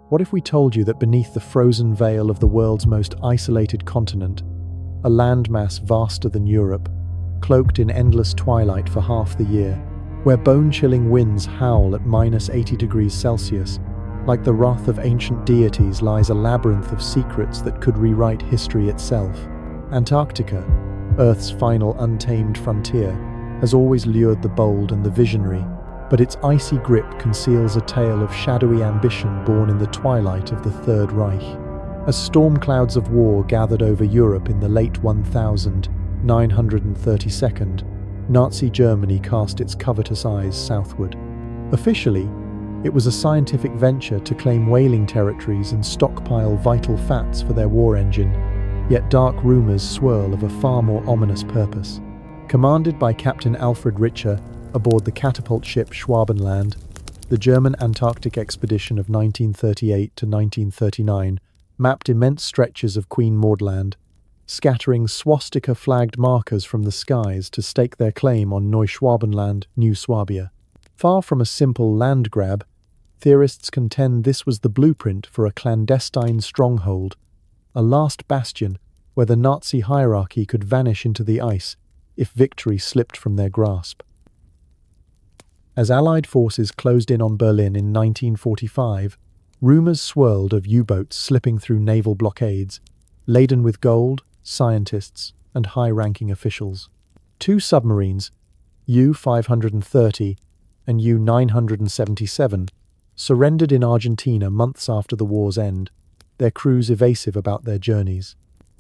What if we told you that beneath the frozen veil of the world's most isolated continent, a landmass vaster than Europe, cloaked in endless twilight for half the year, where bone-chilling winds howl at -80 degrees Celsius, like the wrath of ancient deities lies a labyrinth of secrets that could rewrite history itself? Antarctica, Earth's final untamed frontier, has always lured the bold and the visionary, but its icy grip conceals a tale of shadowy ambition born in the twilight of the Third Reich. As storm clouds of war gathered over Europe in the late 1932, Nazi Germany cast its covetous eyes southward. Officially, it was a scientific venture to claim whaling territories and stockpile vital fats for their war engine, yet dark rumors swirl of a far more ominous purpose. Commanded by Captain Alfred Richer aboard the catapult ship Schwabenland, the German Antarctic expedition of 1938 to 1939 mapped immense stretches of Queen Maud Land, scattering swastika-flagged markers from the skies to stake their claim on Neuschwabenland, New Swabia. Far from a simple land grab, theorists contend this was the blueprint for a clandestine stronghold, a last bastion where the Nazi hierarchy could vanish into the ice if victory slipped from their grasp. As Allied forces closed in on Berlin in 1945, rumors swirled of U-boats slipping through naval blockades, laden with gold, scientists, and high-ranking officials. Two submarines, U-530 and U-977, surrendered in Argentina months after the war's end, their crews evasive about their journeys.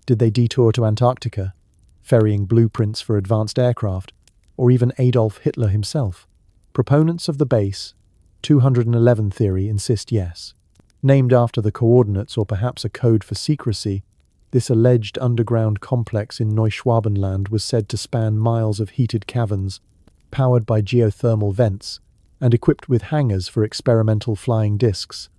Did they detour to Antarctica, ferrying blueprints for advanced aircraft, or even Adolf Hitler himself? Proponents of the base 211 theory insist yes. Named after the coordinates or perhaps a code for secrecy, this alleged underground complex in Neuschwabenland was said to span miles of heated caverns, powered by geothermal vents, and equipped with hangars for experimental flying discs,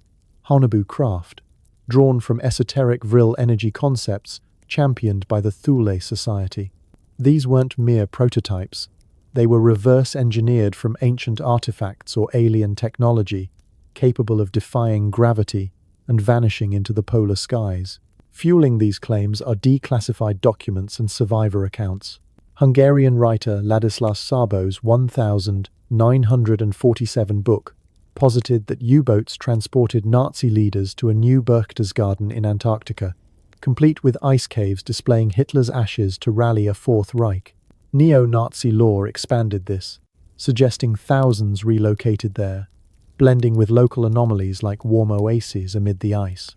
Honebu craft, drawn from esoteric vril energy concepts championed by the Thule Society. These weren't mere prototypes. They were reverse-engineered from ancient artifacts or alien technology, capable of defying gravity and vanishing into the polar skies. Fueling these claims are declassified documents and survivor accounts. Hungarian writer Ladislas Szabo's 1947 book posited that U-boats transported Nazi leaders to a new Berchtesgaden in Antarctica, complete with ice caves displaying Hitler's ashes to rally a Fourth Reich. Neo-Nazi lore expanded this, suggesting thousands relocated there, blending with local anomalies like warm oases amid the ice.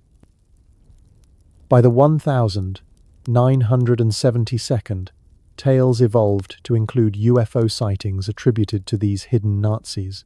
By the 1972, tales evolved to include UFO sightings attributed to these hidden Nazis,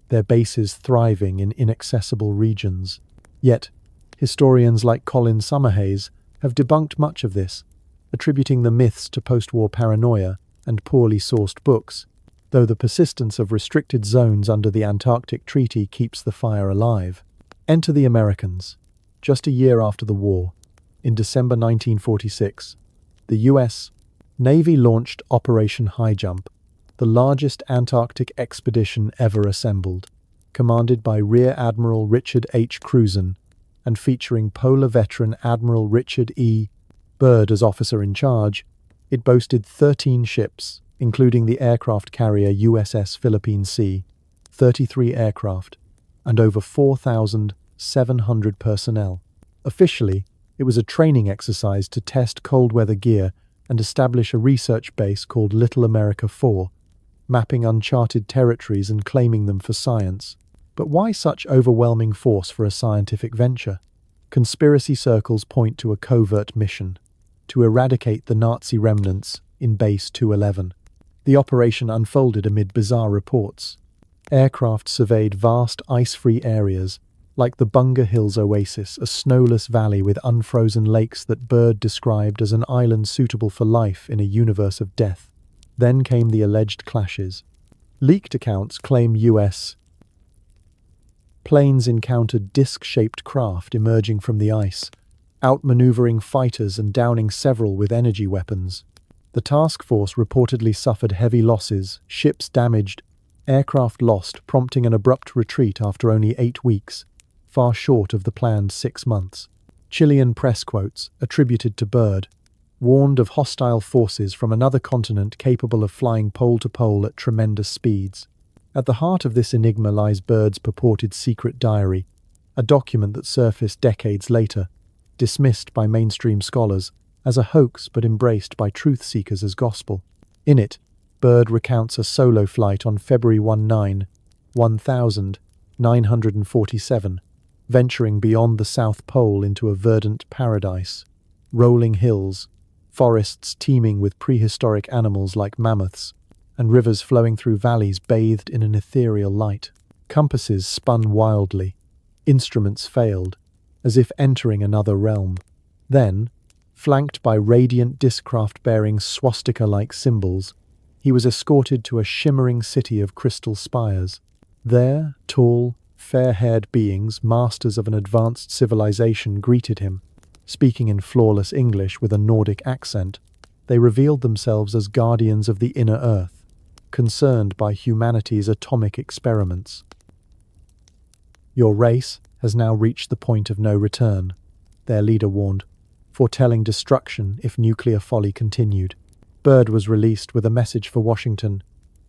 their bases thriving in inaccessible regions. Yet, historians like Colin Summerhays have debunked much of this, attributing the myths to post-war paranoia and poorly sourced books, though the persistence of restricted zones under the Antarctic Treaty keeps the fire alive. Enter the Americans. Just a year after the war, in December 1946, the U.S. Navy launched Operation High Jump, the largest Antarctic expedition ever assembled, commanded by Rear Admiral Richard H. Cruzen and featuring polar veteran Admiral Richard E. Byrd as officer in charge. It boasted 13 ships, including the aircraft carrier USS Philippine Sea, 33 aircraft, and over 4,700 personnel. Officially, it was a training exercise to test cold-weather gear and establish a research base called Little America 4, mapping uncharted territories and claiming them for science. But why such overwhelming force for a scientific venture? Conspiracy circles point to a covert mission: to eradicate the Nazi remnants in Base 211. The operation unfolded amid bizarre reports. Aircraft surveyed vast ice-free areas, like the Bunga Hills Oasis, a snowless valley with unfrozen lakes that Byrd described as an island suitable for life in a universe of death. Then came the alleged clashes. Leaked accounts claim U.S. planes encountered disc-shaped craft emerging from the ice, outmaneuvering fighters and downing several with energy weapons. The task force reportedly suffered heavy losses, ships damaged, aircraft lost, prompting an abrupt retreat after only 8 weeks. far short of the planned 6 months. Chilean press quotes, attributed to Byrd, warned of hostile forces from another continent capable of flying pole to pole at tremendous speeds. At the heart of this enigma lies Byrd's purported secret diary, a document that surfaced decades later, dismissed by mainstream scholars as a hoax but embraced by truth-seekers as gospel. In it, Byrd recounts a solo flight on February 1947, venturing beyond the South Pole into a verdant paradise. Rolling hills, forests teeming with prehistoric animals like mammoths, and rivers flowing through valleys bathed in an ethereal light. Compasses spun wildly. Instruments failed, as if entering another realm. Then, flanked by radiant discraft bearing swastika-like symbols, he was escorted to a shimmering city of crystal spires. There, tall, fair-haired beings, masters of an advanced civilization, greeted him. Speaking in flawless English with a Nordic accent, they revealed themselves as guardians of the inner earth, concerned by humanity's atomic experiments. "Your race has now reached the point of no return," their leader warned, foretelling destruction if nuclear folly continued. Byrd was released with a message for Washington: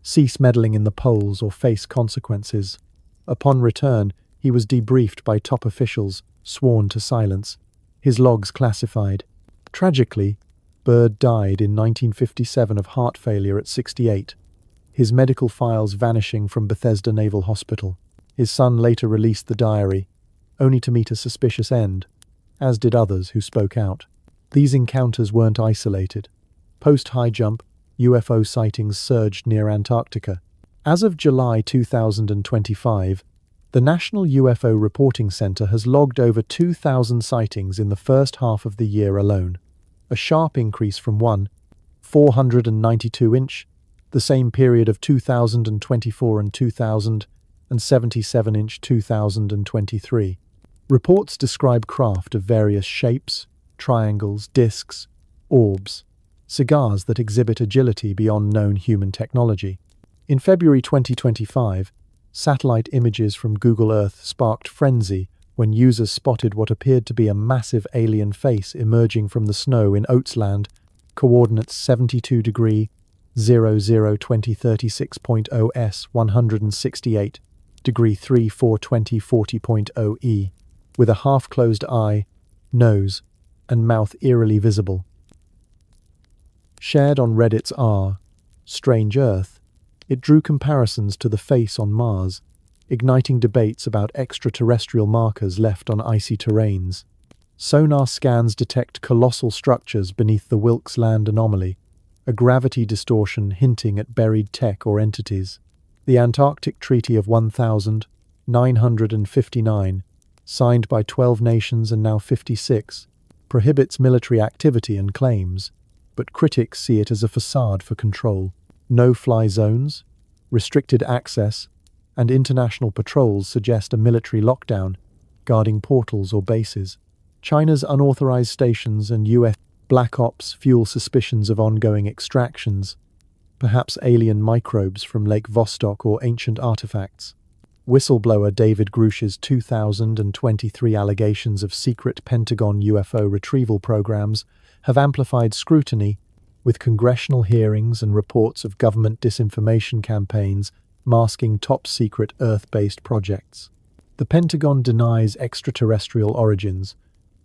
cease meddling in the polls or face consequences. Upon return, he was debriefed by top officials, sworn to silence, his logs classified. Tragically, Byrd died in 1957 of heart failure at 68, his medical files vanishing from Bethesda Naval Hospital. His son later released the diary, only to meet a suspicious end, as did others who spoke out. These encounters weren't isolated. Post-high jump, UFO sightings surged near Antarctica. As of July 2025, the National UFO Reporting Center has logged over 2,000 sightings in the first half of the year alone, a sharp increase from 492-inch, the same period of 2024 and 2077-inch 2023. Reports describe craft of various shapes, triangles, discs, orbs, cigars that exhibit agility beyond known human technology. In February 2025, satellite images from Google Earth sparked frenzy when users spotted what appeared to be a massive alien face emerging from the snow in Oatsland, coordinates 72 degree 002036.0 S 168 degree 342040.0 E, with a half-closed eye, nose, and mouth eerily visible. Shared on Reddit's Strange Earth, it drew comparisons to the face on Mars, igniting debates about extraterrestrial markers left on icy terrains. Sonar scans detect colossal structures beneath the Wilkes Land anomaly, a gravity distortion hinting at buried tech or entities. The Antarctic Treaty of 1959, signed by 12 nations and now 56, prohibits military activity and claims, but critics see it as a facade for control. No-fly zones, restricted access, and international patrols suggest a military lockdown, guarding portals or bases. China's unauthorized stations and US black ops fuel suspicions of ongoing extractions, perhaps alien microbes from Lake Vostok or ancient artifacts. Whistleblower David Grush's 2023 allegations of secret Pentagon UFO retrieval programs have amplified scrutiny, with congressional hearings and reports of government disinformation campaigns masking top-secret Earth-based projects. The Pentagon denies extraterrestrial origins,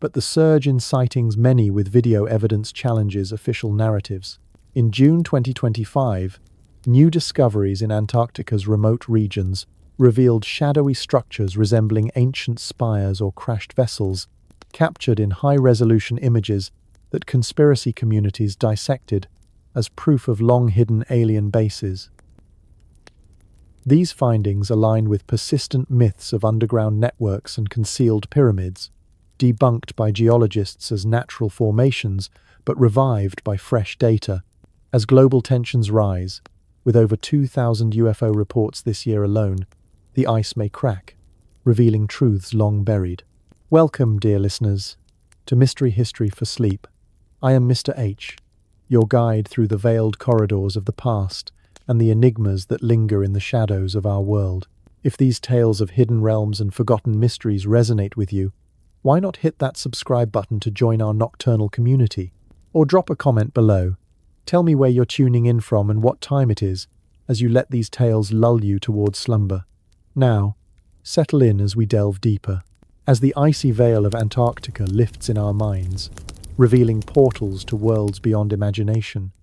but the surge in sightings, many with video evidence, challenges official narratives. In June 2025, new discoveries in Antarctica's remote regions revealed shadowy structures resembling ancient spires or crashed vessels, captured in high-resolution images that conspiracy communities dissected as proof of long-hidden alien bases. These findings align with persistent myths of underground networks and concealed pyramids, debunked by geologists as natural formations but revived by fresh data. As global tensions rise, with over 2,000 UFO reports this year alone, the ice may crack, revealing truths long buried. Welcome, dear listeners, to Mystery History for Sleep. I am Mr. H, your guide through the veiled corridors of the past and the enigmas that linger in the shadows of our world. If these tales of hidden realms and forgotten mysteries resonate with you, why not hit that subscribe button to join our nocturnal community? Or drop a comment below. Tell me where you're tuning in from and what time it is, as you let these tales lull you towards slumber. Now, settle in as we delve deeper. As the icy veil of Antarctica lifts in our minds, revealing portals to worlds beyond imagination,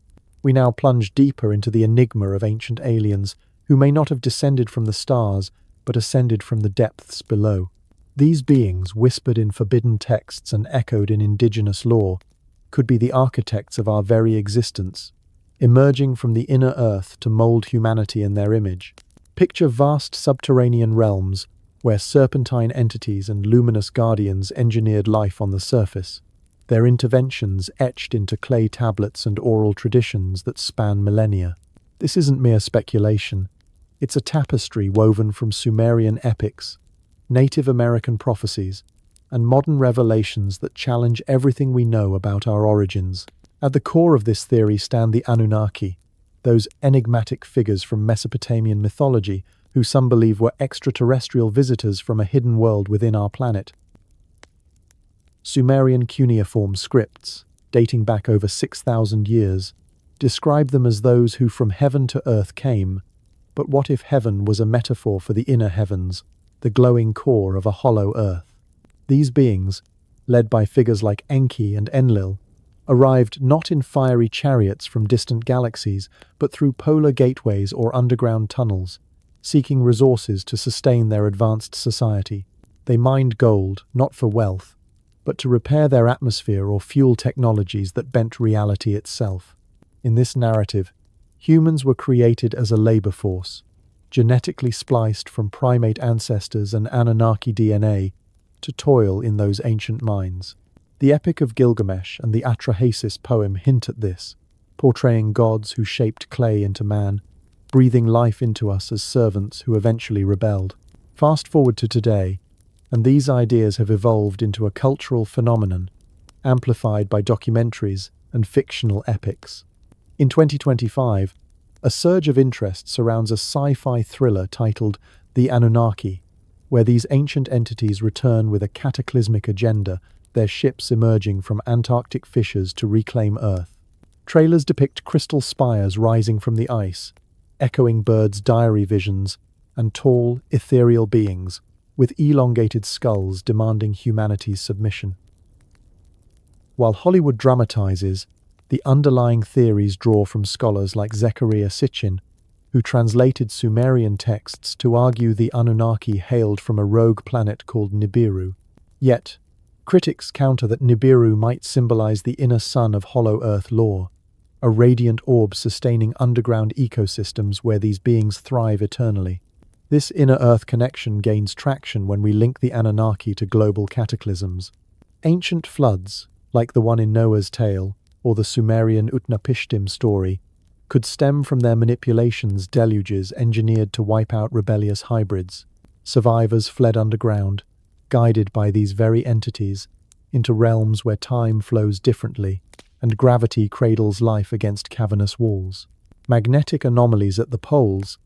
we now plunge deeper into the enigma of ancient aliens who may not have descended from the stars, but ascended from the depths below. These beings, whispered in forbidden texts and echoed in indigenous lore, could be the architects of our very existence, emerging from the inner earth to mold humanity in their image. Picture vast subterranean realms where serpentine entities and luminous guardians engineered life on the surface, their interventions etched into clay tablets and oral traditions that span millennia. This isn't mere speculation. It's a tapestry woven from Sumerian epics, Native American prophecies, and modern revelations that challenge everything we know about our origins. At the core of this theory stand the Anunnaki, those enigmatic figures from Mesopotamian mythology who some believe were extraterrestrial visitors from a hidden world within our planet. Sumerian cuneiform scripts, dating back over 6,000 years, describe them as those who from heaven to earth came. But what if heaven was a metaphor for the inner heavens, the glowing core of a hollow earth? These beings, led by figures like Enki and Enlil, arrived not in fiery chariots from distant galaxies, but through polar gateways or underground tunnels, seeking resources to sustain their advanced society. They mined gold, not for wealth, but to repair their atmosphere or fuel technologies that bent reality itself. In this narrative, humans were created as a labor force, genetically spliced from primate ancestors and Anunnaki DNA to toil in those ancient mines. The Epic of Gilgamesh and the Atrahasis poem hint at this, portraying gods who shaped clay into man, breathing life into us as servants who eventually rebelled. Fast forward to today, and these ideas have evolved into a cultural phenomenon, amplified by documentaries and fictional epics. In 2025, a surge of interest surrounds a sci-fi thriller titled The Anunnaki, where these ancient entities return with a cataclysmic agenda, their ships emerging from Antarctic fissures to reclaim Earth. Trailers depict crystal spires rising from the ice, echoing Byrd's diary visions, and tall, ethereal beings, with elongated skulls demanding humanity's submission. While Hollywood dramatizes, the underlying theories draw from scholars like Zecharia Sitchin, who translated Sumerian texts to argue the Anunnaki hailed from a rogue planet called Nibiru. Yet, critics counter that Nibiru might symbolize the inner sun of Hollow Earth lore, a radiant orb sustaining underground ecosystems where these beings thrive eternally. This inner Earth connection gains traction when we link the Anunnaki to global cataclysms. Ancient floods, like the one in Noah's Tale, or the Sumerian Utnapishtim story, could stem from their manipulations, deluges engineered to wipe out rebellious hybrids. Survivors fled underground, guided by these very entities, into realms where time flows differently, and gravity cradles life against cavernous walls. Magnetic anomalies at the poles,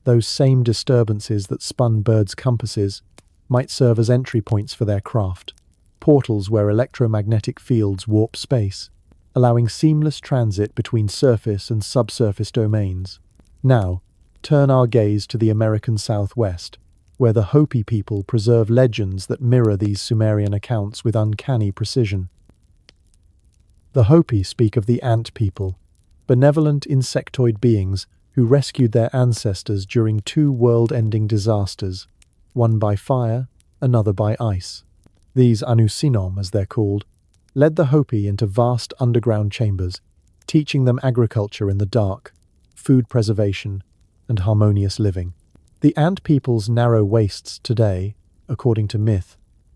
those same disturbances that spun Byrd's compasses, might serve as entry points for their craft, portals where electromagnetic fields warp space, allowing seamless transit between surface and subsurface domains. Now, turn our gaze to the American Southwest, where the Hopi people preserve legends that mirror these Sumerian accounts with uncanny precision. The Hopi speak of the ant people, benevolent insectoid beings who rescued their ancestors during two world-ending disasters, one by fire, another by ice. These Anusinom, as they're called, led the Hopi into vast underground chambers, teaching them agriculture in the dark, food preservation, and harmonious living. The ant people's narrow wastes today, according to myth,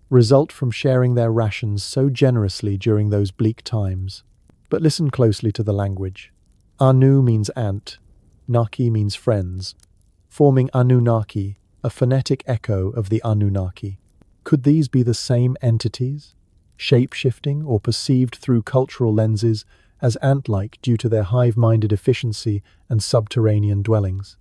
result from sharing their rations so generously during those bleak times. But listen closely to the language. Anu means ant, Naki means friends, forming Anu-Naki, a phonetic echo of the Anunnaki. Could these be the same entities, shape-shifting or perceived through cultural lenses as ant-like due to their hive-minded efficiency and subterranean dwellings?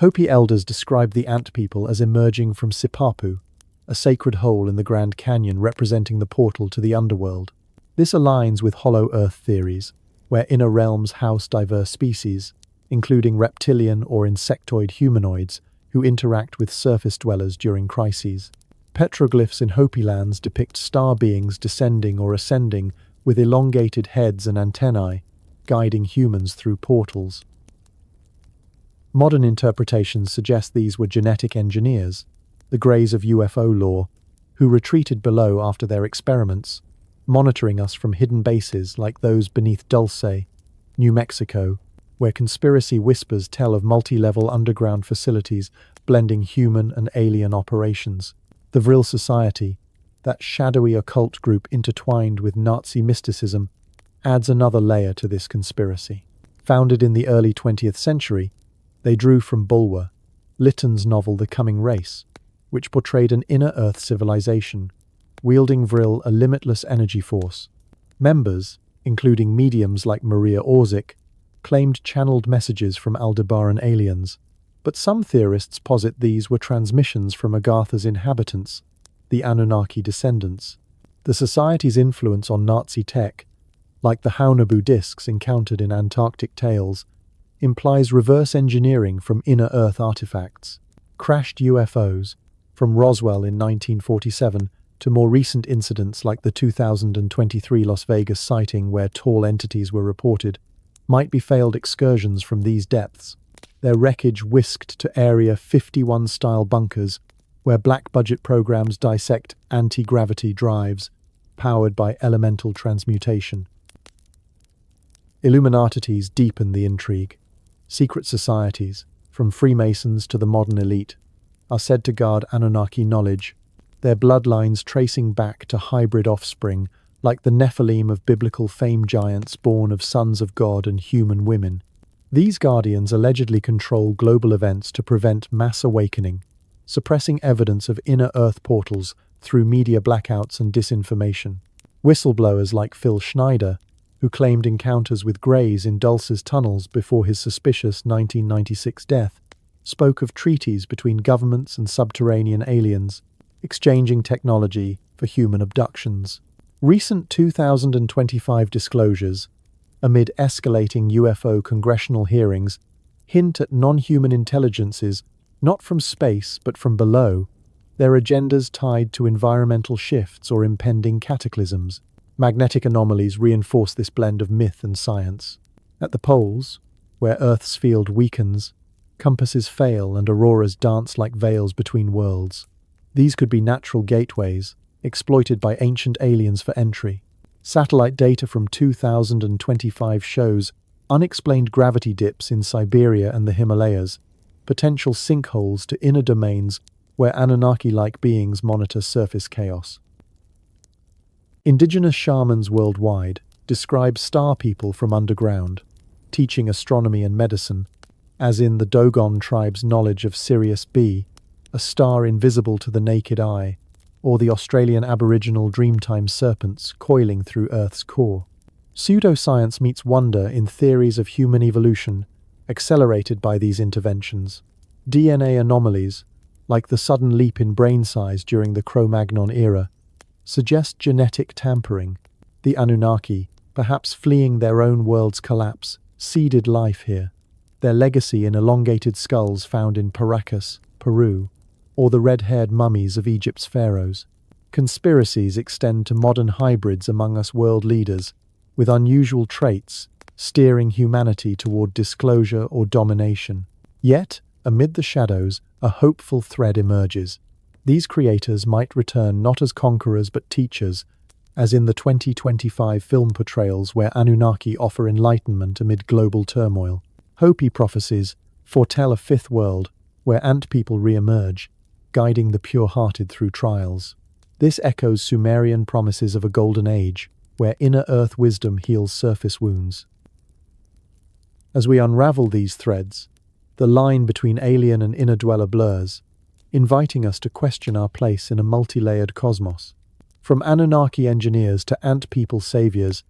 Hopi elders described the ant people as emerging from Sipapu, a sacred hole in the Grand Canyon representing the portal to the underworld. This aligns with hollow earth theories, where inner realms house diverse species, including reptilian or insectoid humanoids who interact with surface dwellers during crises. Petroglyphs in Hopi lands depict star beings descending or ascending with elongated heads and antennae, guiding humans through portals. Modern interpretations suggest these were genetic engineers, the Greys of UFO lore, who retreated below after their experiments, monitoring us from hidden bases like those beneath Dulce, New Mexico, where conspiracy whispers tell of multi-level underground facilities blending human and alien operations. The Vril Society, that shadowy occult group intertwined with Nazi mysticism, adds another layer to this conspiracy. Founded in the early 20th century, they drew from Bulwer, Lytton's novel The Coming Race, which portrayed an inner Earth civilization, wielding Vril a limitless energy force. Members, including mediums like Maria Orsic, claimed channeled messages from Aldebaran aliens, but some theorists posit these were transmissions from Agartha's inhabitants, the Anunnaki descendants. The society's influence on Nazi tech, like the Haunabu discs encountered in Antarctic tales, implies reverse engineering from inner Earth artifacts. Crashed UFOs, from Roswell in 1947 to more recent incidents like the 2023 Las Vegas sighting where tall entities were reported, might be failed excursions from these depths, their wreckage whisked to Area 51-style bunkers, where black-budget programs dissect anti-gravity drives, powered by elemental transmutation. Illuminati's deepen the intrigue. Secret societies, from Freemasons to the modern elite, are said to guard Anunnaki knowledge, their bloodlines tracing back to hybrid offspring like the Nephilim of biblical fame giants born of sons of God and human women. These guardians allegedly control global events to prevent mass awakening, suppressing evidence of inner Earth portals through media blackouts and disinformation. Whistleblowers like Phil Schneider, who claimed encounters with Greys in Dulce's tunnels before his suspicious 1996 death, spoke of treaties between governments and subterranean aliens, exchanging technology for human abductions. Recent 2025 disclosures, amid escalating UFO congressional hearings, hint at non-human intelligences not from space but from below, their agendas tied to environmental shifts or impending cataclysms. Magnetic anomalies reinforce this blend of myth and science. At the poles, where Earth's field weakens, compasses fail and auroras dance like veils between worlds. These could be natural gateways, exploited by ancient aliens for entry. Satellite data from 2025 shows unexplained gravity dips in Siberia and the Himalayas, potential sinkholes to inner domains where Anunnaki-like beings monitor surface chaos. Indigenous shamans worldwide describe star people from underground, teaching astronomy and medicine, as in the Dogon tribe's knowledge of Sirius B, a star invisible to the naked eye, or the Australian Aboriginal Dreamtime serpents coiling through Earth's core. Pseudoscience meets wonder in theories of human evolution, accelerated by these interventions. DNA anomalies, like the sudden leap in brain size during the Cro-Magnon era, suggest genetic tampering. The Anunnaki, perhaps fleeing their own world's collapse, seeded life here, their legacy in elongated skulls found in Paracas, Peru, or the red-haired mummies of Egypt's pharaohs. Conspiracies extend to modern hybrids among us world leaders, with unusual traits, steering humanity toward disclosure or domination. Yet, amid the shadows, a hopeful thread emerges. These creators might return not as conquerors but teachers, as in the 2025 film portrayals where Anunnaki offer enlightenment amid global turmoil. Hopi prophecies foretell a fifth world, where ant people re-emerge, guiding the pure-hearted through trials. This echoes Sumerian promises of a golden age, where inner earth wisdom heals surface wounds. As we unravel these threads, the line between alien and inner dweller blurs, inviting us to question our place in a multi-layered cosmos. From Anunnaki engineers to ant people saviors,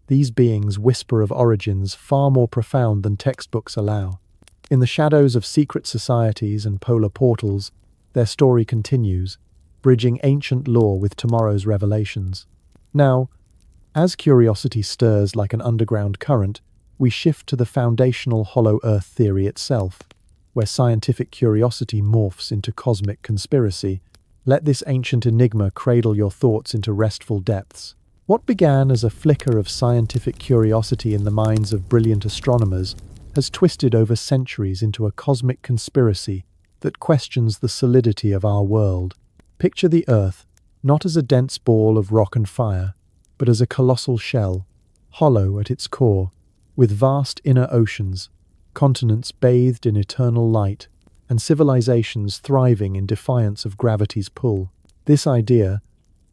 these beings whisper of origins far more profound than textbooks allow. In the shadows of secret societies and polar portals, their story continues, bridging ancient lore with tomorrow's revelations. Now, as curiosity stirs like an underground current, we shift to the foundational hollow earth theory itself, where scientific curiosity morphs into cosmic conspiracy. Let this ancient enigma cradle your thoughts into restful depths. What began as a flicker of scientific curiosity in the minds of brilliant astronomers has twisted over centuries into a cosmic conspiracy that questions the solidity of our world. Picture the Earth, not as a dense ball of rock and fire, but as a colossal shell, hollow at its core, with vast inner oceans, continents bathed in eternal light, and civilizations thriving in defiance of gravity's pull. This idea,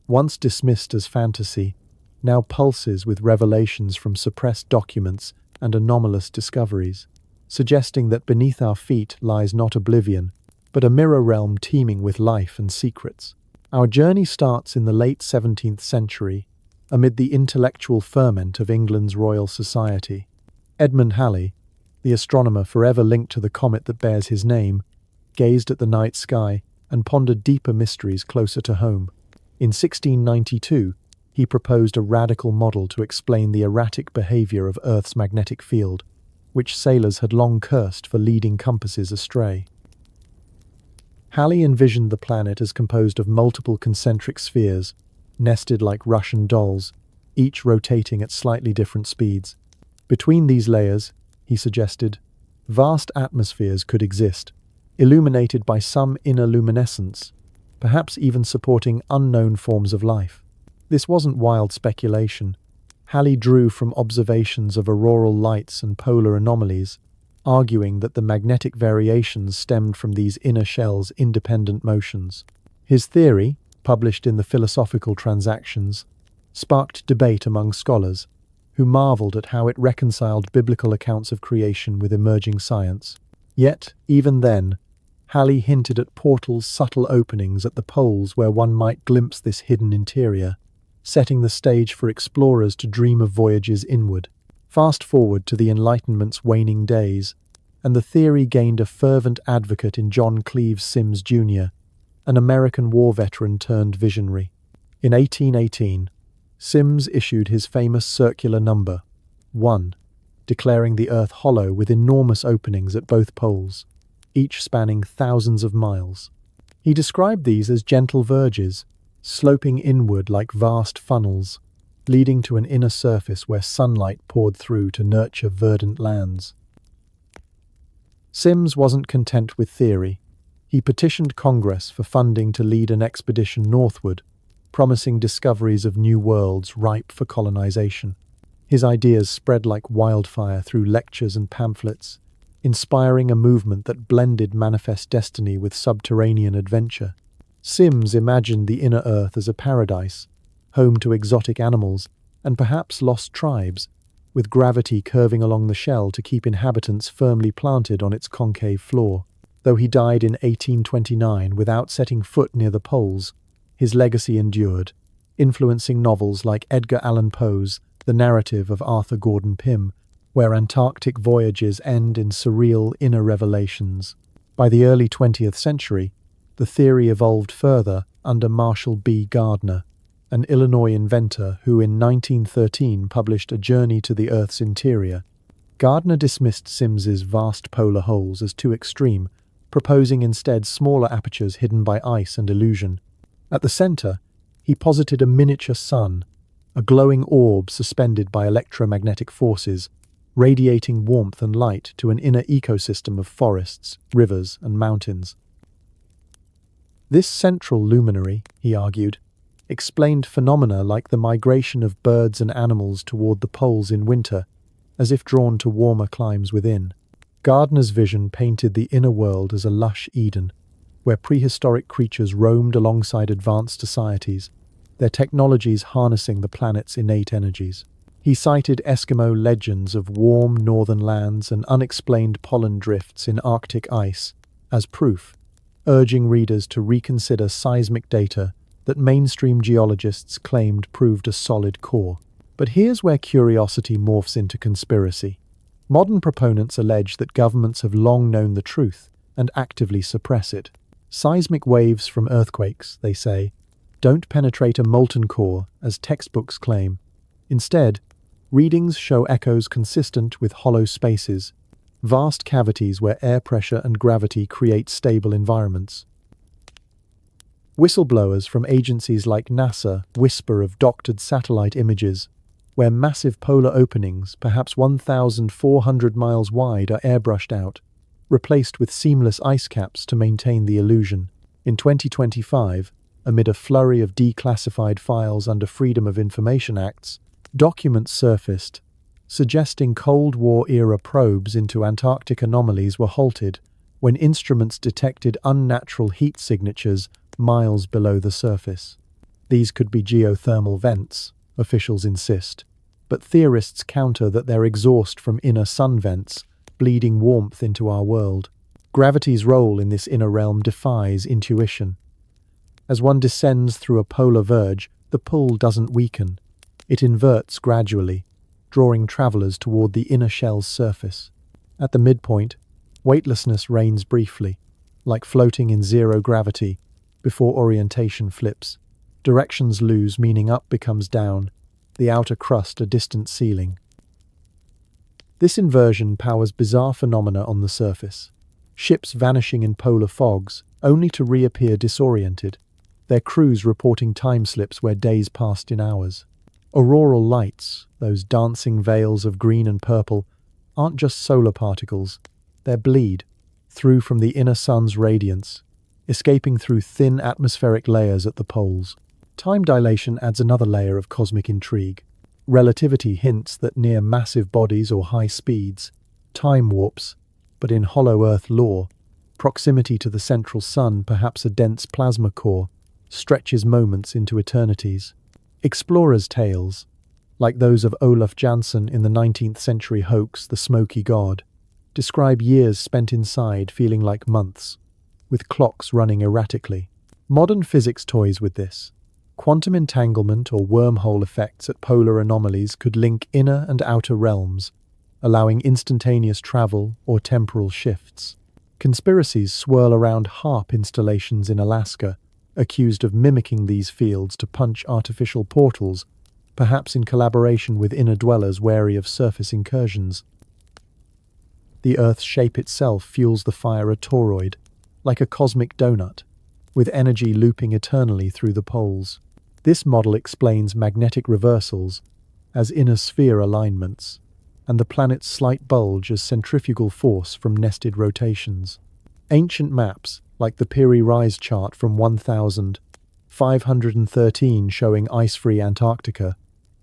once dismissed as fantasy, now pulses with revelations from suppressed documents and anomalous discoveries, suggesting that beneath our feet lies not oblivion, but a mirror realm teeming with life and secrets. Our journey starts in the late 17th century, amid the intellectual ferment of England's Royal Society. Edmund Halley, the astronomer forever linked to the comet that bears his name, gazed at the night sky and pondered deeper mysteries closer to home. In 1692, he proposed a radical model to explain the erratic behavior of Earth's magnetic field, which sailors had long cursed for leading compasses astray. Halley envisioned the planet as composed of multiple concentric spheres, nested like Russian dolls, each rotating at slightly different speeds. Between these layers, he suggested, vast atmospheres could exist, illuminated by some inner luminescence, perhaps even supporting unknown forms of life. This wasn't wild speculation. Halley drew from observations of auroral lights and polar anomalies, arguing that the magnetic variations stemmed from these inner shells' independent motions. His theory, published in the Philosophical Transactions, sparked debate among scholars, who marveled at how it reconciled biblical accounts of creation with emerging science. Yet, even then, Halley hinted at portals' subtle openings at the poles where one might glimpse this hidden interior, setting the stage for explorers to dream of voyages inward. Fast forward to the Enlightenment's waning days, and the theory gained a fervent advocate in John Cleves Sims Jr., an American war veteran turned visionary. In 1818, Sims issued his famous circular number, 1, declaring the Earth hollow with enormous openings at both poles, each spanning thousands of miles. He described these as gentle verges, sloping inward like vast funnels, leading to an inner surface where sunlight poured through to nurture verdant lands. Sims wasn't content with theory. He petitioned Congress for funding to lead an expedition northward, promising discoveries of new worlds ripe for colonization. His ideas spread like wildfire through lectures and pamphlets, inspiring a movement that blended manifest destiny with subterranean adventure. Sims imagined the inner Earth as a paradise, home to exotic animals and perhaps lost tribes, with gravity curving along the shell to keep inhabitants firmly planted on its concave floor. Though he died in 1829 without setting foot near the poles, his legacy endured, influencing novels like Edgar Allan Poe's The Narrative of Arthur Gordon Pym, where Antarctic voyages end in surreal inner revelations. By the early 20th century, the theory evolved further under Marshall B. Gardner, an Illinois inventor who in 1913 published A Journey to the Earth's Interior. Gardner dismissed Sims's vast polar holes as too extreme, proposing instead smaller apertures hidden by ice and illusion. At the center, he posited a miniature sun, a glowing orb suspended by electromagnetic forces, radiating warmth and light to an inner ecosystem of forests, rivers, and mountains. This central luminary, he argued, explained phenomena like the migration of birds and animals toward the poles in winter, as if drawn to warmer climes within. Gardner's vision painted the inner world as a lush Eden, where prehistoric creatures roamed alongside advanced societies, their technologies harnessing the planet's innate energies. He cited Eskimo legends of warm northern lands and unexplained pollen drifts in Arctic ice as proof, urging readers to reconsider seismic data that mainstream geologists claimed proved a solid core. But here's where curiosity morphs into conspiracy. Modern proponents allege that governments have long known the truth and actively suppress it. Seismic waves from earthquakes, they say, don't penetrate a molten core, as textbooks claim. Instead, readings show echoes consistent with hollow spaces, vast cavities where air pressure and gravity create stable environments. Whistleblowers from agencies like NASA whisper of doctored satellite images, where massive polar openings, perhaps 1,400 miles wide, are airbrushed out, replaced with seamless ice caps to maintain the illusion. In 2025, amid a flurry of declassified files under Freedom of Information Acts, documents surfaced, suggesting Cold War-era probes into Antarctic anomalies were halted when instruments detected unnatural heat signatures miles below the surface. These could be geothermal vents, officials insist, but theorists counter that they're exhaust from inner sun vents, bleeding warmth into our world. Gravity's role in this inner realm defies intuition. As one descends through a polar verge, the pull doesn't weaken. It inverts gradually, drawing travelers toward the inner shell's surface. At the midpoint, weightlessness reigns briefly, like floating in zero gravity, before orientation flips. Directions lose, meaning up becomes down, the outer crust a distant ceiling. This inversion powers bizarre phenomena on the surface. Ships vanishing in polar fogs, only to reappear disoriented, their crews reporting time slips where days passed in hours. Auroral lights, those dancing veils of green and purple, aren't just solar particles, they're bleed, through from the inner sun's radiance, escaping through thin atmospheric layers at the poles. Time dilation adds another layer of cosmic intrigue. Relativity hints that near massive bodies or high speeds, time warps, but in hollow Earth lore, proximity to the central sun, perhaps a dense plasma core, stretches moments into eternities. Explorers' tales, like those of Olaf Jansson in the 19th century hoax The Smoky God, describe years spent inside feeling like months, with clocks running erratically. Modern physics toys with this. Quantum entanglement or wormhole effects at polar anomalies could link inner and outer realms, allowing instantaneous travel or temporal shifts. Conspiracies swirl around HARP installations in Alaska, accused of mimicking these fields to punch artificial portals, perhaps in collaboration with inner dwellers wary of surface incursions. The Earth's shape itself fuels the fire a toroid, like a cosmic donut, with energy looping eternally through the poles. This model explains magnetic reversals as inner sphere alignments, and the planet's slight bulge as centrifugal force from nested rotations. Ancient maps, like the Piri Rise chart from 1513 showing ice-free Antarctica,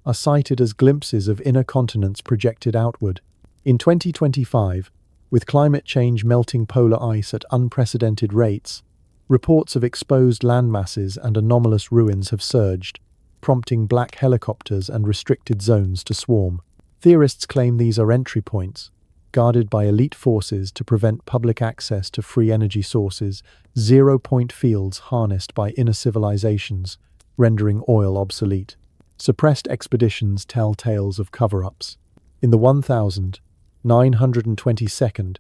are cited as glimpses of inner continents projected outward. In 2025, with climate change melting polar ice at unprecedented rates, reports of exposed landmasses and anomalous ruins have surged, prompting black helicopters and restricted zones to swarm. Theorists claim these are entry points, guarded by elite forces to prevent public access to free energy sources, zero-point fields harnessed by inner civilizations, rendering oil obsolete. Suppressed expeditions tell tales of cover-ups. In the 1922nd,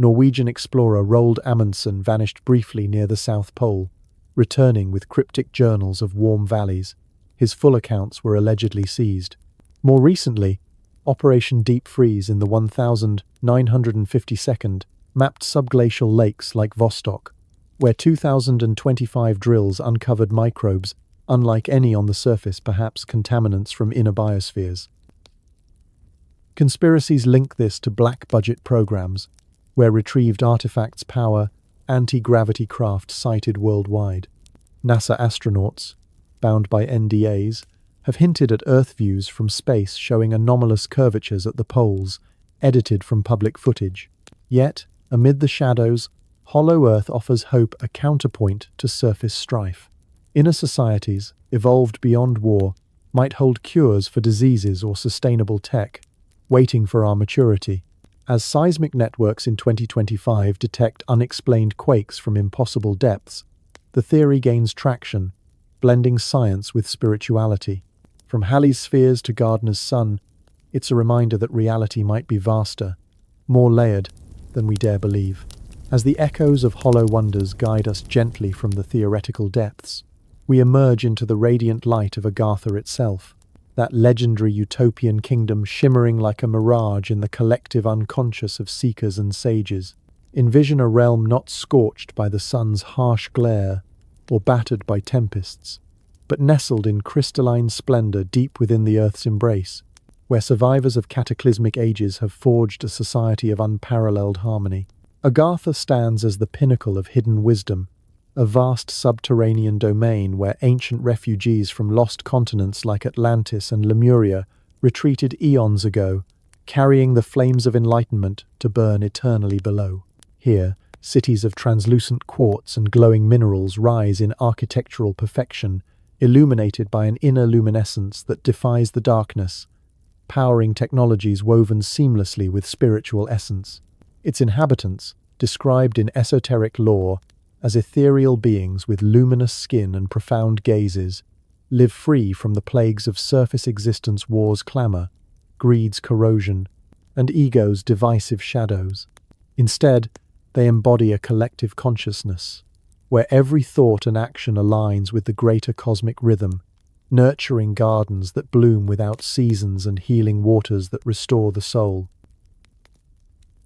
Norwegian explorer Roald Amundsen vanished briefly near the South Pole, returning with cryptic journals of warm valleys. His full accounts were allegedly seized. More recently, Operation Deep Freeze in the 1952nd mapped subglacial lakes like Vostok, where 2025 drills uncovered microbes unlike any on the surface, perhaps contaminants from inner biospheres. Conspiracies link this to black-budget programs, where retrieved artifacts power anti-gravity craft sighted worldwide. NASA astronauts, bound by NDAs, have hinted at Earth views from space showing anomalous curvatures at the poles, edited from public footage. Yet, amid the shadows, Hollow Earth offers hope, a counterpoint to surface strife. Inner societies, evolved beyond war, might hold cures for diseases or sustainable tech, waiting for our maturity. As seismic networks in 2025 detect unexplained quakes from impossible depths, the theory gains traction, blending science with spirituality. From Halley's spheres to Gardner's sun, it's a reminder that reality might be vaster, more layered than we dare believe. As the echoes of hollow wonders guide us gently from the theoretical depths, we emerge into the radiant light of Agartha itself, that legendary utopian kingdom shimmering like a mirage in the collective unconscious of seekers and sages. Envision a realm not scorched by the sun's harsh glare or battered by tempests, but nestled in crystalline splendor deep within the earth's embrace, where survivors of cataclysmic ages have forged a society of unparalleled harmony. Agartha stands as the pinnacle of hidden wisdom, a vast subterranean domain where ancient refugees from lost continents like Atlantis and Lemuria retreated eons ago, carrying the flames of enlightenment to burn eternally below. Here, cities of translucent quartz and glowing minerals rise in architectural perfection, illuminated by an inner luminescence that defies the darkness, powering technologies woven seamlessly with spiritual essence. Its inhabitants, described in esoteric lore as ethereal beings with luminous skin and profound gazes, live free from the plagues of surface existence war's clamor, greed's corrosion, and ego's divisive shadows. Instead, they embody a collective consciousness, where every thought and action aligns with the greater cosmic rhythm, nurturing gardens that bloom without seasons and healing waters that restore the soul.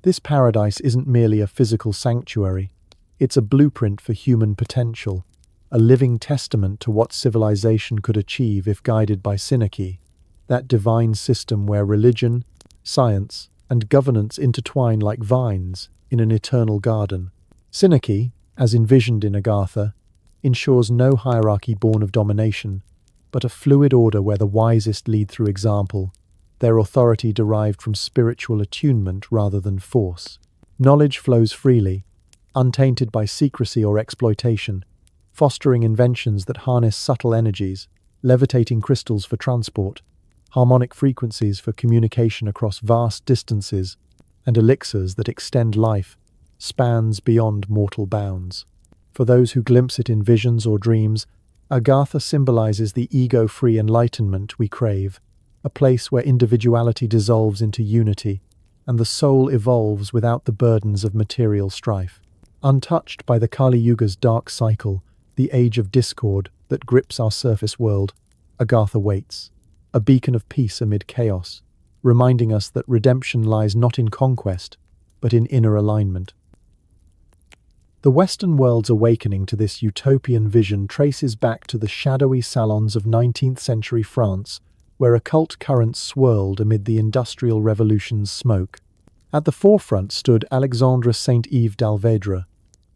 This paradise isn't merely a physical sanctuary, it's a blueprint for human potential, a living testament to what civilization could achieve if guided by Untitled, that divine system where religion, science, and governance intertwine like vines in an eternal garden. Untitled, as envisioned in Agartha, ensures no hierarchy born of domination, but a fluid order where the wisest lead through example, their authority derived from spiritual attunement rather than force. Knowledge flows freely, untainted by secrecy or exploitation, fostering inventions that harness subtle energies, levitating crystals for transport, harmonic frequencies for communication across vast distances, and elixirs that extend life, spans beyond mortal bounds. For those who glimpse it in visions or dreams, Agartha symbolizes the ego-free enlightenment we crave, a place where individuality dissolves into unity, and the soul evolves without the burdens of material strife. Untouched by the Kali Yuga's dark cycle, the age of discord that grips our surface world, Agartha waits, a beacon of peace amid chaos, reminding us that redemption lies not in conquest, but in inner alignment. The Western world's awakening to this utopian vision traces back to the shadowy salons of 19th century France, where occult currents swirled amid the Industrial Revolution's smoke. At the forefront stood Alexandre Saint-Yves d'Alvedre,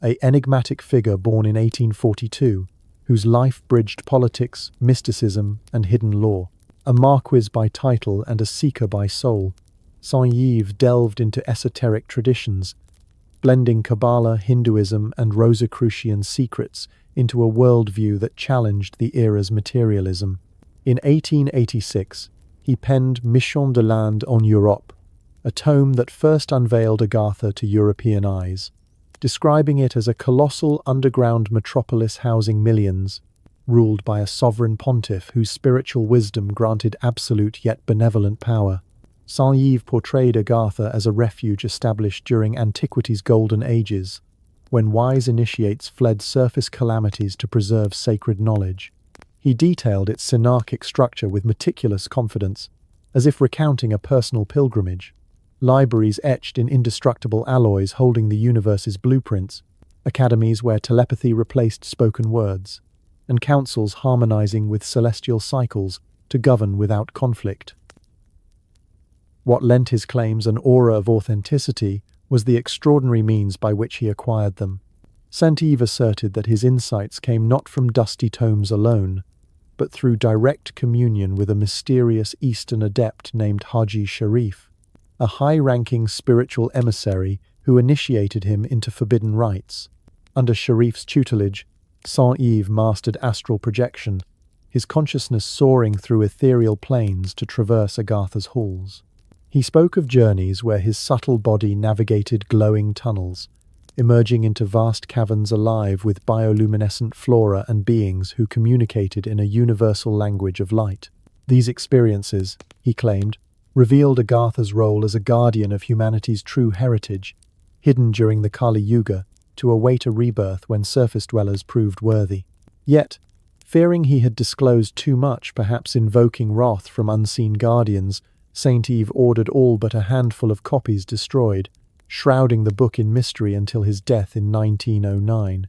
an enigmatic figure born in 1842, whose life bridged politics, mysticism, and hidden lore. A marquis by title and a seeker by soul, Saint-Yves delved into esoteric traditions, blending Kabbalah, Hinduism, and Rosicrucian secrets into a worldview that challenged the era's materialism. In 1886, he penned Mission de l'Inde en Europe, a tome that first unveiled Agartha to European eyes, describing it as a colossal underground metropolis housing millions, ruled by a sovereign pontiff whose spiritual wisdom granted absolute yet benevolent power. Saint-Yves portrayed Agartha as a refuge established during antiquity's golden ages, when wise initiates fled surface calamities to preserve sacred knowledge. He detailed its synarchic structure with meticulous confidence, as if recounting a personal pilgrimage. Libraries etched in indestructible alloys holding the universe's blueprints, academies where telepathy replaced spoken words, and councils harmonizing with celestial cycles to govern without conflict. What lent his claims an aura of authenticity was the extraordinary means by which he acquired them. Saint-Yves asserted that his insights came not from dusty tomes alone, but through direct communion with a mysterious Eastern adept named Haji Sharif, a high-ranking spiritual emissary who initiated him into forbidden rites. Under Sharif's tutelage, Saint-Yves mastered astral projection, his consciousness soaring through ethereal planes to traverse Agartha's halls. He spoke of journeys where his subtle body navigated glowing tunnels, emerging into vast caverns alive with bioluminescent flora and beings who communicated in a universal language of light. These experiences, he claimed, revealed Agartha's role as a guardian of humanity's true heritage, hidden during the Kali Yuga to await a rebirth when surface dwellers proved worthy. Yet, fearing he had disclosed too much, perhaps invoking wrath from unseen guardians, Saint Eve ordered all but a handful of copies destroyed, shrouding the book in mystery until his death in 1909.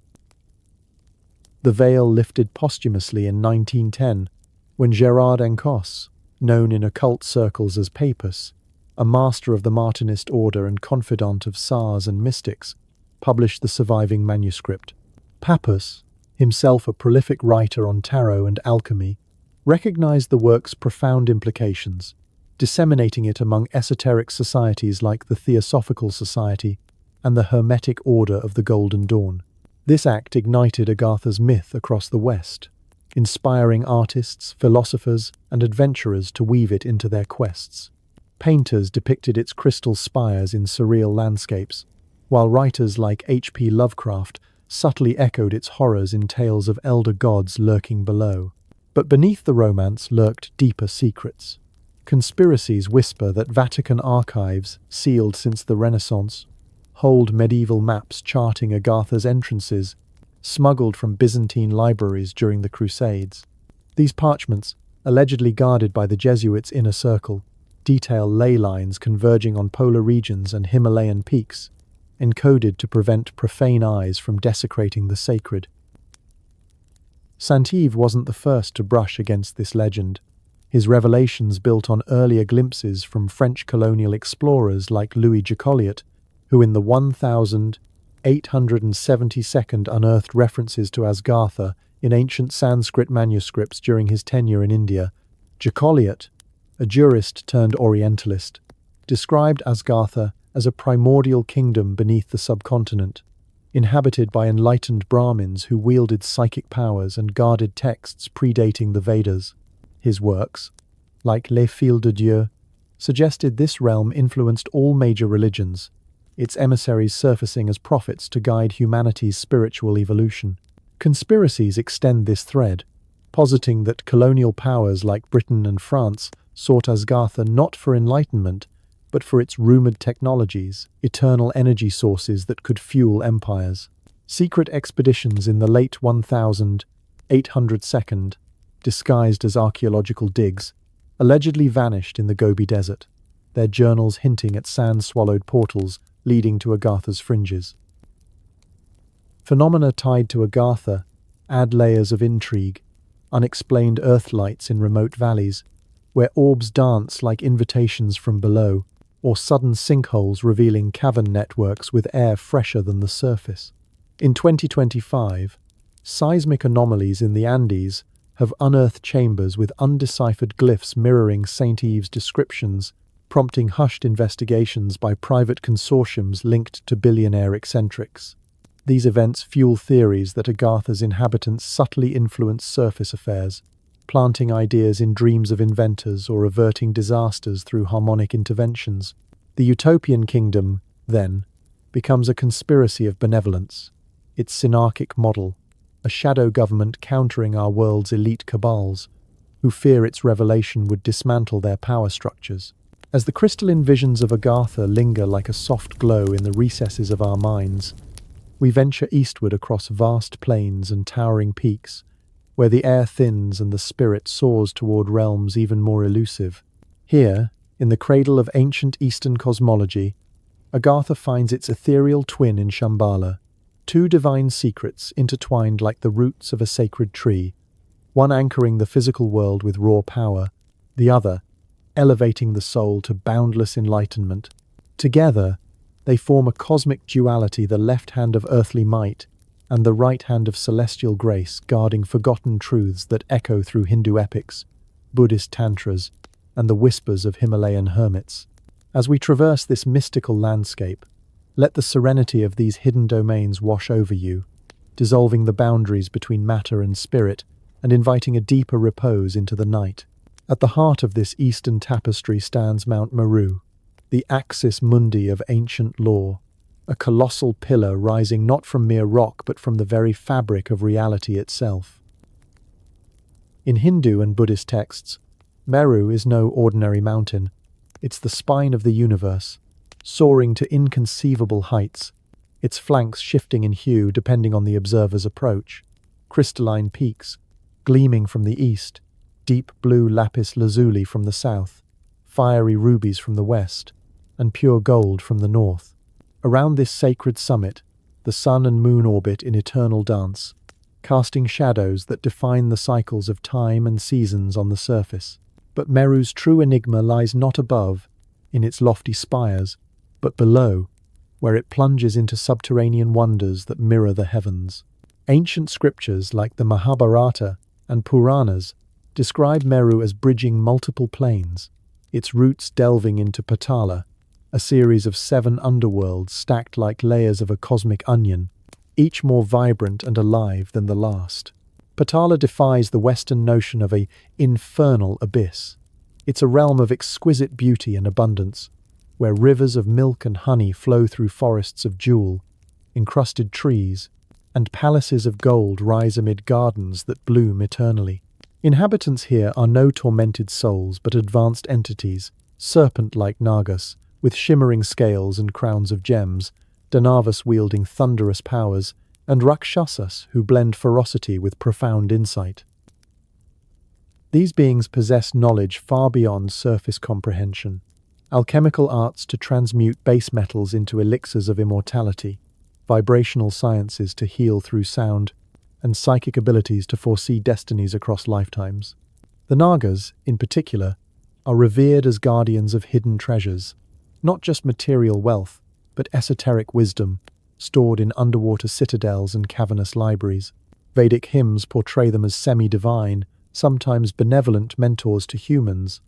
The veil lifted posthumously in 1910, when Gerard Encausse, known in occult circles as Papus, a master of the Martinist order and confidant of Tsars and mystics, published the surviving manuscript. Papus, himself a prolific writer on tarot and alchemy, recognized the work's profound implications, disseminating it among esoteric societies like the Theosophical Society and the Hermetic Order of the Golden Dawn. This act ignited Agartha's myth across the West, inspiring artists, philosophers, and adventurers to weave it into their quests. Painters depicted its crystal spires in surreal landscapes, while writers like H.P. Lovecraft subtly echoed its horrors in tales of elder gods lurking below. But beneath the romance lurked deeper secrets. Conspiracies whisper that Vatican archives, sealed since the Renaissance, hold medieval maps charting Agartha's entrances, smuggled from Byzantine libraries during the Crusades. These parchments, allegedly guarded by the Jesuits' inner circle, detail ley lines converging on polar regions and Himalayan peaks, encoded to prevent profane eyes from desecrating the sacred. Saint Eve wasn't the first to brush against this legend. His revelations built on earlier glimpses from French colonial explorers like Louis Jacoliot, who in the 1872 unearthed references to Agartha in ancient Sanskrit manuscripts during his tenure in India. Jacoliot, a jurist turned Orientalist, described Agartha as a primordial kingdom beneath the subcontinent, inhabited by enlightened Brahmins who wielded psychic powers and guarded texts predating the Vedas. His works, like Les Fils de Dieu, suggested this realm influenced all major religions, its emissaries surfacing as prophets to guide humanity's spiritual evolution. Conspiracies extend this thread, positing that colonial powers like Britain and France sought Agartha not for enlightenment, but for its rumored technologies, eternal energy sources that could fuel empires. Secret expeditions in the late 1800s, disguised as archaeological digs, allegedly vanished in the Gobi Desert, their journals hinting at sand-swallowed portals leading to Agartha's fringes. Phenomena tied to Agartha add layers of intrigue, unexplained earthlights in remote valleys, where orbs dance like invitations from below, or sudden sinkholes revealing cavern networks with air fresher than the surface. In 2025, seismic anomalies in the Andes have unearthed chambers with undeciphered glyphs mirroring Saint Eve's descriptions, prompting hushed investigations by private consortiums linked to billionaire eccentrics. These events fuel theories that Agartha's inhabitants subtly influence surface affairs, planting ideas in dreams of inventors or averting disasters through harmonic interventions. The Utopian kingdom, then, becomes a conspiracy of benevolence, its synarchic model, a shadow government countering our world's elite cabals, who fear its revelation would dismantle their power structures. As the crystalline visions of Agartha linger like a soft glow in the recesses of our minds, we venture eastward across vast plains and towering peaks, where the air thins and the spirit soars toward realms even more elusive. Here, in the cradle of ancient Eastern cosmology, Agartha finds its ethereal twin in Shambhala, two divine secrets intertwined like the roots of a sacred tree, one anchoring the physical world with raw power, the other elevating the soul to boundless enlightenment. Together, they form a cosmic duality, the left hand of earthly might and the right hand of celestial grace, guarding forgotten truths that echo through Hindu epics, Buddhist tantras, and the whispers of Himalayan hermits. As we traverse this mystical landscape, let the serenity of these hidden domains wash over you, dissolving the boundaries between matter and spirit and inviting a deeper repose into the night. At the heart of this eastern tapestry stands Mount Meru, the axis mundi of ancient lore, a colossal pillar rising not from mere rock but from the very fabric of reality itself. In Hindu and Buddhist texts, Meru is no ordinary mountain, It's the spine of the universe, soaring to inconceivable heights, its flanks shifting in hue depending on the observer's approach. Crystalline peaks, gleaming from the east, deep blue lapis lazuli from the south, fiery rubies from the west, and pure gold from the north. Around this sacred summit, the sun and moon orbit in eternal dance, casting shadows that define the cycles of time and seasons on the surface. But Meru's true enigma lies not above, in its lofty spires, but below, where it plunges into subterranean wonders that mirror the heavens. Ancient scriptures like the Mahabharata and Puranas describe Meru as bridging multiple planes, its roots delving into Patala, a series of 7 underworlds stacked like layers of a cosmic onion, each more vibrant and alive than the last. Patala defies the Western notion of a infernal abyss. It's a realm of exquisite beauty and abundance, where rivers of milk and honey flow through forests of jewel-encrusted trees, and palaces of gold rise amid gardens that bloom eternally. Inhabitants here are no tormented souls but advanced entities, serpent-like Nagas, with shimmering scales and crowns of gems, Danavas wielding thunderous powers, and Rakshasas who blend ferocity with profound insight. These beings possess knowledge far beyond surface comprehension, alchemical arts to transmute base metals into elixirs of immortality, vibrational sciences to heal through sound, and psychic abilities to foresee destinies across lifetimes. The Nagas, in particular, are revered as guardians of hidden treasures, not just material wealth, but esoteric wisdom, stored in underwater citadels and cavernous libraries. Vedic hymns portray them as semi-divine, sometimes benevolent mentors to humans,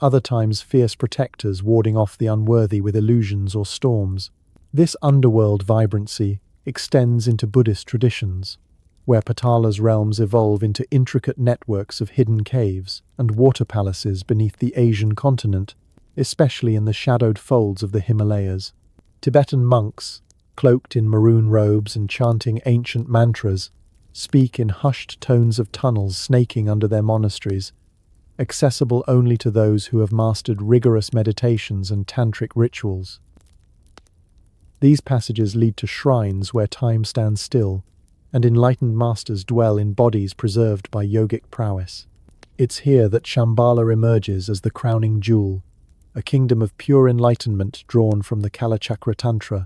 other times fierce protectors warding off the unworthy with illusions or storms. This underworld vibrancy extends into Buddhist traditions, where Patala's realms evolve into intricate networks of hidden caves and water palaces beneath the Asian continent, especially in the shadowed folds of the Himalayas. Tibetan monks, cloaked in maroon robes and chanting ancient mantras, speak in hushed tones of tunnels snaking under their monasteries, accessible only to those who have mastered rigorous meditations and tantric rituals. These passages lead to shrines where time stands still, and enlightened masters dwell in bodies preserved by yogic prowess. It's here that Shambhala emerges as the crowning jewel, a kingdom of pure enlightenment drawn from the Kalachakra Tantra,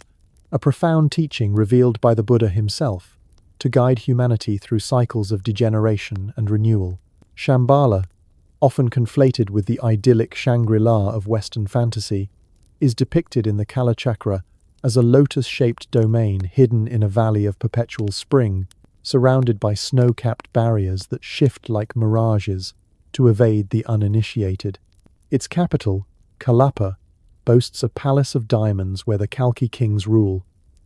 a profound teaching revealed by the Buddha himself, to guide humanity through cycles of degeneration and renewal. Shambhala, often conflated with the idyllic Shangri-La of Western fantasy, is depicted in the Kalachakra as a lotus-shaped domain hidden in a valley of perpetual spring, surrounded by snow-capped barriers that shift like mirages to evade the uninitiated. Its capital, Kalapa, boasts a palace of diamonds where the Kalki kings rule,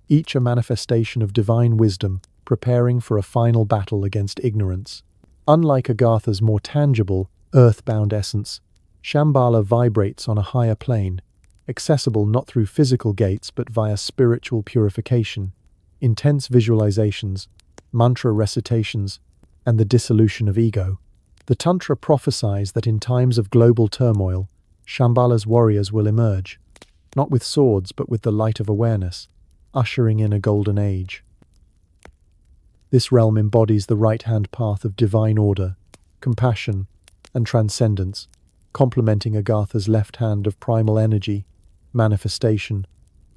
each a manifestation of divine wisdom, preparing for a final battle against ignorance. Unlike Agartha's more tangible, earthbound essence, Shambhala vibrates on a higher plane, accessible not through physical gates but via spiritual purification, intense visualizations, mantra recitations, and the dissolution of ego. The Tantra prophesies that in times of global turmoil, Shambhala's warriors will emerge, not with swords but with the light of awareness, ushering in a golden age. This realm embodies the right-hand path of divine order, compassion, and transcendence, complementing Agartha's left hand of primal energy, manifestation,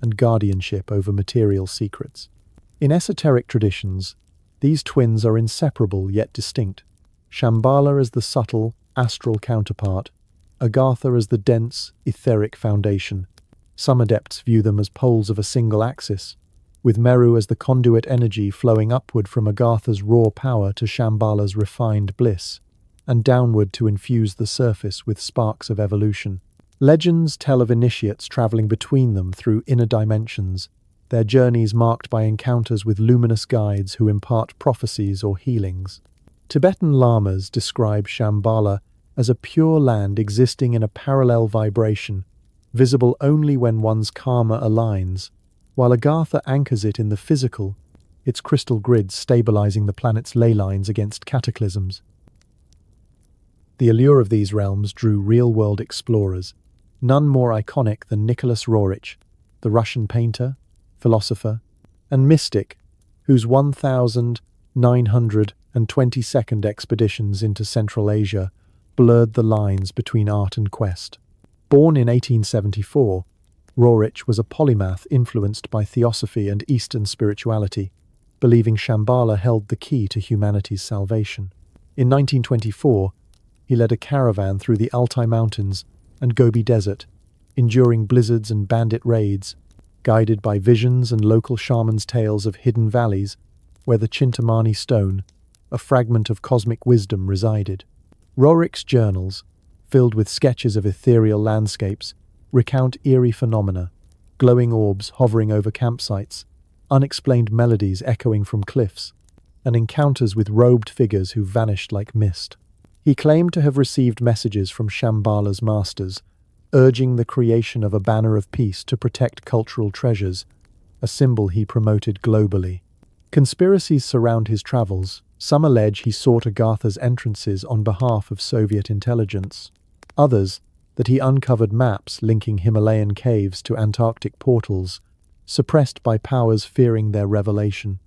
and guardianship over material secrets. In esoteric traditions, these twins are inseparable yet distinct. Shambhala as the subtle, astral counterpart, Agartha as the dense, etheric foundation. Some adepts view them as poles of a single axis, with Meru as the conduit energy flowing upward from Agartha's raw power to Shambhala's refined bliss, and downward to infuse the surface with sparks of evolution. Legends tell of initiates traveling between them through inner dimensions, their journeys marked by encounters with luminous guides who impart prophecies or healings. Tibetan lamas describe Shambhala as a pure land existing in a parallel vibration, visible only when one's karma aligns, while Agartha anchors it in the physical, its crystal grids stabilizing the planet's ley lines against cataclysms. The allure of these realms drew real-world explorers, none more iconic than Nicholas Roerich, the Russian painter, philosopher, and mystic, whose 1,922nd expeditions into Central Asia blurred the lines between art and quest. Born in 1874, Roerich was a polymath influenced by theosophy and Eastern spirituality, believing Shambhala held the key to humanity's salvation. In 1924, he led a caravan through the Altai Mountains and Gobi Desert, enduring blizzards and bandit raids, guided by visions and local shamans' tales of hidden valleys where the Chintamani stone, a fragment of cosmic wisdom, resided. Roerich's journals, filled with sketches of ethereal landscapes, recount eerie phenomena, glowing orbs hovering over campsites, unexplained melodies echoing from cliffs, and encounters with robed figures who vanished like mist. He claimed to have received messages from Shambhala's masters, urging the creation of a banner of peace to protect cultural treasures, a symbol he promoted globally. Conspiracies surround his travels. Some allege he sought Agartha's entrances on behalf of Soviet intelligence. Others, that he uncovered maps linking Himalayan caves to Antarctic portals, suppressed by powers fearing their revelation.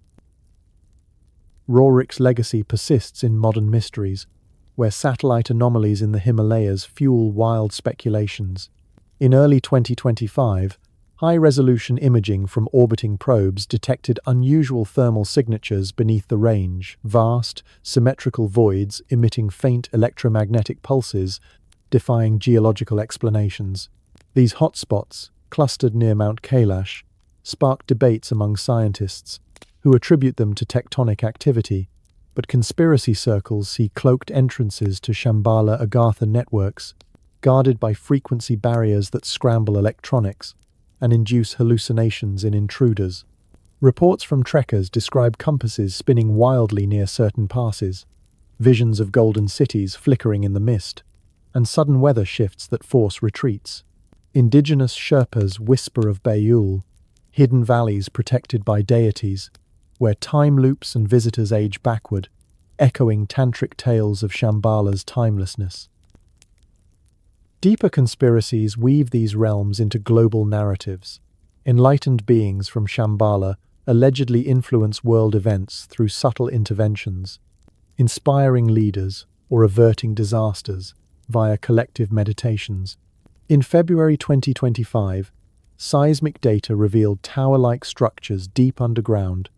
Roerich's legacy persists in modern mysteries, where satellite anomalies in the Himalayas fuel wild speculations. In early 2025, high-resolution imaging from orbiting probes detected unusual thermal signatures beneath the range, vast, symmetrical voids emitting faint electromagnetic pulses, defying geological explanations. These hotspots, clustered near Mount Kailash, sparked debates among scientists, who attribute them to tectonic activity, but conspiracy circles see cloaked entrances to Shambhala Agartha networks, guarded by frequency barriers that scramble electronics and induce hallucinations in intruders. Reports from trekkers describe compasses spinning wildly near certain passes, visions of golden cities flickering in the mist, and sudden weather shifts that force retreats. Indigenous Sherpas whisper of Bayul, hidden valleys protected by deities, where time loops and visitors age backward, echoing tantric tales of Shambhala's timelessness. Deeper conspiracies weave these realms into global narratives. Enlightened beings from Shambhala allegedly influence world events through subtle interventions, inspiring leaders or averting disasters via collective meditations. In February 2025, seismic data revealed tower-like structures deep underground,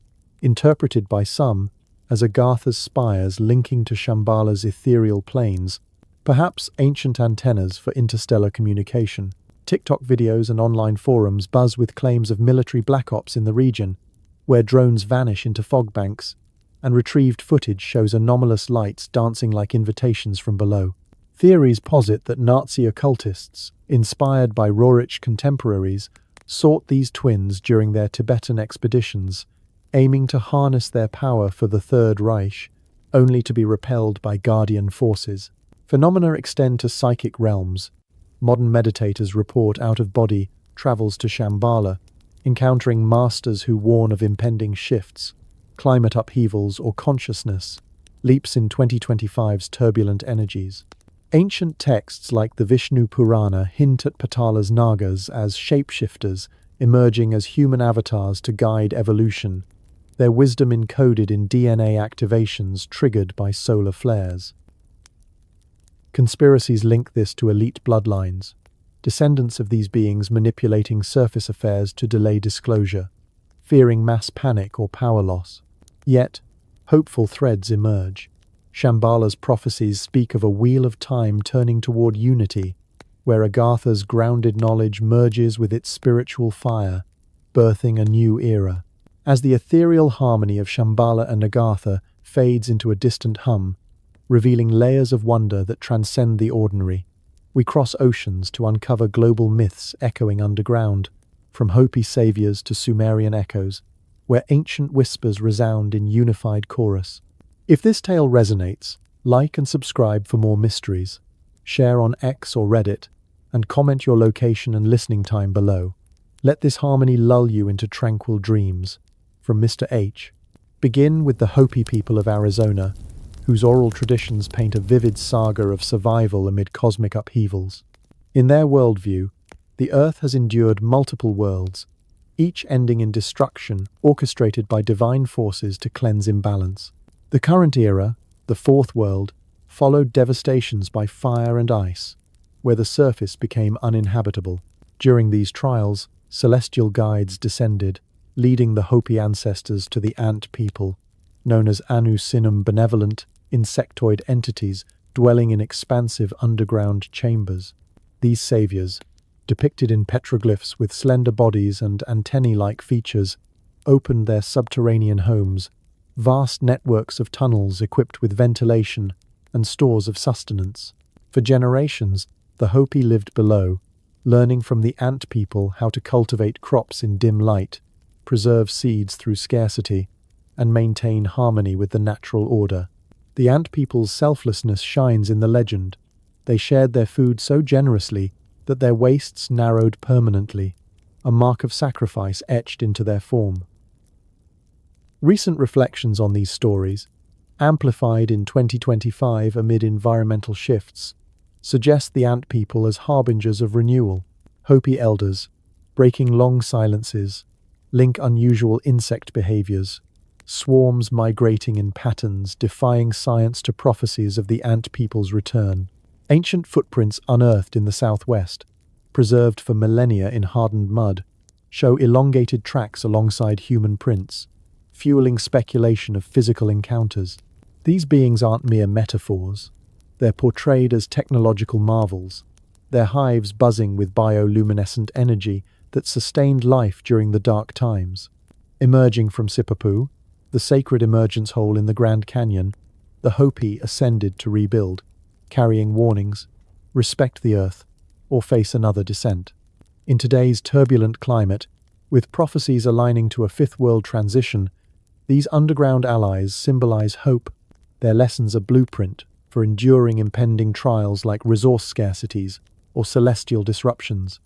interpreted by some as Agartha's spires linking to Shambhala's ethereal plains, perhaps ancient antennas for interstellar communication. TikTok videos and online forums buzz with claims of military black ops in the region, where drones vanish into fog banks, and retrieved footage shows anomalous lights dancing like invitations from below. Theories posit that Nazi occultists, inspired by Roerich contemporaries, sought these twins during their Tibetan expeditions, aiming to harness their power for the Third Reich, only to be repelled by guardian forces. Phenomena extend to psychic realms. Modern meditators report out-of-body travels to Shambhala, encountering masters who warn of impending shifts, climate upheavals, or consciousness leaps in 2025's turbulent energies. Ancient texts like the Vishnu Purana hint at Patala's Nagas as shapeshifters, emerging as human avatars to guide evolution, their wisdom encoded in DNA activations triggered by solar flares. Conspiracies link this to elite bloodlines, descendants of these beings manipulating surface affairs to delay disclosure, fearing mass panic or power loss. Yet, hopeful threads emerge. Shambhala's prophecies speak of a wheel of time turning toward unity, where Agartha's grounded knowledge merges with its spiritual fire, birthing a new era. As the ethereal harmony of Shambhala and Agartha fades into a distant hum, revealing layers of wonder that transcend the ordinary, we cross oceans to uncover global myths echoing underground, from Hopi saviors to Sumerian echoes, where ancient whispers resound in unified chorus. If this tale resonates, like and subscribe for more mysteries, share on X or Reddit, and comment your location and listening time below. Let this harmony lull you into tranquil dreams. From Mr. H. Begin with the Hopi people of Arizona, whose oral traditions paint a vivid saga of survival amid cosmic upheavals. In their worldview, the Earth has endured multiple worlds, each ending in destruction orchestrated by divine forces to cleanse imbalance. The current era, the Fourth World, followed devastations by fire and ice, where the surface became uninhabitable. During these trials, celestial guides descended, leading the Hopi ancestors to the ant people, known as Anu-Sinum, benevolent, insectoid entities dwelling in expansive underground chambers. These saviors, depicted in petroglyphs with slender bodies and antennae-like features, opened their subterranean homes, vast networks of tunnels equipped with ventilation and stores of sustenance. For generations, the Hopi lived below, learning from the ant people how to cultivate crops in dim light, preserve seeds through scarcity, and maintain harmony with the natural order. The ant people's selflessness shines in the legend. They shared their food so generously that their waists narrowed permanently, a mark of sacrifice etched into their form. Recent reflections on these stories, amplified in 2025 amid environmental shifts, suggest the ant people as harbingers of renewal. Hopi elders, breaking long silences, link unusual insect behaviors, swarms migrating in patterns defying science to prophecies of the ant people's return. Ancient footprints unearthed in the southwest, preserved for millennia in hardened mud, show elongated tracks alongside human prints, fueling speculation of physical encounters. These beings aren't mere metaphors. They're portrayed as technological marvels, their hives buzzing with bioluminescent energy that sustained life during the dark times. Emerging from Sipapu, the sacred emergence hole in the Grand Canyon, the Hopi ascended to rebuild, carrying warnings, respect the earth, or face another descent. In today's turbulent climate, with prophecies aligning to a fifth world transition, these underground allies symbolize hope. Their lessons a blueprint for enduring impending trials like resource scarcities or celestial disruptions.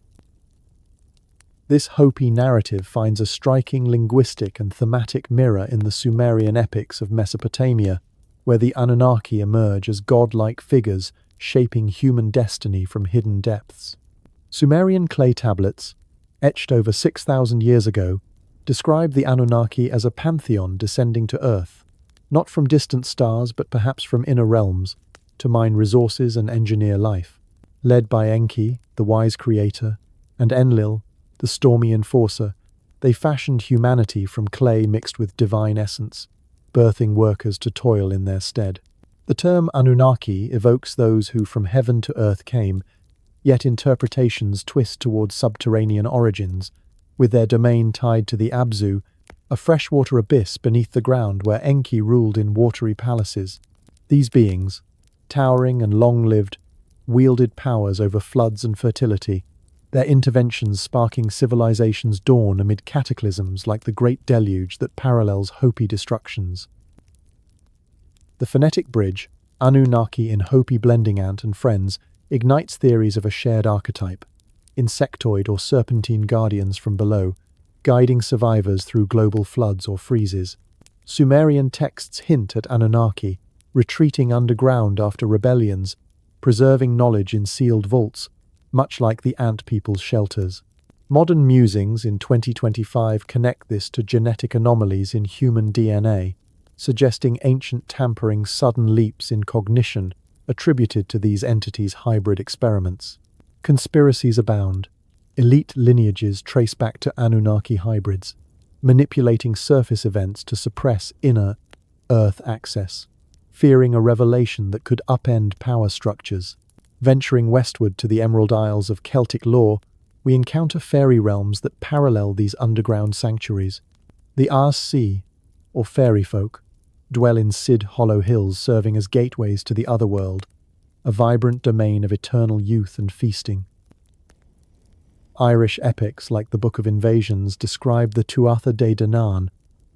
This Hopi narrative finds a striking linguistic and thematic mirror in the Sumerian epics of Mesopotamia, where the Anunnaki emerge as godlike figures shaping human destiny from hidden depths. Sumerian clay tablets, etched over 6,000 years ago, describe the Anunnaki as a pantheon descending to Earth, not from distant stars but perhaps from inner realms, to mine resources and engineer life. Led by Enki, the wise creator, and Enlil, the stormy enforcer, they fashioned humanity from clay mixed with divine essence, birthing workers to toil in their stead. The term Anunnaki evokes those who from heaven to earth came, yet interpretations twist towards subterranean origins, with their domain tied to the Abzu, a freshwater abyss beneath the ground where Enki ruled in watery palaces. These beings, towering and long-lived, wielded powers over floods and fertility, their interventions sparking civilization's dawn amid cataclysms like the Great Deluge that parallels Hopi destructions. The phonetic bridge, Anu-Naki in Hopi blending ant and friends, ignites theories of a shared archetype, insectoid or serpentine guardians from below, guiding survivors through global floods or freezes. Sumerian texts hint at Anunnaki, retreating underground after rebellions, preserving knowledge in sealed vaults, much like the ant people's shelters. Modern musings in 2025 connect this to genetic anomalies in human DNA, suggesting ancient tampering's sudden leaps in cognition attributed to these entities' hybrid experiments. Conspiracies abound. Elite lineages trace back to Anunnaki hybrids, manipulating surface events to suppress inner Earth access, fearing a revelation that could upend power structures. Venturing westward to the Emerald Isles of Celtic lore, we encounter fairy realms that parallel these underground sanctuaries. The Aas-Si, or fairy folk, dwell in Cid Hollow Hills, serving as gateways to the otherworld, a vibrant domain of eternal youth and feasting. Irish epics like the Book of Invasions describe the Tuatha De Danann,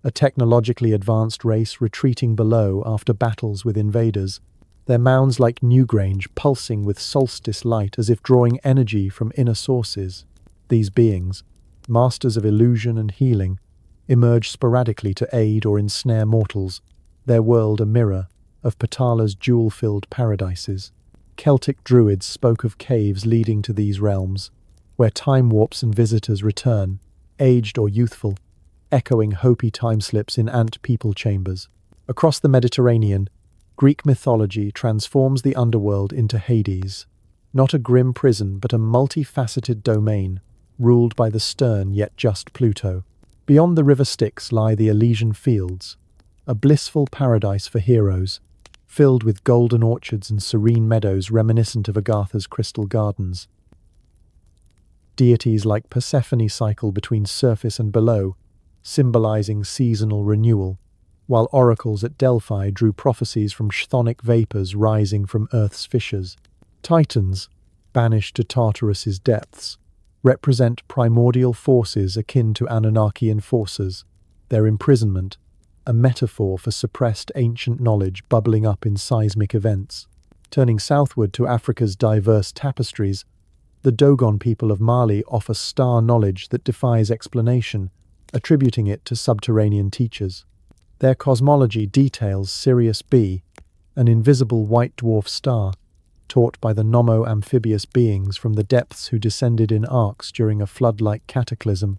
a technologically advanced race retreating below after battles with invaders, their mounds like Newgrange pulsing with solstice light as if drawing energy from inner sources. These beings, masters of illusion and healing, emerge sporadically to aid or ensnare mortals, their world a mirror of Patala's jewel-filled paradises. Celtic druids spoke of caves leading to these realms, where time warps and visitors return, aged or youthful, echoing Hopi timeslips in ant people chambers. Across the Mediterranean, Greek mythology transforms the underworld into Hades, not a grim prison but a multifaceted domain, ruled by the stern yet just Pluto. Beyond the river Styx lie the Elysian Fields, a blissful paradise for heroes, filled with golden orchards and serene meadows reminiscent of Agartha's crystal gardens. Deities like Persephone cycle between surface and below, symbolizing seasonal renewal, while oracles at Delphi drew prophecies from chthonic vapors rising from Earth's fissures. Titans, banished to Tartarus's depths, represent primordial forces akin to Anunnaki enforcers, their imprisonment, a metaphor for suppressed ancient knowledge bubbling up in seismic events. Turning southward to Africa's diverse tapestries, the Dogon people of Mali offer star knowledge that defies explanation, attributing it to subterranean teachers. Their cosmology details Sirius B, an invisible white dwarf star, taught by the Nomo-amphibious beings from the depths who descended in arcs during a flood-like cataclysm.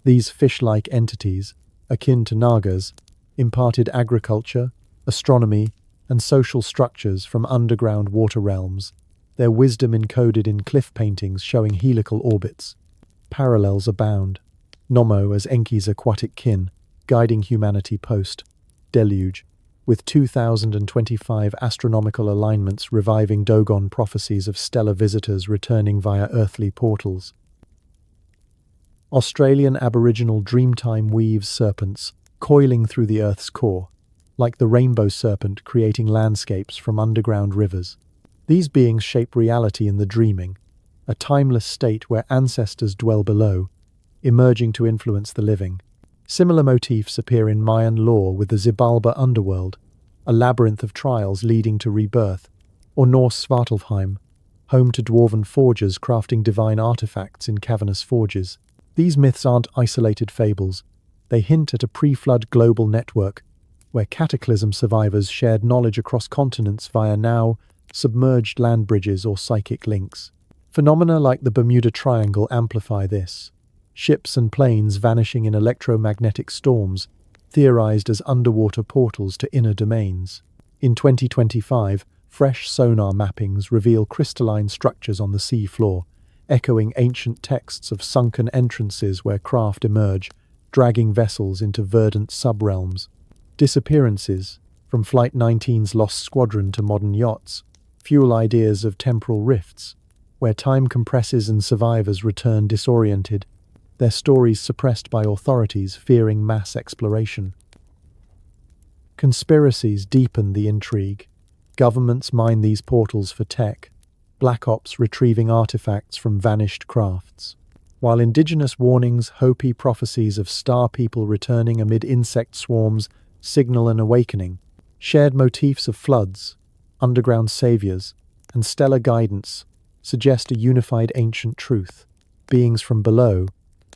These fish-like entities, akin to Nagas, imparted agriculture, astronomy, and social structures from underground water realms, their wisdom encoded in cliff paintings showing helical orbits. Parallels abound. Nomo as Enki's aquatic kin, guiding humanity post-deluge, with 2025 astronomical alignments reviving Dogon prophecies of stellar visitors returning via earthly portals. Australian Aboriginal Dreamtime weaves serpents, coiling through the Earth's core, like the rainbow serpent creating landscapes from underground rivers. These beings shape reality in the dreaming, a timeless state where ancestors dwell below, emerging to influence the living. Similar motifs appear in Mayan lore with the Xibalba underworld, a labyrinth of trials leading to rebirth, or Norse Svartalfheim, home to dwarven forgers crafting divine artifacts in cavernous forges. These myths aren't isolated fables. They hint at a pre-flood global network, where cataclysm survivors shared knowledge across continents via now submerged land bridges or psychic links. Phenomena like the Bermuda Triangle amplify this. Ships and planes vanishing in electromagnetic storms, theorized as underwater portals to inner domains. In 2025, fresh sonar mappings reveal crystalline structures on the sea floor, echoing ancient texts of sunken entrances where craft emerge, dragging vessels into verdant subrealms. Disappearances, from Flight 19's Lost Squadron to modern yachts, fuel ideas of temporal rifts, where time compresses and survivors return disoriented, their stories suppressed by authorities fearing mass exploration. Conspiracies deepen the intrigue. Governments mine these portals for tech, Black Ops retrieving artifacts from vanished crafts, while Indigenous warnings, Hopi prophecies of star people returning amid insect swarms signal an awakening. Shared motifs of floods, underground saviors, and stellar guidance suggest a unified ancient truth. Beings from below,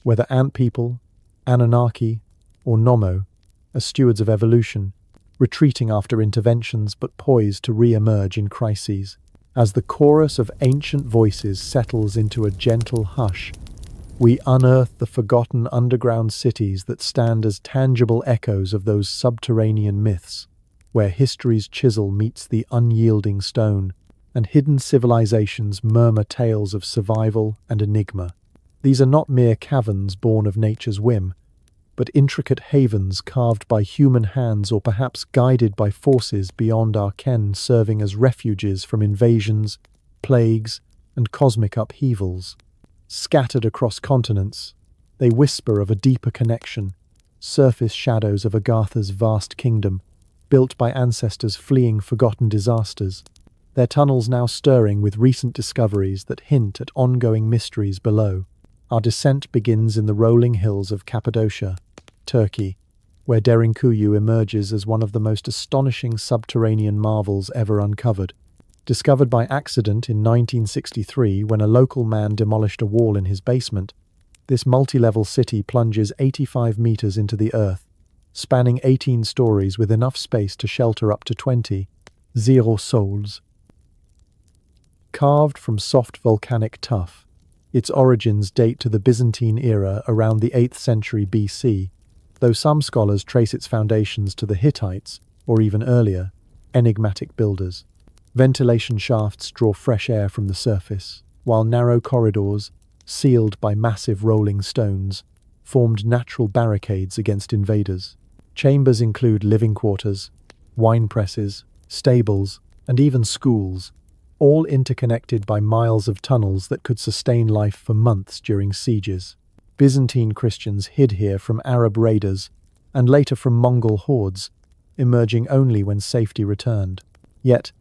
whether ant people, Anunnaki, or Nomo, are stewards of evolution, retreating after interventions but poised to re-emerge in crises. As the chorus of ancient voices settles into a gentle hush, we unearth the forgotten underground cities that stand as tangible echoes of those subterranean myths, where history's chisel meets the unyielding stone, and hidden civilizations murmur tales of survival and enigma. These are not mere caverns born of nature's whim, but intricate havens carved by human hands or perhaps guided by forces beyond our ken, serving as refuges from invasions, plagues, and cosmic upheavals. Scattered across continents, they whisper of a deeper connection, surface shadows of Agartha's vast kingdom, built by ancestors fleeing forgotten disasters, their tunnels now stirring with recent discoveries that hint at ongoing mysteries below. Our descent begins in the rolling hills of Cappadocia, Turkey, where Derinkuyu emerges as one of the most astonishing subterranean marvels ever uncovered. Discovered by accident in 1963 when a local man demolished a wall in his basement, this multi-level city plunges 85 meters into the earth, spanning 18 stories with enough space to shelter up to 20 zero souls. Carved from soft volcanic tuff, its origins date to the Byzantine era around the 8th century BC, though some scholars trace its foundations to the Hittites, or even earlier, enigmatic builders. Ventilation shafts draw fresh air from the surface, while narrow corridors, sealed by massive rolling stones, formed natural barricades against invaders. Chambers include living quarters, wine presses, stables, and even schools, all interconnected by miles of tunnels that could sustain life for months during sieges. Byzantine Christians hid here from Arab raiders, and later from Mongol hordes, emerging only when safety returned. Yet,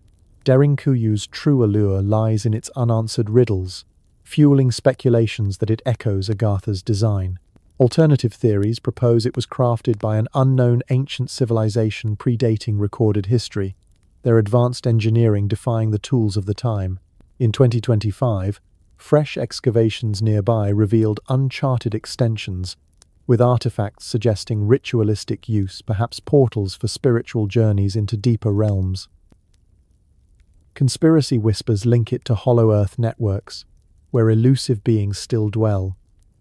Derinkuyu's true allure lies in its unanswered riddles, fueling speculations that it echoes Agartha's design. Alternative theories propose it was crafted by an unknown ancient civilization predating recorded history, their advanced engineering defying the tools of the time. In 2025, fresh excavations nearby revealed uncharted extensions, with artifacts suggesting ritualistic use, perhaps portals for spiritual journeys into deeper realms. Conspiracy whispers link it to hollow earth networks, where elusive beings still dwell,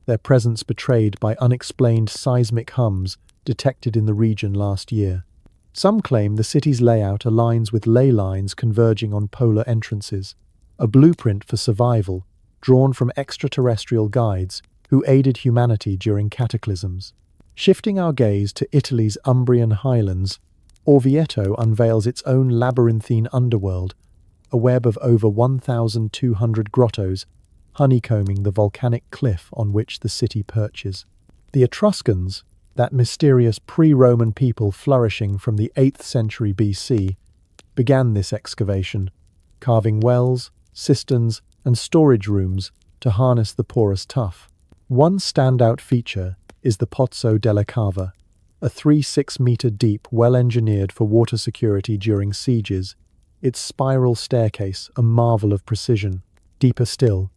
their presence betrayed by unexplained seismic hums detected in the region last year. Some claim the city's layout aligns with ley lines converging on polar entrances, a blueprint for survival drawn from extraterrestrial guides who aided humanity during cataclysms. Shifting our gaze to Italy's Umbrian highlands, Orvieto unveils its own labyrinthine underworld, a web of over 1,200 grottos honeycombing the volcanic cliff on which the city perches. The Etruscans, that mysterious pre-Roman people flourishing from the 8th century BC, began this excavation, carving wells, cisterns, and storage rooms to harness the porous tuff. One standout feature is the Pozzo della Cava, a 3-6-meter deep well engineered for water security during sieges, its spiral staircase a marvel of precision. Deeper still,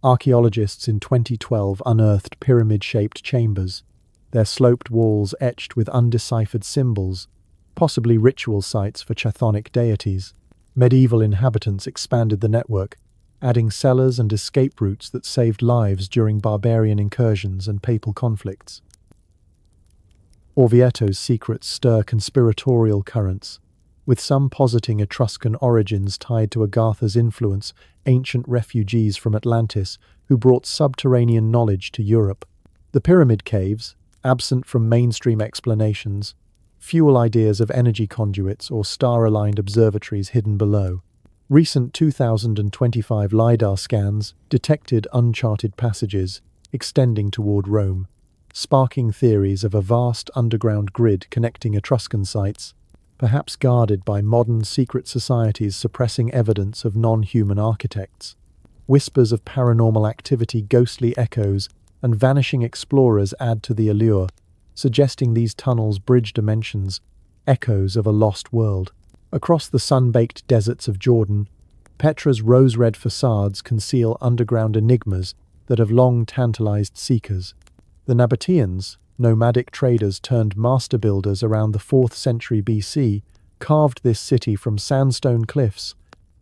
archaeologists in 2012 unearthed pyramid-shaped chambers, their sloped walls etched with undeciphered symbols, possibly ritual sites for chthonic deities. Medieval inhabitants expanded the network, adding cellars and escape routes that saved lives during barbarian incursions and papal conflicts. Orvieto's secrets stir conspiratorial currents, with some positing Etruscan origins tied to Agartha's influence, ancient refugees from Atlantis who brought subterranean knowledge to Europe. The pyramid caves, absent from mainstream explanations, fuel ideas of energy conduits or star-aligned observatories hidden below. Recent 2025 LiDAR scans detected uncharted passages extending toward Rome, sparking theories of a vast underground grid connecting Etruscan sites, perhaps guarded by modern secret societies suppressing evidence of non-human architects. Whispers of paranormal activity, ghostly echoes, and vanishing explorers add to the allure, suggesting these tunnels bridge dimensions, echoes of a lost world. Across the sun-baked deserts of Jordan, Petra's rose-red facades conceal underground enigmas that have long tantalized seekers. The Nabateans, nomadic traders turned master builders around the 4th century BC, carved this city from sandstone cliffs,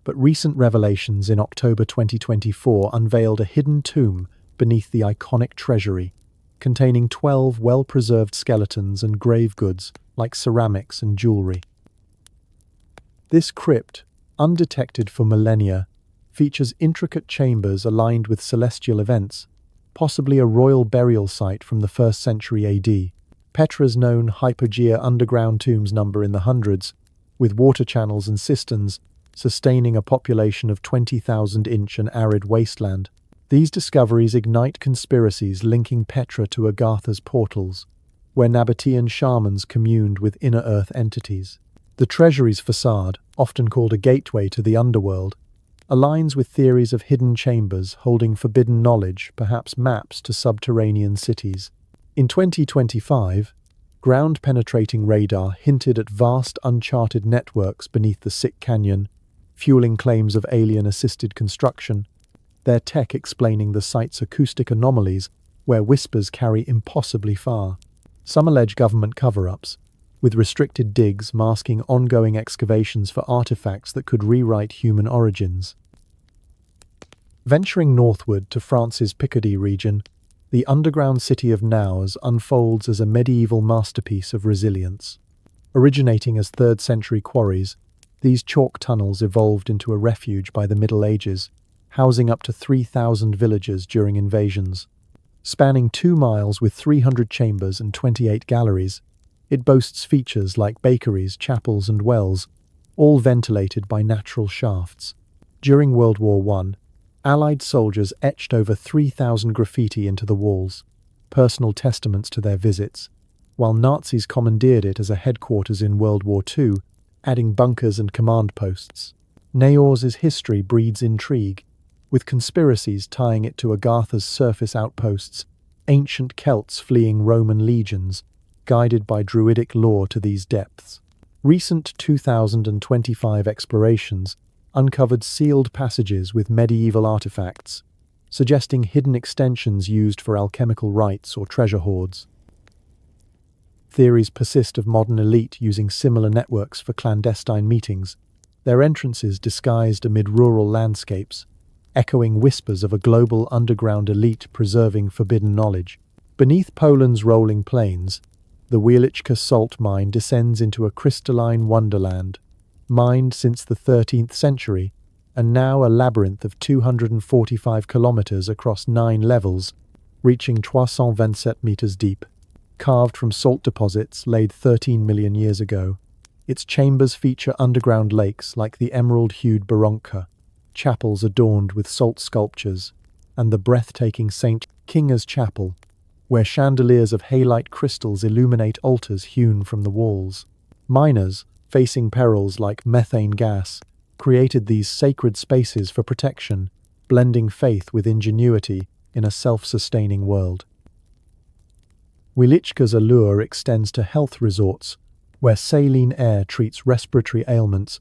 but recent revelations in October 2024 unveiled a hidden tomb beneath the iconic treasury, containing 12 well-preserved skeletons and grave goods like ceramics and jewelry. This crypt, undetected for millennia, features intricate chambers aligned with celestial events, possibly a royal burial site from the 1st century AD. Petra's known hypogea underground tombs number in the hundreds, with water channels and cisterns sustaining a population of 20,000-inch an arid wasteland. These discoveries ignite conspiracies linking Petra to Agartha's portals, where Nabatean shamans communed with inner earth entities. The treasury's facade, often called a gateway to the underworld, aligns with theories of hidden chambers holding forbidden knowledge, perhaps maps to subterranean cities. In 2025, ground-penetrating radar hinted at vast uncharted networks beneath the Sick Canyon, fueling claims of alien-assisted construction, their tech explaining the site's acoustic anomalies where whispers carry impossibly far. Some allege government cover-ups, with restricted digs masking ongoing excavations for artifacts that could rewrite human origins. Venturing northward to France's Picardy region, the underground city of Naus unfolds as a medieval masterpiece of resilience. Originating as 3rd century quarries, these chalk tunnels evolved into a refuge by the Middle Ages, housing up to 3,000 villagers during invasions. Spanning 2 miles with 300 chambers and 28 galleries, it boasts features like bakeries, chapels and wells, all ventilated by natural shafts. During World War I, Allied soldiers etched over 3,000 graffiti into the walls, personal testaments to their visits, while Nazis commandeered it as a headquarters in World War II, adding bunkers and command posts. Naos's history breeds intrigue, with conspiracies tying it to Agartha's surface outposts, ancient Celts fleeing Roman legions, guided by druidic lore to these depths. Recent 2025 explorations uncovered sealed passages with medieval artifacts, suggesting hidden extensions used for alchemical rites or treasure hoards. Theories persist of modern elite using similar networks for clandestine meetings, their entrances disguised amid rural landscapes, echoing whispers of a global underground elite preserving forbidden knowledge. Beneath Poland's rolling plains, the Wieliczka salt mine descends into a crystalline wonderland, mined since the 13th century, and now a labyrinth of 245 kilometers across 9 levels, reaching 327 meters deep. Carved from salt deposits laid 13 million years ago, its chambers feature underground lakes like the emerald-hued Baronka, chapels adorned with salt sculptures, and the breathtaking St. Kinga's Chapel, where chandeliers of halite crystals illuminate altars hewn from the walls. Miners, facing perils like methane gas, created these sacred spaces for protection, blending faith with ingenuity in a self-sustaining world. Wieliczka's allure extends to health resorts, where saline air treats respiratory ailments,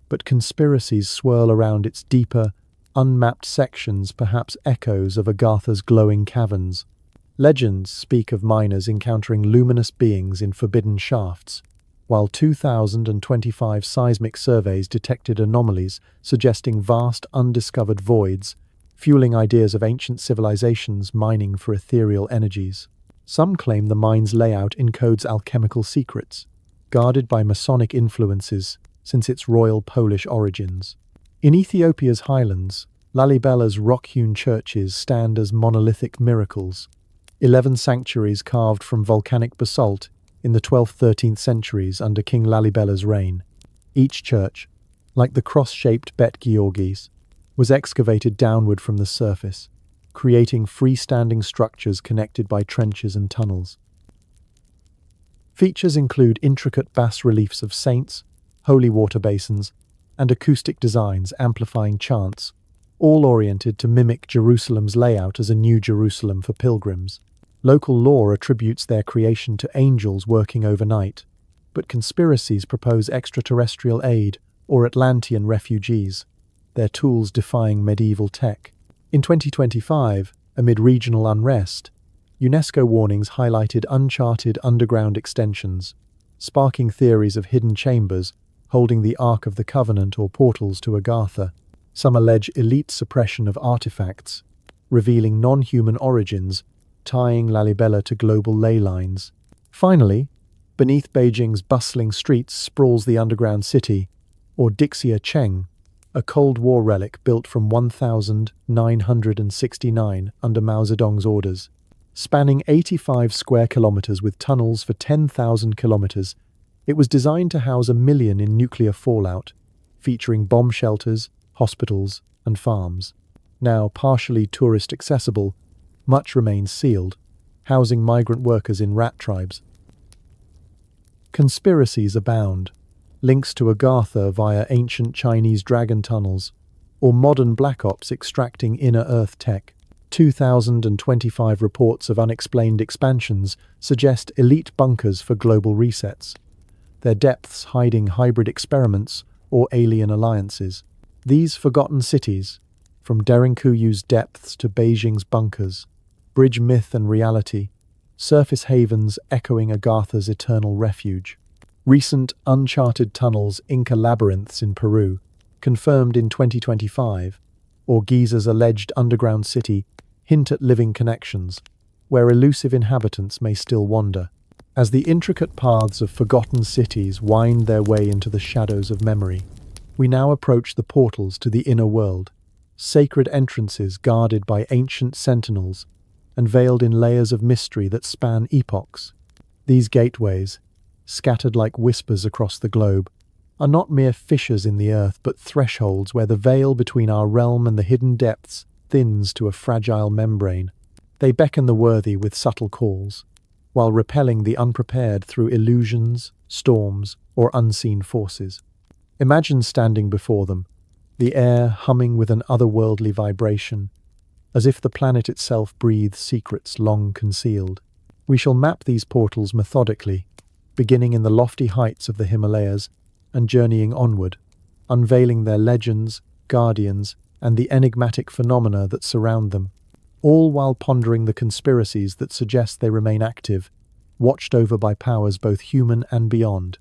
but conspiracies swirl around its deeper, unmapped sections, perhaps echoes of Agartha's glowing caverns. Legends speak of miners encountering luminous beings in forbidden shafts, while 2025 seismic surveys detected anomalies suggesting vast undiscovered voids, fueling ideas of ancient civilizations mining for ethereal energies. Some claim the mine's layout encodes alchemical secrets, guarded by Masonic influences since its royal Polish origins. In Ethiopia's highlands, Lalibela's rock-hewn churches stand as monolithic miracles, 11 sanctuaries carved from volcanic basalt in the 12th–13th centuries under King Lalibela's reign. Each church, like the cross-shaped Bet Georgis, was excavated downward from the surface, creating freestanding structures connected by trenches and tunnels. Features include intricate bas-reliefs of saints, holy water basins, and acoustic designs amplifying chants, all oriented to mimic Jerusalem's layout as a new Jerusalem for pilgrims. Local lore attributes their creation to angels working overnight, but conspiracies propose extraterrestrial aid or Atlantean refugees, their tools defying medieval tech. In 2025, amid regional unrest, UNESCO warnings highlighted uncharted underground extensions, sparking theories of hidden chambers holding the Ark of the Covenant or portals to Agartha. Some allege elite suppression of artifacts, revealing non-human origins, tying Lalibela to global ley lines. Finally, beneath Beijing's bustling streets sprawls the underground city, or Dixia Cheng, a Cold War relic built from 1969 under Mao Zedong's orders. Spanning 85 square kilometers with tunnels for 10,000 kilometers, it was designed to house 1 million in nuclear fallout, featuring bomb shelters, hospitals, and farms. Now partially tourist accessible, much remains sealed, housing migrant workers in rat tribes. Conspiracies abound, links to Agartha via ancient Chinese dragon tunnels, or modern Black Ops extracting inner Earth tech. 2025 reports of unexplained expansions suggest elite bunkers for global resets, their depths hiding hybrid experiments or alien alliances. These forgotten cities, from Derinkuyu's depths to Beijing's bunkers, bridge myth and reality, surface havens echoing Agartha's eternal refuge. Recent uncharted tunnels, Inca labyrinths in Peru, confirmed in 2025, or Giza's alleged underground city hint at living connections, where elusive inhabitants may still wander. As the intricate paths of forgotten cities wind their way into the shadows of memory, we now approach the portals to the inner world, sacred entrances guarded by ancient sentinels and veiled in layers of mystery that span epochs. These gateways, scattered like whispers across the globe, are not mere fissures in the earth but thresholds where the veil between our realm and the hidden depths thins to a fragile membrane. They beckon the worthy with subtle calls, while repelling the unprepared through illusions, storms, or unseen forces. Imagine standing before them, the air humming with an otherworldly vibration, as if the planet itself breathes secrets long concealed. We shall map these portals methodically, beginning in the lofty heights of the Himalayas and journeying onward, unveiling their legends, guardians, and the enigmatic phenomena that surround them, all while pondering the conspiracies that suggest they remain active, watched over by powers both human and beyond.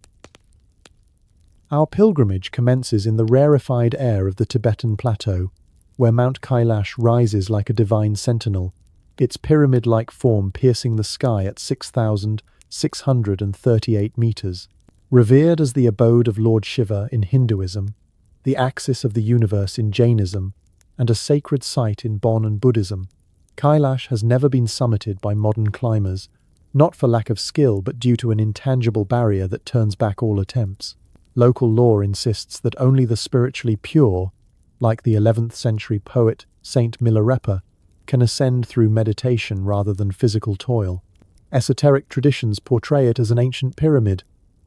Our pilgrimage commences in the rarefied air of the Tibetan plateau, where Mount Kailash rises like a divine sentinel, its pyramid-like form piercing the sky at 6,638 meters. Revered as the abode of Lord Shiva in Hinduism, the axis of the universe in Jainism, and a sacred site in Bon Buddhism, Kailash has never been summited by modern climbers, not for lack of skill but due to an intangible barrier that turns back all attempts. Local lore insists that only the spiritually pure, like the 11th century poet Saint Milarepa, can ascend through meditation rather than physical toil. Esoteric traditions portray it as an ancient pyramid,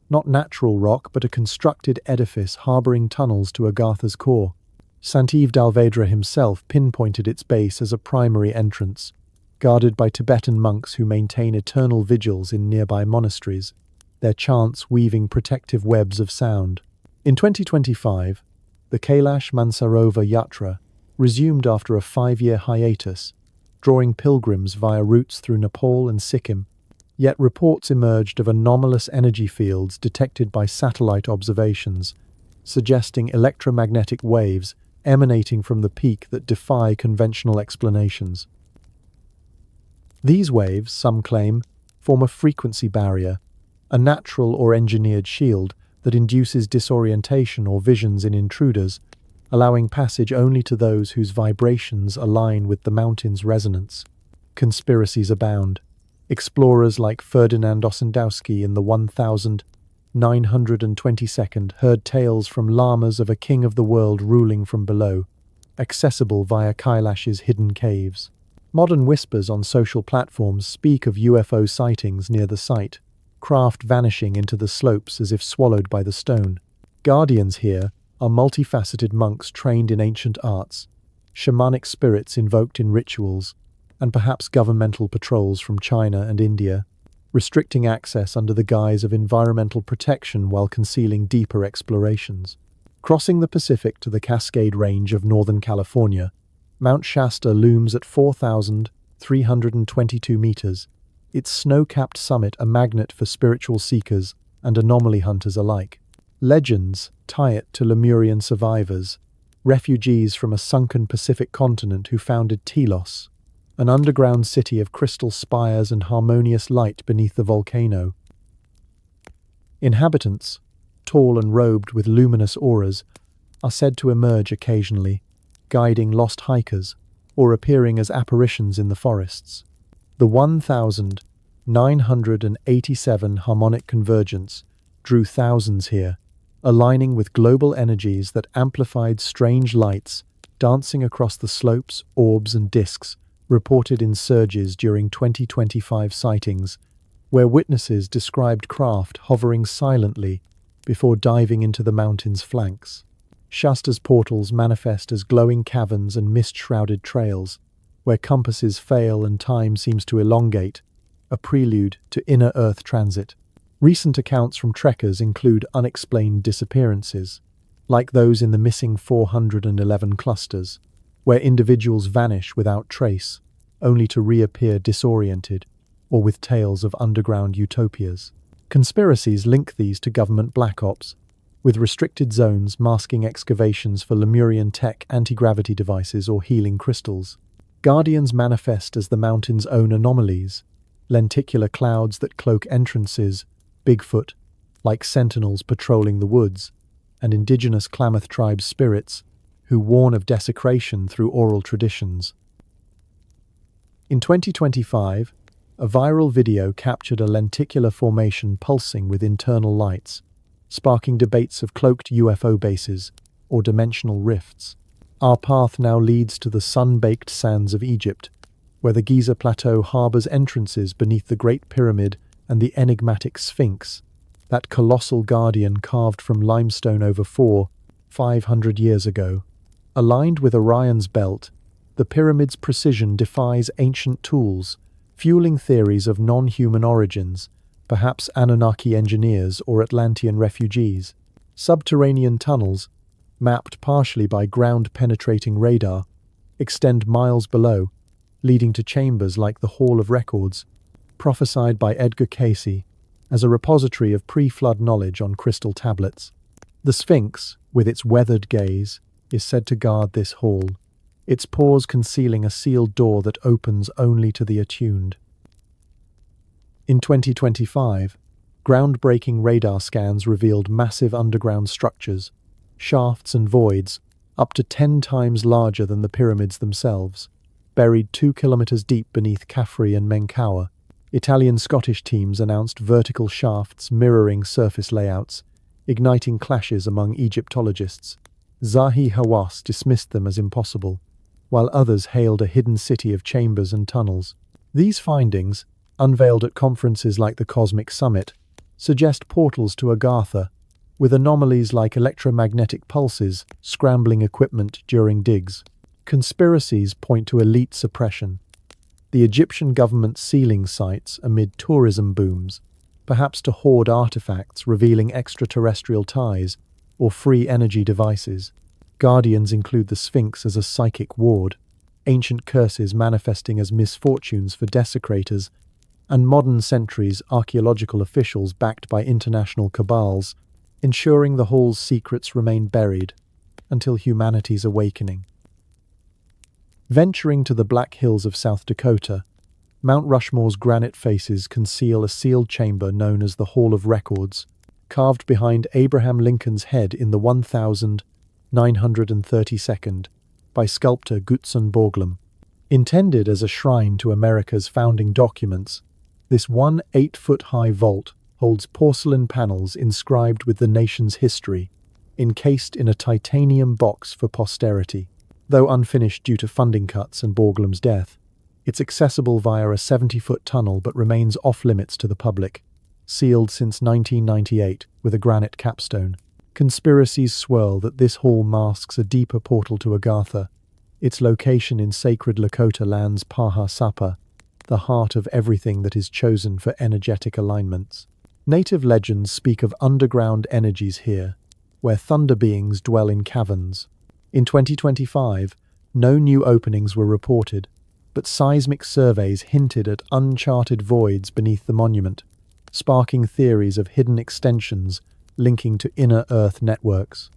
not natural rock but a constructed edifice harboring tunnels to Agartha's core. Sant Yves d'Alvedra himself pinpointed its base as a primary entrance, guarded by Tibetan monks who maintain eternal vigils in nearby monasteries, their chants weaving protective webs of sound. In 2025, the Kailash Mansarovar Yatra resumed after a 5-year hiatus, drawing pilgrims via routes through Nepal and Sikkim. Yet reports emerged of anomalous energy fields detected by satellite observations, suggesting electromagnetic waves emanating from the peak that defy conventional explanations. These waves, some claim, form a frequency barrier, a natural or engineered shield that induces disorientation or visions in intruders, allowing passage only to those whose vibrations align with the mountain's resonance. Conspiracies abound. Explorers like Ferdinand Ossendowski in the 1922nd heard tales from lamas of a king of the world ruling from below, accessible via Kailash's hidden caves. Modern whispers on social platforms speak of UFO sightings near the site, craft vanishing into the slopes as if swallowed by the stone. Guardians here are multifaceted monks trained in ancient arts, shamanic spirits invoked in rituals, and perhaps governmental patrols from China and India, restricting access under the guise of environmental protection while concealing deeper explorations. Crossing the Pacific to the Cascade Range of Northern California, Mount Shasta looms at 4,322 meters, its snow-capped summit a magnet for spiritual seekers and anomaly hunters alike. Legends tie it to Lemurian survivors, refugees from a sunken Pacific continent who founded Telos, an underground city of crystal spires and harmonious light beneath the volcano. Inhabitants, tall and robed with luminous auras, are said to emerge occasionally, guiding lost hikers or appearing as apparitions in the forests. The 1,987 harmonic convergence drew thousands here, aligning with global energies that amplified strange lights dancing across the slopes, orbs, and disks reported in surges during 2025 sightings, where witnesses described craft hovering silently before diving into the mountain's flanks. Shasta's portals manifest as glowing caverns and mist-shrouded trails, where compasses fail and time seems to elongate, a prelude to inner Earth transit. Recent accounts from trekkers include unexplained disappearances, like those in the missing 411 clusters, where individuals vanish without trace, only to reappear disoriented, or with tales of underground utopias. Conspiracies link these to government black ops, with restricted zones masking excavations for Lemurian tech, anti-gravity devices, or healing crystals. Guardians manifest as the mountain's own anomalies, lenticular clouds that cloak entrances, Bigfoot, like sentinels patrolling the woods, and indigenous Klamath tribe spirits, who warn of desecration through oral traditions. In 2025, a viral video captured a lenticular formation pulsing with internal lights, sparking debates of cloaked UFO bases or dimensional rifts. Our path now leads to the sun-baked sands of Egypt, where the Giza Plateau harbors entrances beneath the Great Pyramid and the enigmatic Sphinx, that colossal guardian carved from limestone over 500 years ago. Aligned with Orion's belt, the pyramid's precision defies ancient tools, fueling theories of non-human origins, perhaps Anunnaki engineers or Atlantean refugees. Subterranean tunnels, mapped partially by ground-penetrating radar, extend miles below, leading to chambers like the Hall of Records, prophesied by Edgar Cayce as a repository of pre-flood knowledge on crystal tablets. The Sphinx, with its weathered gaze, is said to guard this hall, its paws concealing a sealed door that opens only to the attuned. In 2025, groundbreaking radar scans revealed massive underground structures, shafts and voids, up to 10 times larger than the pyramids themselves, buried 2 kilometers deep beneath Khafre and Menkaure. Italian-Scottish teams announced vertical shafts mirroring surface layouts, igniting clashes among Egyptologists. Zahi Hawass dismissed them as impossible, while others hailed a hidden city of chambers and tunnels. These findings, unveiled at conferences like the Cosmic Summit, suggest portals to Agartha, with anomalies like electromagnetic pulses scrambling equipment during digs. Conspiracies point to elite suppression. The Egyptian government sealing sites amid tourism booms, perhaps to hoard artifacts revealing extraterrestrial ties or free energy devices. Guardians include the Sphinx as a psychic ward, ancient curses manifesting as misfortunes for desecrators, and modern centuries archaeological officials backed by international cabals, ensuring the hall's secrets remain buried until humanity's awakening. Venturing to the Black Hills of South Dakota, Mount Rushmore's granite faces conceal a sealed chamber known as the Hall of Records, carved behind Abraham Lincoln's head in the 1932nd by sculptor Gutzon Borglum. Intended as a shrine to America's founding documents, this 8-foot-high vault holds porcelain panels inscribed with the nation's history, encased in a titanium box for posterity. Though unfinished due to funding cuts and Borglum's death, it's accessible via a 70-foot tunnel but remains off-limits to the public, sealed since 1998 with a granite capstone. Conspiracies swirl that this hall masks a deeper portal to Agartha, its location in sacred Lakota lands Paha Sapa, the heart of everything that is chosen for energetic alignments. Native legends speak of underground energies here, where thunder beings dwell in caverns. In 2025, no new openings were reported, but seismic surveys hinted at uncharted voids beneath the monument, sparking theories of hidden extensions linking to inner Earth networks.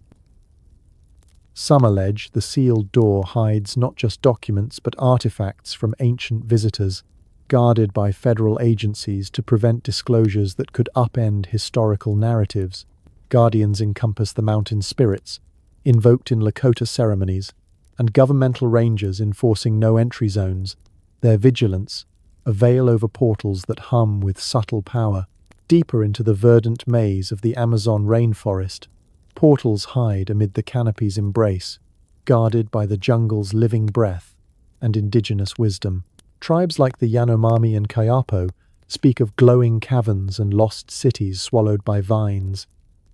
Some allege the sealed door hides not just documents but artifacts from ancient visitors, guarded by federal agencies to prevent disclosures that could upend historical narratives. Guardians encompass the mountain spirits, invoked in Lakota ceremonies, and governmental rangers enforcing no-entry zones, their vigilance, a veil over portals that hum with subtle power. Deeper into the verdant maze of the Amazon rainforest, portals hide amid the canopy's embrace, guarded by the jungle's living breath and indigenous wisdom. Tribes like the Yanomami and Kayapo speak of glowing caverns and lost cities swallowed by vines,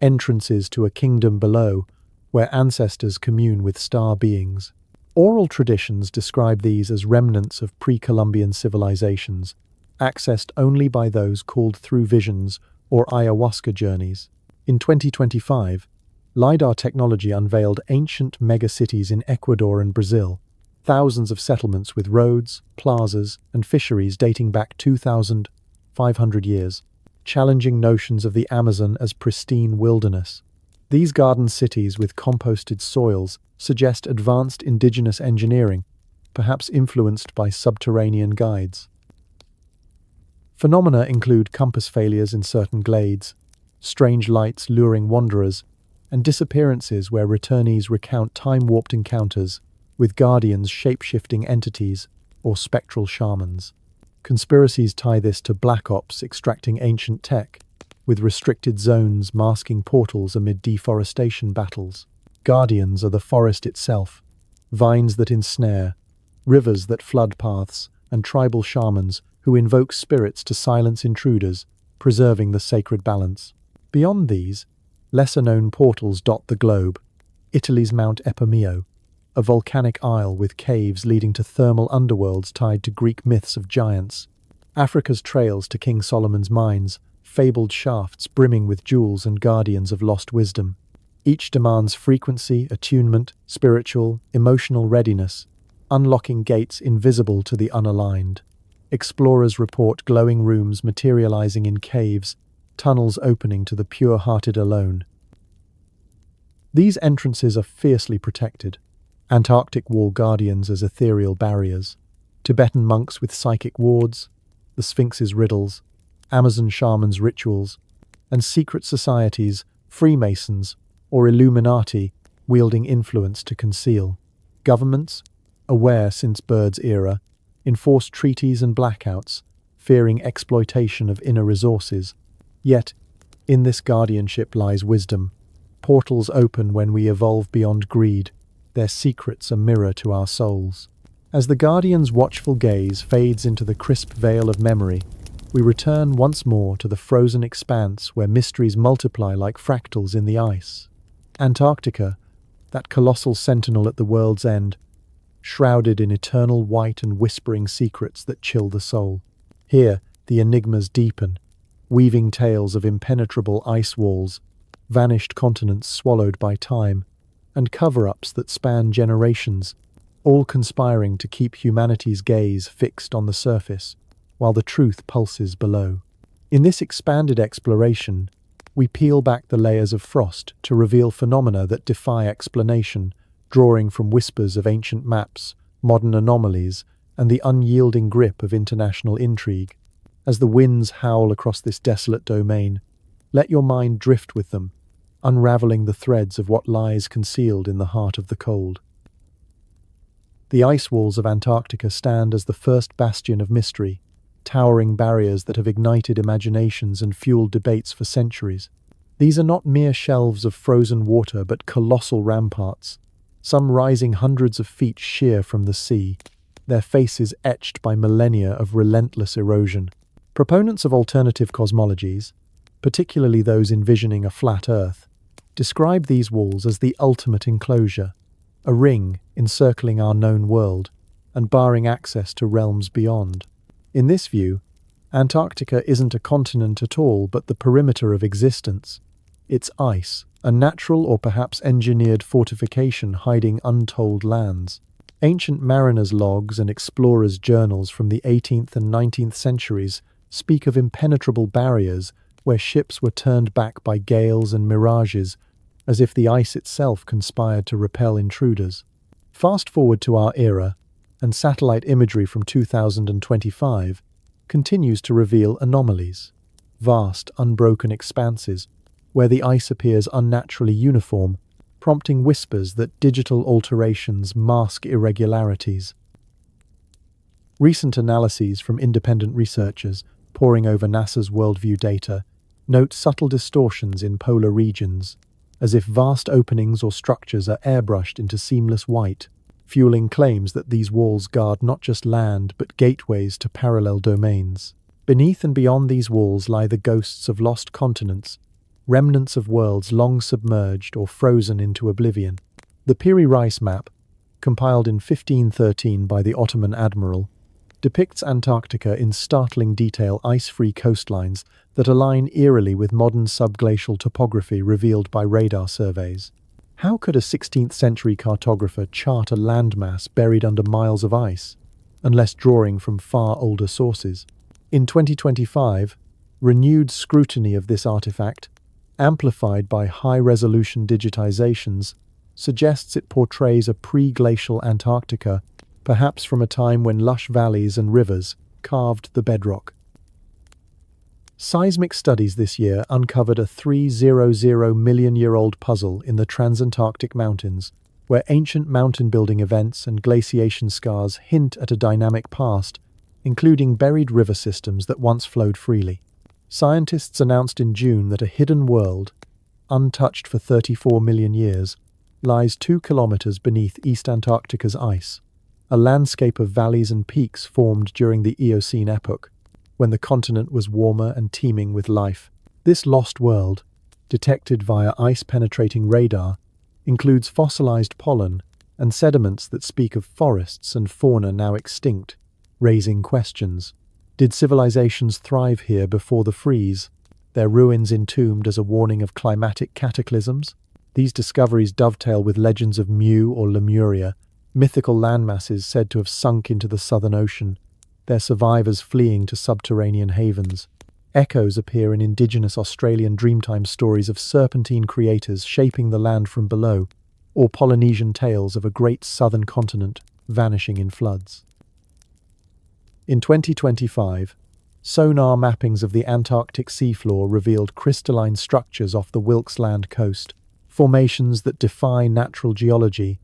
entrances to a kingdom below where ancestors commune with star beings. Oral traditions describe these as remnants of pre-Columbian civilizations, accessed only by those called through visions or ayahuasca journeys. In 2025, LiDAR technology unveiled ancient megacities in Ecuador and Brazil, thousands of settlements with roads, plazas, and fisheries dating back 2,500 years, challenging notions of the Amazon as pristine wilderness. These garden cities with composted soils suggest advanced indigenous engineering, perhaps influenced by subterranean guides. Phenomena include compass failures in certain glades, strange lights luring wanderers, and disappearances where returnees recount time-warped encounters with guardians, shape-shifting entities, or spectral shamans. Conspiracies tie this to black ops extracting ancient tech, with restricted zones masking portals amid deforestation battles. Guardians are the forest itself, vines that ensnare, rivers that flood paths, and tribal shamans who invoke spirits to silence intruders, preserving the sacred balance. Beyond these, lesser-known portals dot the globe. Italy's Mount Epomeo, a volcanic isle with caves leading to thermal underworlds tied to Greek myths of giants. Africa's trails to King Solomon's mines, fabled shafts brimming with jewels and guardians of lost wisdom. Each demands frequency, attunement, spiritual, emotional readiness, unlocking gates invisible to the unaligned. Explorers report glowing rooms materializing in caves, tunnels opening to the pure-hearted alone. These entrances are fiercely protected. Antarctic wall guardians as ethereal barriers, Tibetan monks with psychic wards, the Sphinx's riddles, Amazon shamans' rituals, and secret societies, Freemasons, or Illuminati, wielding influence to conceal. Governments, aware since Byrd's era, enforce treaties and blackouts, fearing exploitation of inner resources. Yet, in this guardianship lies wisdom. Portals open when we evolve beyond greed, their secrets a mirror to our souls. As the Guardian's watchful gaze fades into the crisp veil of memory, we return once more to the frozen expanse where mysteries multiply like fractals in the ice. Antarctica, that colossal sentinel at the world's end, shrouded in eternal white and whispering secrets that chill the soul. Here, the enigmas deepen, weaving tales of impenetrable ice walls, vanished continents swallowed by time, and cover-ups that span generations, all conspiring to keep humanity's gaze fixed on the surface, while the truth pulses below. In this expanded exploration, we peel back the layers of frost to reveal phenomena that defy explanation, drawing from whispers of ancient maps, modern anomalies, and the unyielding grip of international intrigue. As the winds howl across this desolate domain, let your mind drift with them, unraveling the threads of what lies concealed in the heart of the cold. The ice walls of Antarctica stand as the first bastion of mystery, towering barriers that have ignited imaginations and fueled debates for centuries. These are not mere shelves of frozen water, but colossal ramparts, some rising hundreds of feet sheer from the sea, their faces etched by millennia of relentless erosion. Proponents of alternative cosmologies, particularly those envisioning a flat Earth, describe these walls as the ultimate enclosure, a ring encircling our known world and barring access to realms beyond. In this view, Antarctica isn't a continent at all, but the perimeter of existence. It's ice, a natural or perhaps engineered fortification hiding untold lands. Ancient mariners' logs and explorers' journals from the 18th and 19th centuries speak of impenetrable barriers where ships were turned back by gales and mirages, as if the ice itself conspired to repel intruders. Fast forward to our era, and satellite imagery from 2025 continues to reveal anomalies, vast, unbroken expanses where the ice appears unnaturally uniform, prompting whispers that digital alterations mask irregularities. Recent analyses from independent researchers poring over NASA's worldview data note subtle distortions in polar regions, as if vast openings or structures are airbrushed into seamless white, fueling claims that these walls guard not just land but gateways to parallel domains. Beneath and beyond these walls lie the ghosts of lost continents, remnants of worlds long submerged or frozen into oblivion. The Piri Reis map, compiled in 1513 by the Ottoman admiral, depicts Antarctica in startling detail, ice-free coastlines that align eerily with modern subglacial topography revealed by radar surveys. How could a 16th century cartographer chart a landmass buried under miles of ice, unless drawing from far older sources? In 2025, renewed scrutiny of this artifact, amplified by high-resolution digitizations, suggests it portrays a pre-glacial Antarctica, perhaps from a time when lush valleys and rivers carved the bedrock. Seismic studies this year uncovered a 300-million-year-old puzzle in the Transantarctic Mountains, where ancient mountain-building events and glaciation scars hint at a dynamic past, including buried river systems that once flowed freely. Scientists announced in June that a hidden world, untouched for 34 million years, lies 2 kilometers beneath East Antarctica's ice, a landscape of valleys and peaks formed during the Eocene epoch, when the continent was warmer and teeming with life. This lost world, detected via ice-penetrating radar, includes fossilized pollen and sediments that speak of forests and fauna now extinct, raising questions. Did civilizations thrive here before the freeze, their ruins entombed as a warning of climatic cataclysms? These discoveries dovetail with legends of Mu or Lemuria, mythical landmasses said to have sunk into the Southern Ocean, their survivors fleeing to subterranean havens. Echoes appear in Indigenous Australian Dreamtime stories of serpentine creators shaping the land from below, or Polynesian tales of a great southern continent vanishing in floods. In 2025, sonar mappings of the Antarctic seafloor revealed crystalline structures off the Wilkes Land coast, formations that defy natural geology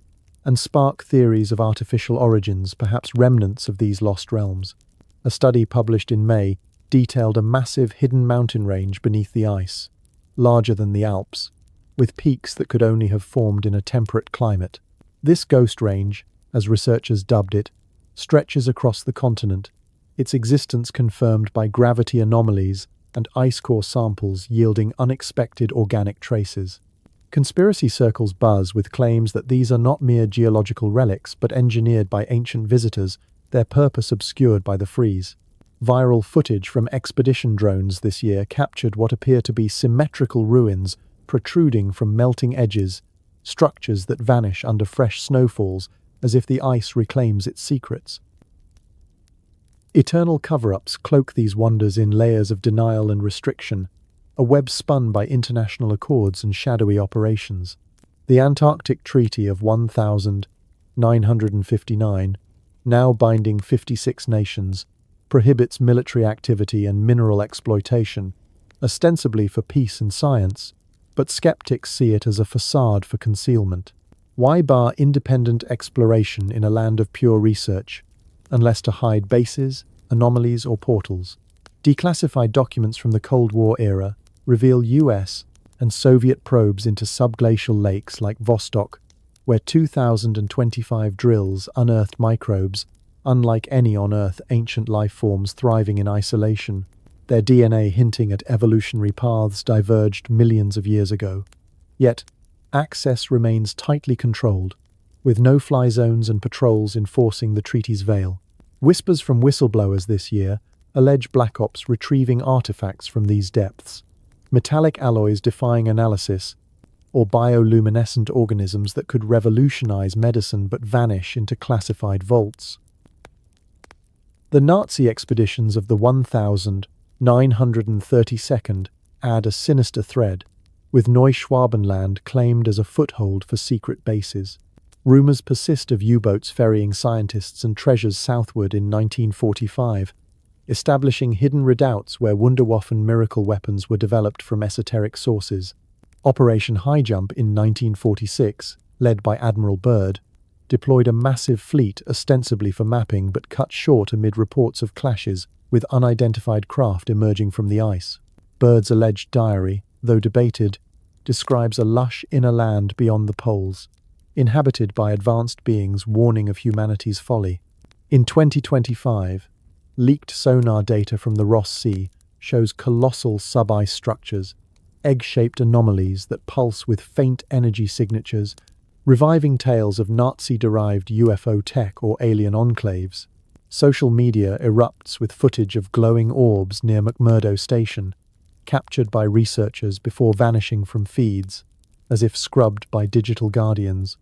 and spark theories of artificial origins, perhaps remnants of these lost realms. A study published in May detailed a massive hidden mountain range beneath the ice, larger than the Alps, with peaks that could only have formed in a temperate climate. This ghost range, as researchers dubbed it, stretches across the continent, its existence confirmed by gravity anomalies and ice core samples yielding unexpected organic traces. Conspiracy circles buzz with claims that these are not mere geological relics but engineered by ancient visitors, their purpose obscured by the freeze. Viral footage from expedition drones this year captured what appear to be symmetrical ruins protruding from melting edges, structures that vanish under fresh snowfalls as if the ice reclaims its secrets. Eternal cover-ups cloak these wonders in layers of denial and restriction, a web spun by international accords and shadowy operations. The Antarctic Treaty of 1959, now binding 56 nations, prohibits military activity and mineral exploitation, ostensibly for peace and science, but skeptics see it as a facade for concealment. Why bar independent exploration in a land of pure research, unless to hide bases, anomalies, or portals? Declassified documents from the Cold War era reveal US and Soviet probes into subglacial lakes like Vostok, where 2025 drills unearthed microbes, unlike any on Earth ancient life forms thriving in isolation, their DNA hinting at evolutionary paths diverged millions of years ago. Yet, access remains tightly controlled, with no-fly zones and patrols enforcing the treaty's veil. Whispers from whistleblowers this year allege Black Ops retrieving artifacts from these depths, metallic alloys defying analysis, or bioluminescent organisms that could revolutionize medicine but vanish into classified vaults. The Nazi expeditions of the 1932nd add a sinister thread, with Neuschwabenland claimed as a foothold for secret bases. Rumors persist of U-boats ferrying scientists and treasures southward in 1945, establishing hidden redoubts where Wunderwaffen miracle weapons were developed from esoteric sources. Operation High Jump in 1946, led by Admiral Byrd, deployed a massive fleet ostensibly for mapping but cut short amid reports of clashes with unidentified craft emerging from the ice. Byrd's alleged diary, though debated, describes a lush inner land beyond the poles, inhabited by advanced beings warning of humanity's folly. In 2025, leaked sonar data from the Ross Sea shows colossal sub-ice structures, egg-shaped anomalies that pulse with faint energy signatures, reviving tales of Nazi-derived UFO tech or alien enclaves. Social media erupts with footage of glowing orbs near McMurdo Station, captured by researchers before vanishing from feeds, as if scrubbed by digital guardians.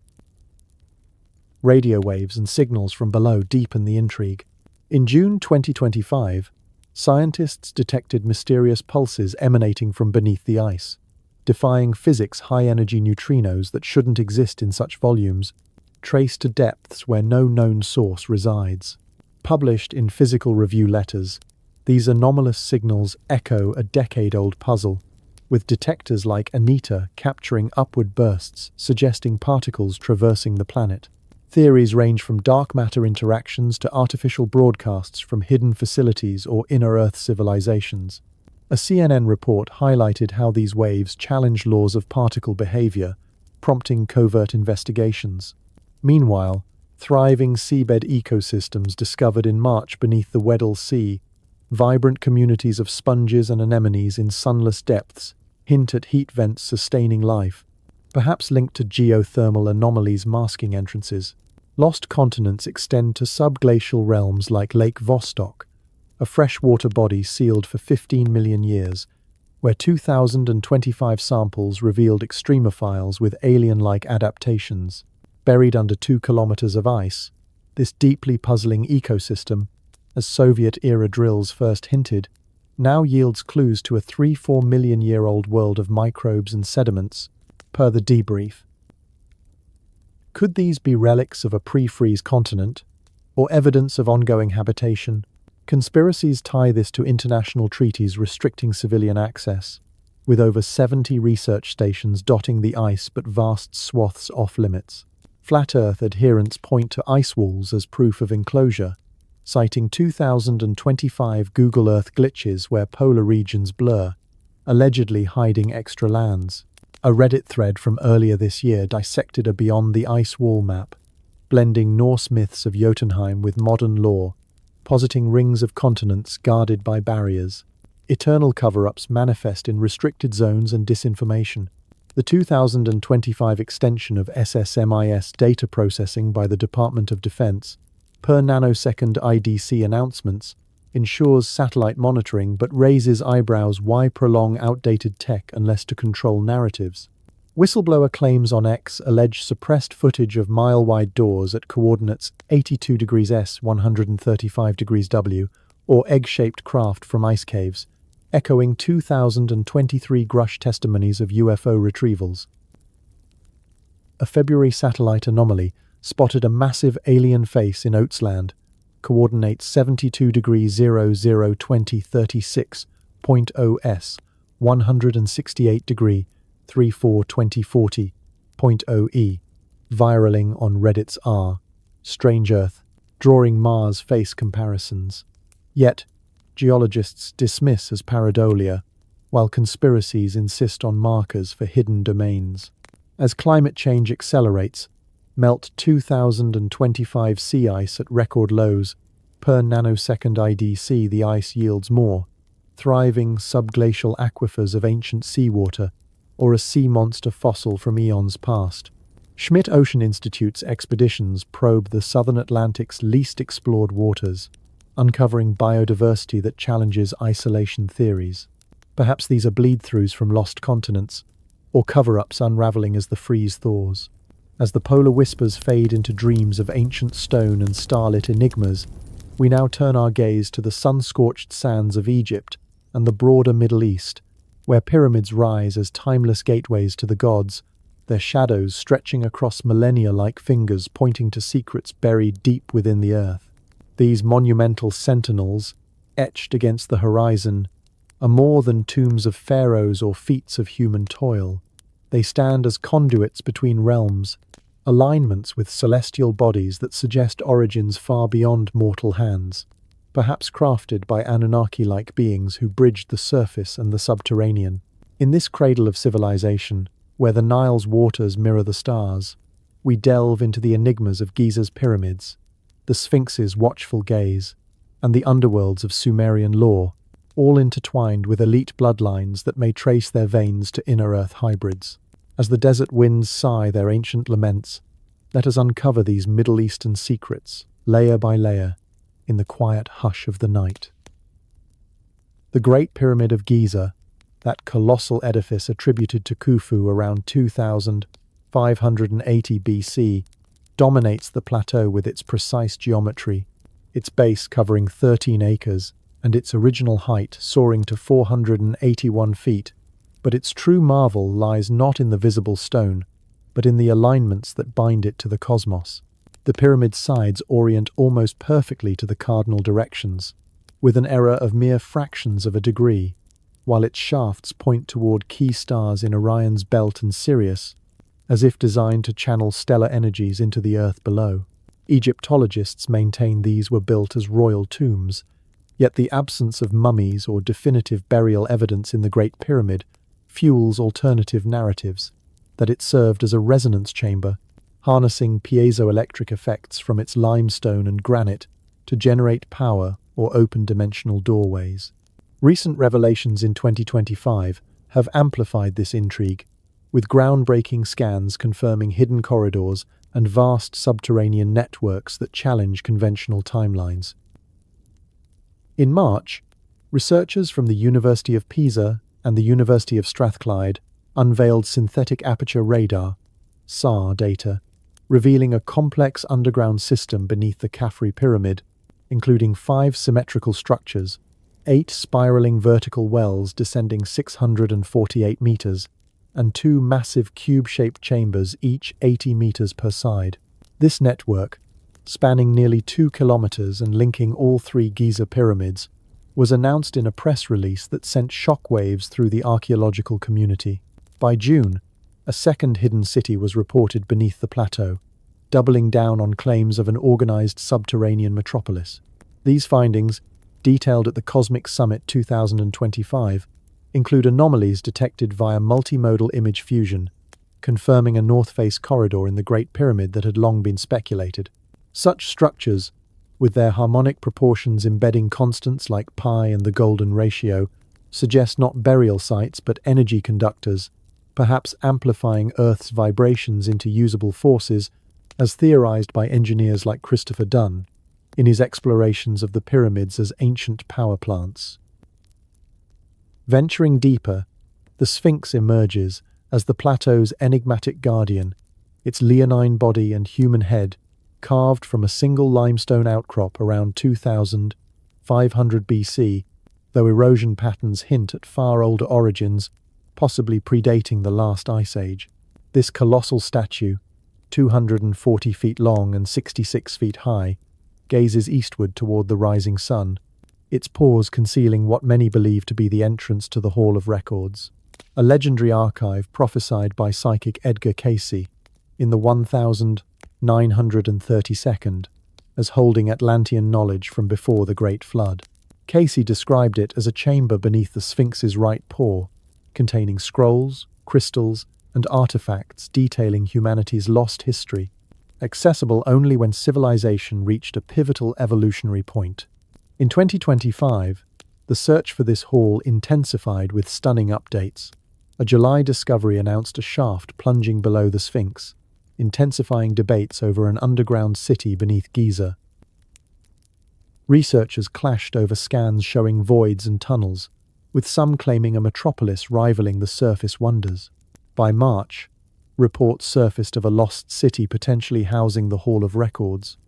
Radio waves and signals from below deepen the intrigue. In June 2025, scientists detected mysterious pulses emanating from beneath the ice, defying physics high-energy neutrinos that shouldn't exist in such volumes, trace to depths where no known source resides. Published in Physical Review letters, these anomalous signals echo a decade-old puzzle, with detectors like Anita capturing upward bursts suggesting particles traversing the planet. Theories range from dark matter interactions to artificial broadcasts from hidden facilities or inner-Earth civilizations. A CNN report highlighted how these waves challenge laws of particle behavior, prompting covert investigations. Meanwhile, thriving seabed ecosystems discovered in March beneath the Weddell Sea, vibrant communities of sponges and anemones in sunless depths, hint at heat vents sustaining life, perhaps linked to geothermal anomalies masking entrances. Lost continents extend to subglacial realms like Lake Vostok, a freshwater body sealed for 15 million years, where 2,025 samples revealed extremophiles with alien-like adaptations. Buried under 2 kilometers of ice, this deeply puzzling ecosystem, as Soviet-era drills first hinted, now yields clues to a 3-4 million-year-old world of microbes and sediments, per the debrief. Could these be relics of a pre-freeze continent, or evidence of ongoing habitation? Conspiracies tie this to international treaties restricting civilian access, with over 70 research stations dotting the ice but vast swaths off-limits. Flat Earth adherents point to ice walls as proof of enclosure, citing 2025 Google Earth glitches where polar regions blur, allegedly hiding extra lands. A Reddit thread from earlier this year dissected a Beyond the Ice Wall map, blending Norse myths of Jotunheim with modern lore, positing rings of continents guarded by barriers. Eternal cover-ups manifest in restricted zones and disinformation. The 2025 extension of SSMIS data processing by the Department of Defense, per nanosecond IDC announcements, ensures satellite monitoring but raises eyebrows. Why prolong outdated tech unless to control narratives? Whistleblower claims on X allege suppressed footage of mile-wide doors at coordinates 82 degrees S, 135 degrees W, or egg-shaped craft from ice caves, echoing 2023 Grush testimonies of UFO retrievals. A February satellite anomaly spotted a massive alien face in Oatsland, coordinates 72 degrees 0020 36.0 S, 168 degree 34 2040.0 E, viraling on Reddit's r. Strange Earth, drawing Mars face comparisons. Yet, geologists dismiss as pareidolia, while conspiracies insist on markers for hidden domains. As climate change accelerates, melt 2025 sea ice at record lows. Per nanosecond IDC, the ice yields more, thriving subglacial aquifers of ancient seawater, or a sea monster fossil from eons past. Schmidt Ocean Institute's expeditions probe the southern Atlantic's least explored waters, uncovering biodiversity that challenges isolation theories. Perhaps these are bleed-throughs from lost continents, or cover-ups unraveling as the freeze thaws. As the polar whispers fade into dreams of ancient stone and starlit enigmas, we now turn our gaze to the sun-scorched sands of Egypt and the broader Middle East, where pyramids rise as timeless gateways to the gods, their shadows stretching across millennia like fingers pointing to secrets buried deep within the earth. These monumental sentinels, etched against the horizon, are more than tombs of pharaohs or feats of human toil. They stand as conduits between realms, alignments with celestial bodies that suggest origins far beyond mortal hands, perhaps crafted by Anunnaki-like beings who bridged the surface and the subterranean. In this cradle of civilization, where the Nile's waters mirror the stars, we delve into the enigmas of Giza's pyramids, the Sphinx's watchful gaze, and the underworlds of Sumerian lore, all intertwined with elite bloodlines that may trace their veins to inner-earth hybrids. As the desert winds sigh their ancient laments, let us uncover these Middle Eastern secrets, layer by layer, in the quiet hush of the night. The Great Pyramid of Giza, that colossal edifice attributed to Khufu around 2580 BC, dominates the plateau with its precise geometry, its base covering 13 acres, and its original height soaring to 481 feet, But its true marvel lies not in the visible stone, but in the alignments that bind it to the cosmos. The pyramid's sides orient almost perfectly to the cardinal directions, with an error of mere fractions of a degree, while its shafts point toward key stars in Orion's belt and Sirius, as if designed to channel stellar energies into the earth below. Egyptologists maintain these were built as royal tombs, yet the absence of mummies or definitive burial evidence in the Great Pyramid fuels alternative narratives that it served as a resonance chamber, harnessing piezoelectric effects from its limestone and granite to generate power or open dimensional doorways. Recent revelations in 2025 have amplified this intrigue, with groundbreaking scans confirming hidden corridors and vast subterranean networks that challenge conventional timelines. In March, researchers from the University of Pisa and the University of Strathclyde unveiled synthetic aperture radar (SAR) data, revealing a complex underground system beneath the Khafre Pyramid, including 5 symmetrical structures, 8 spiraling vertical wells descending 648 meters, and 2 massive cube-shaped chambers, each 80 meters per side. This network, spanning nearly 2 kilometers and linking all 3 Giza pyramids, was announced in a press release that sent shockwaves through the archaeological community. By June, a second hidden city was reported beneath the plateau, doubling down on claims of an organized subterranean metropolis. These findings, detailed at the Cosmic Summit 2025, include anomalies detected via multimodal image fusion, confirming a north-face corridor in the Great Pyramid that had long been speculated. Such structures, with their harmonic proportions embedding constants like pi and the golden ratio, suggest not burial sites but energy conductors, perhaps amplifying Earth's vibrations into usable forces, as theorized by engineers like Christopher Dunn in his explorations of the pyramids as ancient power plants. Venturing deeper, the Sphinx emerges as the plateau's enigmatic guardian, its leonine body and human head carved from a single limestone outcrop around 2500 BC, though erosion patterns hint at far older origins, possibly predating the last ice age. This colossal statue, 240 feet long and 66 feet high, gazes eastward toward the rising sun, its paws concealing what many believe to be the entrance to the Hall of Records, a legendary archive prophesied by psychic Edgar Cayce in the 1932nd as holding Atlantean knowledge from before the Great Flood. Cayce described it as a chamber beneath the Sphinx's right paw, containing scrolls, crystals, and artifacts detailing humanity's lost history, accessible only when civilization reached a pivotal evolutionary point. In 2025, the search for this hall intensified with stunning updates. A July discovery announced a shaft plunging below the Sphinx, intensifying debates over an underground city beneath Giza. Researchers clashed over scans showing voids and tunnels, with some claiming a metropolis rivaling the surface wonders. By March, reports surfaced of a lost city potentially housing the Hall of Records,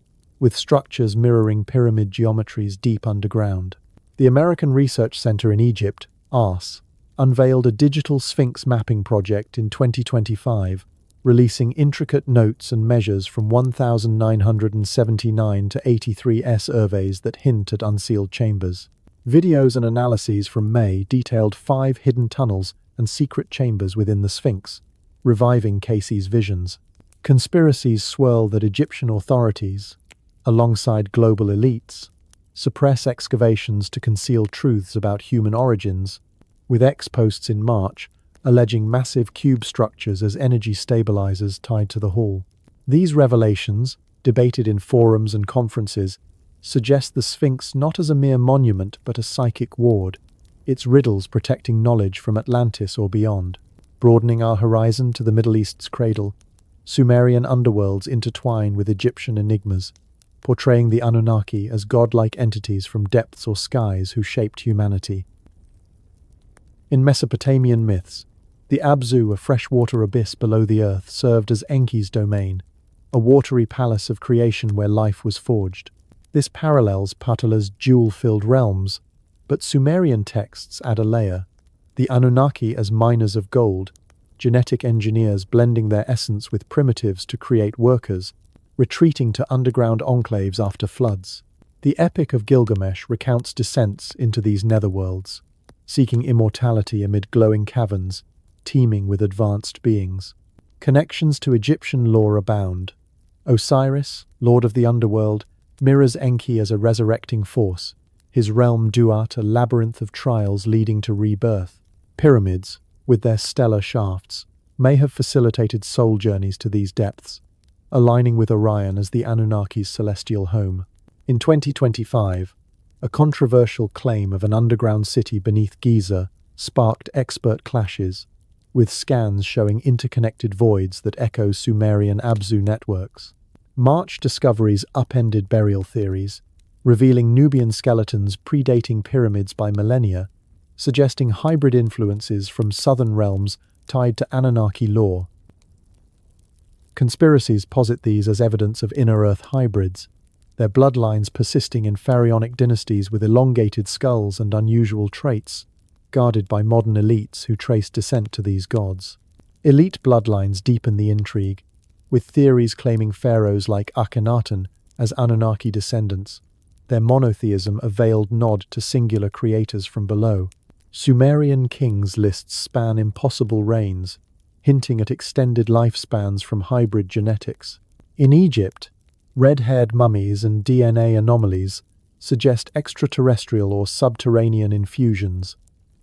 with structures mirroring pyramid geometries deep underground. The American Research Center in Egypt, ARS, unveiled a digital Sphinx mapping project in 2025, releasing intricate notes and measures from 1979 to 83 surveys that hint at unsealed chambers. Videos and analyses from May detailed 5 hidden tunnels and secret chambers within the Sphinx, reviving Cayce's visions. Conspiracies swirl that Egyptian authorities, alongside global elites, suppress excavations to conceal truths about human origins, with ex-posts in March alleging massive cube structures as energy stabilizers tied to the hall. These revelations, debated in forums and conferences, suggest the Sphinx not as a mere monument but a psychic ward, its riddles protecting knowledge from Atlantis or beyond. Broadening our horizon to the Middle East's cradle, Sumerian underworlds intertwine with Egyptian enigmas, portraying the Anunnaki as godlike entities from depths or skies who shaped humanity. In Mesopotamian myths, the Abzu, a freshwater abyss below the earth, served as Enki's domain, a watery palace of creation where life was forged. This parallels Patala's jewel-filled realms, but Sumerian texts add a layer, The Anunnaki as miners of gold, genetic engineers blending their essence with primitives to create workers, retreating to underground enclaves after floods. The Epic of Gilgamesh recounts descents into these netherworlds, seeking immortality amid glowing caverns, teeming with advanced beings. Connections to Egyptian lore abound. Osiris, lord of the underworld, mirrors Enki as a resurrecting force, his realm Duat a labyrinth of trials leading to rebirth. Pyramids, with their stellar shafts, may have facilitated soul journeys to these depths, aligning with Orion as the Anunnaki's celestial home. In 2025, a controversial claim of an underground city beneath Giza sparked expert clashes, with scans showing interconnected voids that echo Sumerian Abzu networks. March discoveries upended burial theories, revealing Nubian skeletons predating pyramids by millennia, suggesting hybrid influences from southern realms tied to Anunnaki lore. Conspiracies posit these as evidence of inner-Earth hybrids, their bloodlines persisting in pharaonic dynasties with elongated skulls and unusual traits, guarded by modern elites who trace descent to these gods. Elite bloodlines deepen the intrigue, with theories claiming pharaohs like Akhenaten as Anunnaki descendants, their monotheism a veiled nod to singular creators from below. Sumerian kings' lists span impossible reigns, hinting at extended lifespans from hybrid genetics. In Egypt, red-haired mummies and DNA anomalies suggest extraterrestrial or subterranean infusions,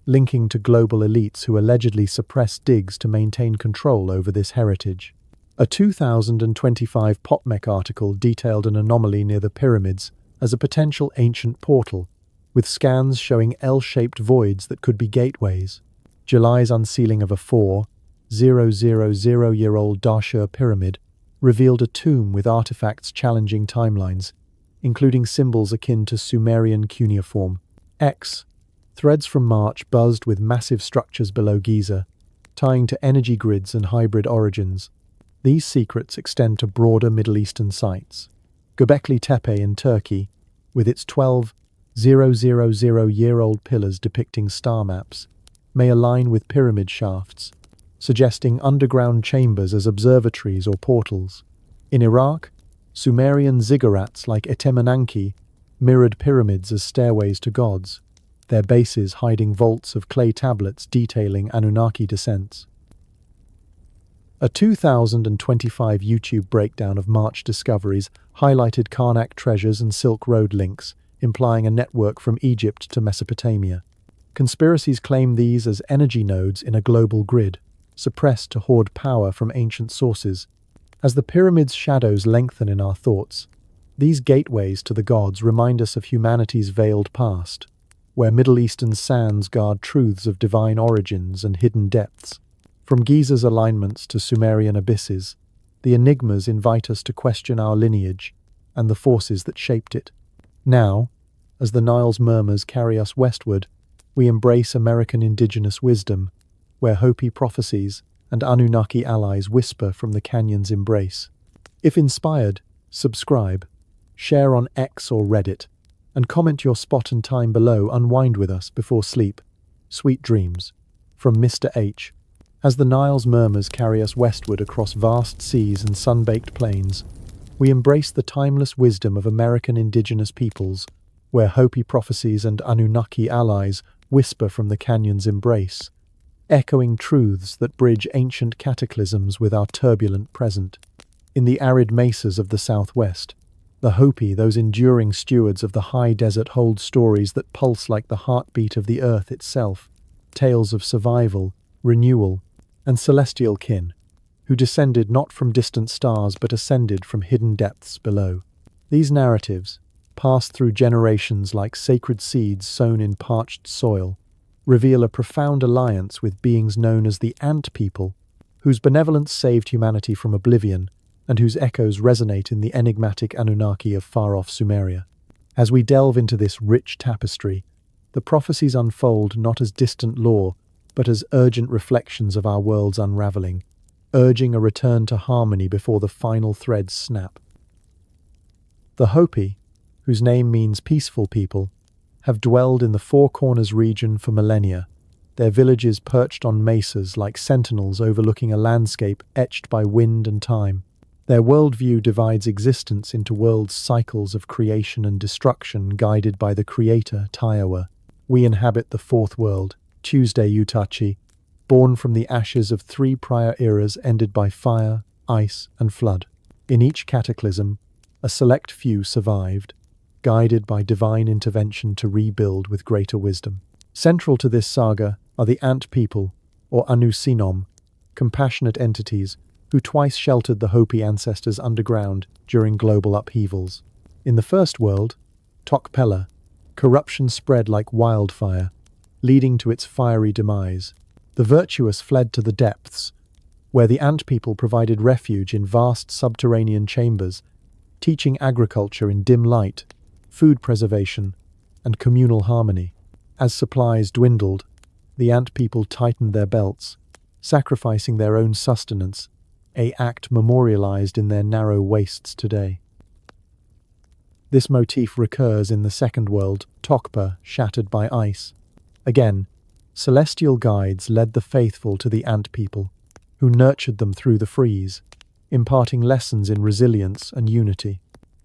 linking to global elites who allegedly suppress digs to maintain control over this heritage. A 2025 PopMech article detailed an anomaly near the pyramids as a potential ancient portal, with scans showing L-shaped voids that could be gateways. July's unsealing of a 4,000-year-old Dashur pyramid revealed a tomb with artifacts challenging timelines, including symbols akin to Sumerian cuneiform. Threads from March buzzed with massive structures below Giza, tying to energy grids and hybrid origins. These secrets extend to broader Middle Eastern sites. Göbekli Tepe in Turkey, with its 12,000-year-old pillars depicting star maps, may align with pyramid shafts, suggesting underground chambers as observatories or portals. In Iraq, Sumerian ziggurats like Etemenanki mirrored pyramids as stairways to gods, their bases hiding vaults of clay tablets detailing Anunnaki descents. A 2025 YouTube breakdown of March discoveries highlighted Karnak treasures and Silk Road links, implying a network from Egypt to Mesopotamia. Conspiracies claim these as energy nodes in a global grid, suppressed to hoard power from ancient sources. As the pyramid's shadows lengthen in our thoughts, these gateways to the gods remind us of humanity's veiled past, where Middle Eastern sands guard truths of divine origins and hidden depths. From Giza's alignments to Sumerian abysses, the enigmas invite us to question our lineage and the forces that shaped it. Now, as the Nile's murmurs carry us westward, we embrace American indigenous wisdom, where Hopi prophecies and Anunnaki allies whisper from the canyon's embrace. If inspired, subscribe, share on X or Reddit, and comment your spot and time below. Unwind with us before sleep. Sweet dreams. From Mr. H. As the Nile's murmurs carry us westward across vast seas and sun-baked plains, we embrace the timeless wisdom of American indigenous peoples, where Hopi prophecies and Anunnaki allies whisper from the canyon's embrace, echoing truths that bridge ancient cataclysms with our turbulent present. In the arid mesas of the Southwest, the Hopi, those enduring stewards of the high desert, hold stories that pulse like the heartbeat of the earth itself, tales of survival, renewal, and celestial kin, who descended not from distant stars but ascended from hidden depths below. These narratives, passed through generations like sacred seeds sown in parched soil, reveal a profound alliance with beings known as the Ant People, whose benevolence saved humanity from oblivion and whose echoes resonate in the enigmatic Anunnaki of far-off Sumeria. As we delve into this rich tapestry, the prophecies unfold not as distant lore, but as urgent reflections of our world's unraveling, urging a return to harmony before the final threads snap. The Hopi, whose name means peaceful people, have dwelled in the Four Corners region for millennia, their villages perched on mesas like sentinels overlooking a landscape etched by wind and time. Their worldview divides existence into world cycles of creation and destruction guided by the creator, Taiwa. We inhabit the fourth world, Tuesday Utachi, born from the ashes of 3 prior eras ended by fire, ice, and flood. In each cataclysm, a select few survived, guided by divine intervention to rebuild with greater wisdom. Central to this saga are the Ant People, or Anu-Naki, compassionate entities who twice sheltered the Hopi ancestors underground during global upheavals. In the first world, Tokpela, corruption spread like wildfire, leading to its fiery demise. The virtuous fled to the depths, where the Ant People provided refuge in vast subterranean chambers, teaching agriculture in dim light, food preservation, and communal harmony. As supplies dwindled, the Ant People tightened their belts, sacrificing their own sustenance, an act memorialized in their narrow wastes today. This motif recurs in the second world, Tokpa, shattered by ice. Again, celestial guides led the faithful to the Ant People, who nurtured them through the freeze, imparting lessons in resilience and unity.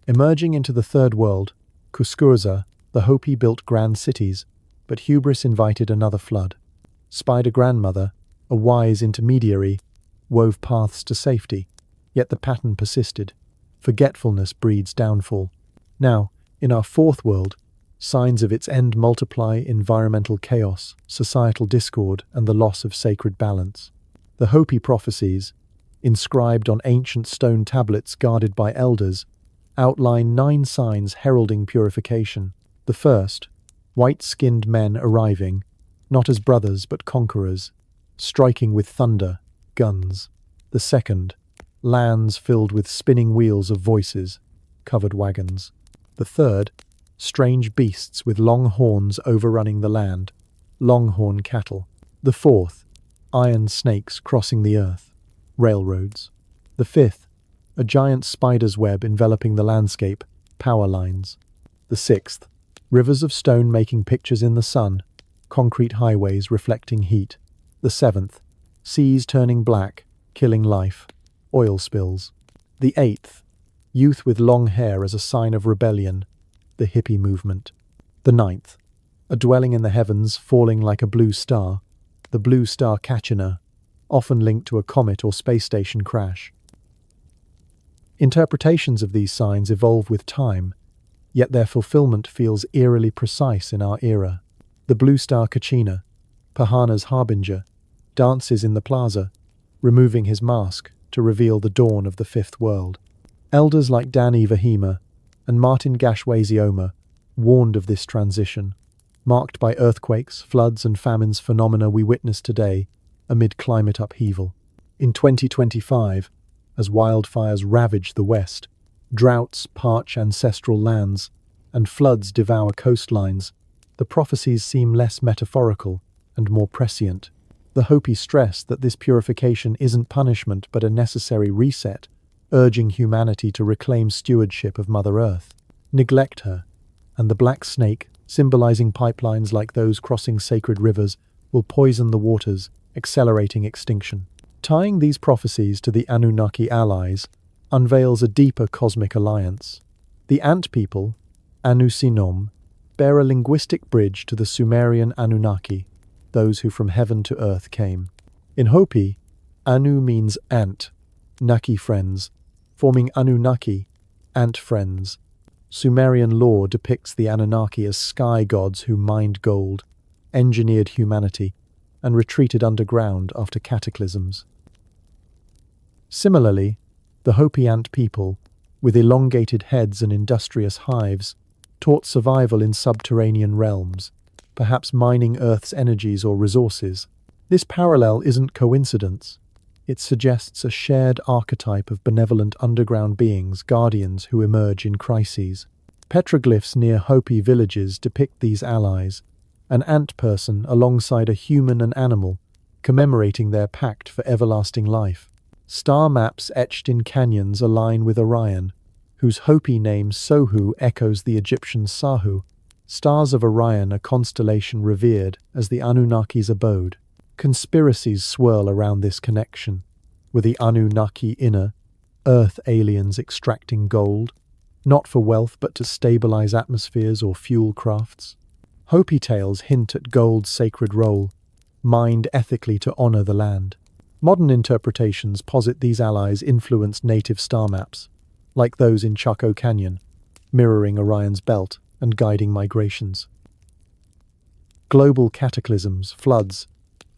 Emerging into the third world, Kuskurza, the Hopi built grand cities, but hubris invited another flood. Spider Grandmother, a wise intermediary, wove paths to safety, yet the pattern persisted. Forgetfulness breeds downfall. Now, in our fourth world, signs of its end multiply: environmental chaos, societal discord, and the loss of sacred balance. The Hopi Prophecies, inscribed on ancient stone tablets guarded by elders, outline 9 signs heralding purification. The first, white-skinned men arriving, not as brothers but conquerors, striking with thunder, guns. The second, lands filled with spinning wheels of voices, covered wagons. The third, strange beasts with long horns overrunning the land, longhorn cattle. The fourth, iron snakes crossing the earth, railroads. The fifth, a giant spider's web enveloping the landscape, power lines. The sixth, rivers of stone making pictures in the sun, concrete highways reflecting heat. The seventh, seas turning black, killing life, oil spills. The eighth, youth with long hair as a sign of rebellion, the hippie movement. The ninth, a dwelling in the heavens falling like a blue star, the blue star Kachina, often linked to a comet or space station crash. Interpretations of these signs evolve with time, yet their fulfillment feels eerily precise in our era. The blue star Kachina, Pahana's harbinger, dances in the plaza, removing his mask to reveal the dawn of the fifth world. Elders like Danny Vahima and Martin Gashwazioma warned of this transition, marked by earthquakes, floods, and famines, phenomena we witness today amid climate upheaval. In 2025, as wildfires ravage the West, droughts parch ancestral lands, and floods devour coastlines, the prophecies seem less metaphorical and more prescient. The Hopi stress that this purification isn't punishment but a necessary reset, urging humanity to reclaim stewardship of Mother Earth. Neglect her, and the black snake, symbolizing pipelines like those crossing sacred rivers, will poison the waters, accelerating extinction. Tying these prophecies to the Anunnaki allies unveils a deeper cosmic alliance. The Ant People, Anu-Naki, bear a linguistic bridge to the Sumerian Anunnaki, those who from heaven to earth came. In Hopi, Anu means ant, Naki friends, forming Anu-Naki, ant friends. Sumerian lore depicts the Anunnaki as sky gods who mined gold, engineered humanity, and retreated underground after cataclysms. Similarly, the Hopi Ant People, with elongated heads and industrious hives, taught survival in subterranean realms, perhaps mining Earth's energies or resources. This parallel isn't coincidence. It suggests a shared archetype of benevolent underground beings, guardians who emerge in crises. Petroglyphs near Hopi villages depict these allies, an ant person alongside a human and animal, commemorating their pact for everlasting life. Star maps etched in canyons align with Orion, whose Hopi name Sohu echoes the Egyptian Sahu, Stars of Orion, a constellation revered as the Anunnaki's abode. Conspiracies swirl around this connection. Were the Anunnaki inner, Earth aliens extracting gold, not for wealth but to stabilize atmospheres or fuel crafts? Hopi tales hint at gold's sacred role, mined ethically to honor the land. Modern interpretations posit these allies influenced native star maps, like those in Chaco Canyon, mirroring Orion's belt and guiding migrations. Global cataclysms, floods,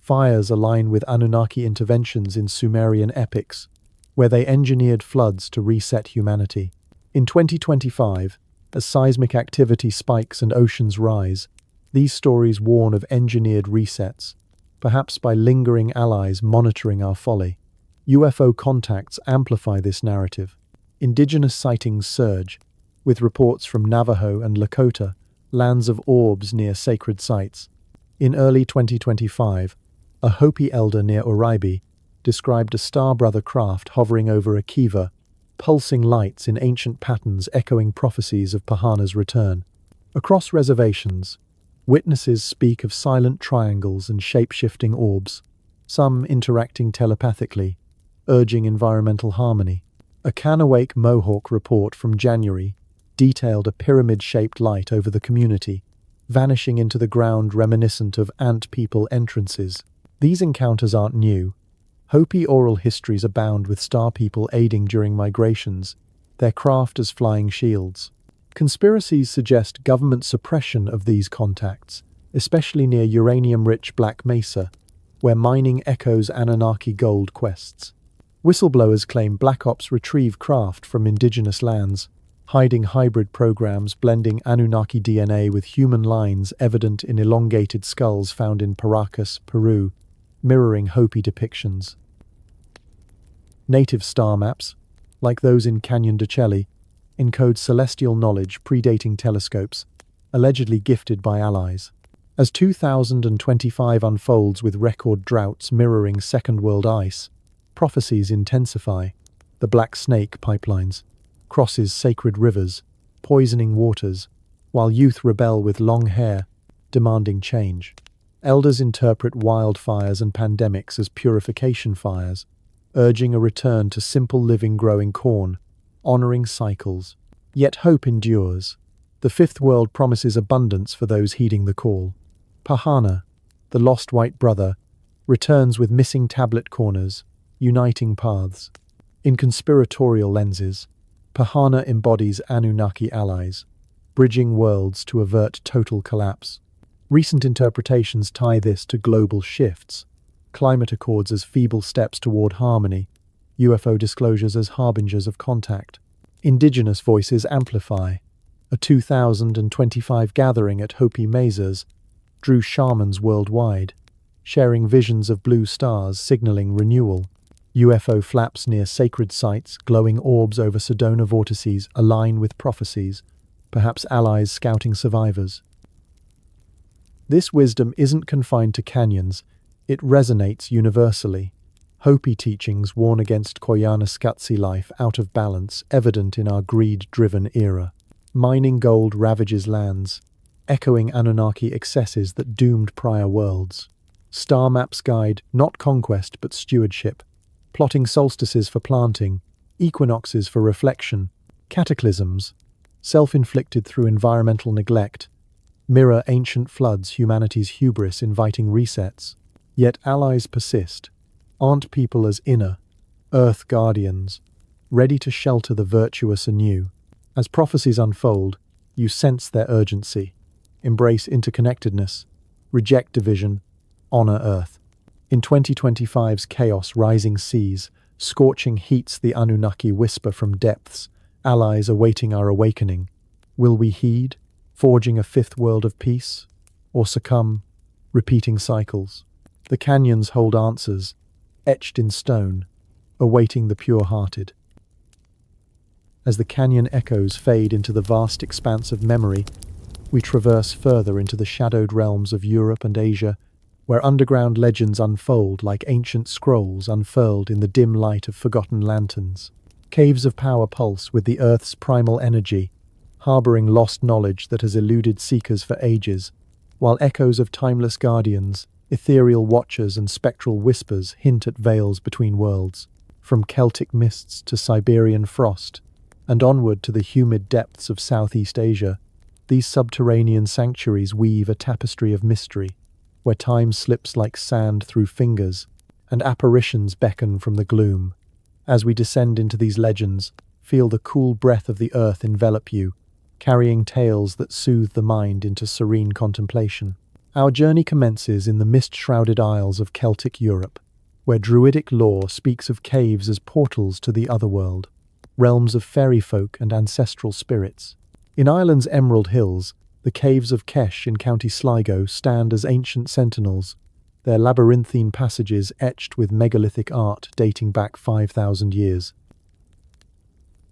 fires align with Anunnaki interventions in Sumerian epics, where they engineered floods to reset humanity. In 2025, as seismic activity spikes and oceans rise, these stories warn of engineered resets, perhaps by lingering allies monitoring our folly. UFO contacts amplify this narrative. Indigenous sightings surge, with reports from Navajo and Lakota, lands of orbs near sacred sites. In early 2025, a Hopi elder near Oribe described a star-brother craft hovering over a kiva, pulsing lights in ancient patterns echoing prophecies of Pahana's return. Across reservations, witnesses speak of silent triangles and shape-shifting orbs, some interacting telepathically, urging environmental harmony. A Kanawake Mohawk report from January detailed a pyramid-shaped light over the community, vanishing into the ground reminiscent of ant people entrances. These encounters aren't new. Hopi oral histories abound with star people aiding during migrations, their craft as flying shields. Conspiracies suggest government suppression of these contacts, especially near uranium-rich Black Mesa, where mining echoes Anunnaki gold quests. Whistleblowers claim Black Ops retrieve craft from indigenous lands, hiding hybrid programs blending Anunnaki DNA with human lines evident in elongated skulls found in Paracas, Peru, mirroring Hopi depictions. Native star maps, like those in Canyon de Chelly, encode celestial knowledge predating telescopes, allegedly gifted by allies. As 2025 unfolds with record droughts mirroring Second World ice, prophecies intensify. The Black Snake pipelines crosses sacred rivers, poisoning waters, while youth rebel with long hair, demanding change. Elders interpret wildfires and pandemics as purification fires, urging a return to simple living growing corn, honoring cycles. Yet hope endures. The Fifth World promises abundance for those heeding the call. Pahana, the lost white brother, returns with missing tablet corners, uniting paths. In conspiratorial lenses, Pahana embodies Anunnaki allies, bridging worlds to avert total collapse. Recent interpretations tie this to global shifts, climate accords as feeble steps toward harmony, UFO disclosures as harbingers of contact. Indigenous voices amplify. A 2025 gathering at Hopi Mesas drew shamans worldwide, sharing visions of blue stars signaling renewal. UFO flaps near sacred sites, glowing orbs over Sedona vortices align with prophecies, perhaps allies scouting survivors. This wisdom isn't confined to canyons, it resonates universally. Hopi teachings warn against Koyaanisqatsi life out of balance, evident in our greed-driven era. Mining gold ravages lands, echoing Anunnaki excesses that doomed prior worlds. Star maps guide not conquest but stewardship, plotting solstices for planting, equinoxes for reflection, cataclysms, self-inflicted through environmental neglect, mirror ancient floods, humanity's hubris inviting resets. Yet allies persist. Aren't people as inner, earth guardians, ready to shelter the virtuous anew? As prophecies unfold, you sense their urgency. Embrace interconnectedness, reject division, honor Earth. In 2025's chaos, rising seas, scorching heats, the Anunnaki whisper from depths, allies awaiting our awakening. Will we heed, forging a fifth world of peace, or succumb, repeating cycles? The canyons hold answers, etched in stone, awaiting the pure-hearted. As the canyon echoes fade into the vast expanse of memory, we traverse further into the shadowed realms of Europe and Asia, where underground legends unfold like ancient scrolls unfurled in the dim light of forgotten lanterns. Caves of power pulse with the Earth's primal energy, harboring lost knowledge that has eluded seekers for ages, while echoes of timeless guardians, ethereal watchers and spectral whispers hint at veils between worlds, from Celtic mists to Siberian frost, and onward to the humid depths of Southeast Asia. These subterranean sanctuaries weave a tapestry of mystery, where time slips like sand through fingers, and apparitions beckon from the gloom. As we descend into these legends, feel the cool breath of the earth envelop you, carrying tales that soothe the mind into serene contemplation. Our journey commences in the mist-shrouded isles of Celtic Europe, where Druidic lore speaks of caves as portals to the otherworld, realms of fairy folk and ancestral spirits. In Ireland's Emerald Hills, the caves of Kesh in County Sligo stand as ancient sentinels, their labyrinthine passages etched with megalithic art dating back 5,000 years.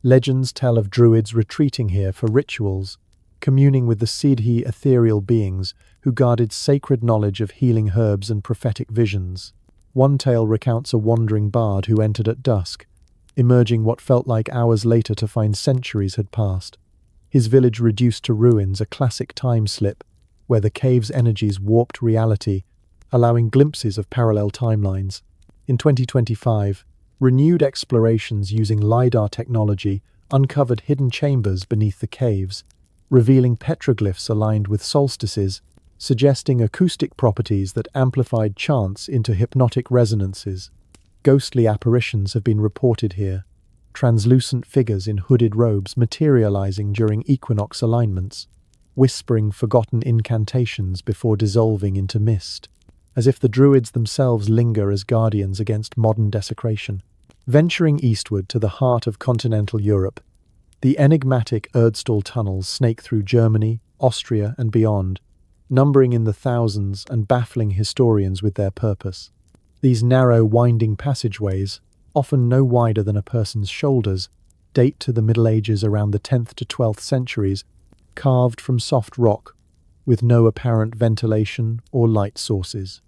Legends tell of druids retreating here for rituals, communing with the Sidhi ethereal beings who guarded sacred knowledge of healing herbs and prophetic visions. One tale recounts a wandering bard who entered at dusk, emerging what felt like hours later to find centuries had passed. His village reduced to ruins, a classic time slip, where the cave's energies warped reality, allowing glimpses of parallel timelines. In 2025, renewed explorations using LiDAR technology uncovered hidden chambers beneath the caves, revealing petroglyphs aligned with solstices, suggesting acoustic properties that amplified chants into hypnotic resonances. Ghostly apparitions have been reported here, translucent figures in hooded robes materializing during equinox alignments, whispering forgotten incantations before dissolving into mist, as if the druids themselves linger as guardians against modern desecration. Venturing eastward to the heart of continental Europe, the enigmatic Erdstall tunnels snake through Germany, Austria, and beyond, numbering in the thousands and baffling historians with their purpose. These narrow, winding passageways, often no wider than a person's shoulders, date to the Middle Ages around the 10th to 12th centuries, carved from soft rock, with no apparent ventilation or light sources.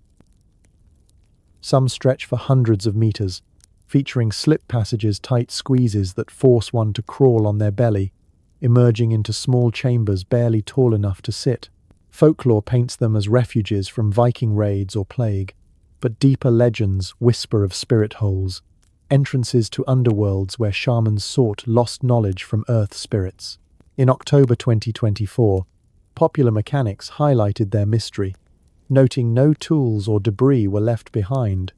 Some stretch for hundreds of meters, featuring slip passages, tight squeezes that force one to crawl on their belly, emerging into small chambers barely tall enough to sit. Folklore paints them as refuges from Viking raids or plague, but deeper legends whisper of spirit holes, entrances to underworlds where shamans sought lost knowledge from earth spirits. In October 2024, Popular Mechanics highlighted their mystery, noting no tools or debris were left behind,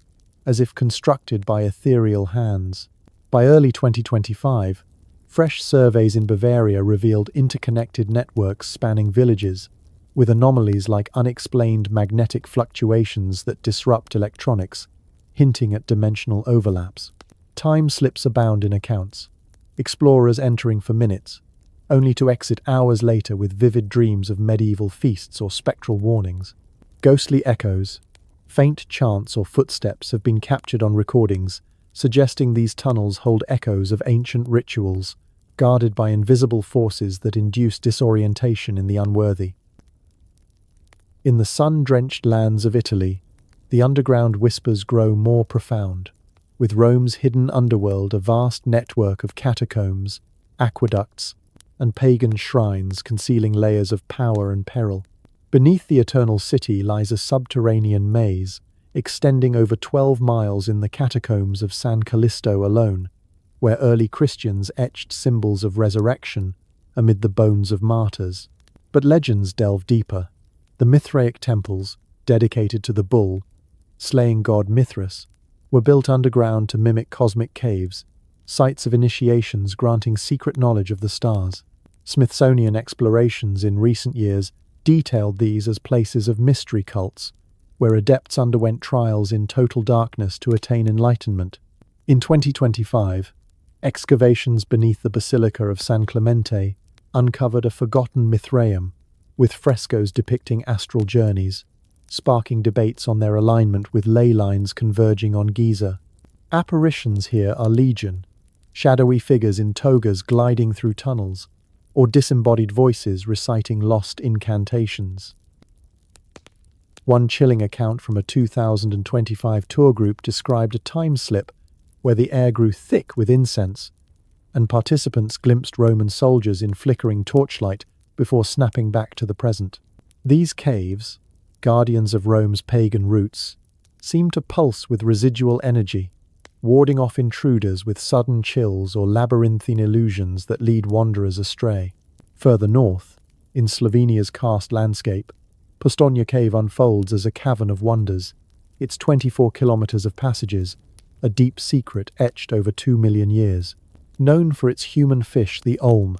as if constructed by ethereal hands. By early 2025, fresh surveys in Bavaria revealed interconnected networks spanning villages, with anomalies like unexplained magnetic fluctuations that disrupt electronics, hinting at dimensional overlaps. Time slips abound in accounts, explorers entering for minutes, only to exit hours later with vivid dreams of medieval feasts or spectral warnings. Ghostly echoes, faint chants or footsteps have been captured on recordings, suggesting these tunnels hold echoes of ancient rituals, guarded by invisible forces that induce disorientation in the unworthy. In the sun-drenched lands of Italy, the underground whispers grow more profound, with Rome's hidden underworld a vast network of catacombs, aqueducts, and pagan shrines concealing layers of power and peril. Beneath the Eternal City lies a subterranean maze, extending over 12 miles in the catacombs of San Callisto alone, where early Christians etched symbols of resurrection amid the bones of martyrs. But legends delve deeper. The Mithraic temples, dedicated to the bull, slaying god Mithras, were built underground to mimic cosmic caves, sites of initiations granting secret knowledge of the stars. Smithsonian explorations in recent years detailed these as places of mystery cults, where adepts underwent trials in total darkness to attain enlightenment. In 2025, excavations beneath the Basilica of San Clemente uncovered a forgotten Mithraeum, with frescoes depicting astral journeys, sparking debates on their alignment with ley lines converging on Giza. Apparitions here are legion, shadowy figures in togas gliding through tunnels, or disembodied voices reciting lost incantations. One chilling account from a 2025 tour group described a time slip where the air grew thick with incense, and participants glimpsed Roman soldiers in flickering torchlight before snapping back to the present. These caves, guardians of Rome's pagan roots, seem to pulse with residual energy, warding off intruders with sudden chills or labyrinthine illusions that lead wanderers astray. Further north, in Slovenia's karst landscape, Postojna Cave unfolds as a cavern of wonders, its 24 kilometers of passages, a deep secret etched over 2 million years. Known for its human fish, the olm,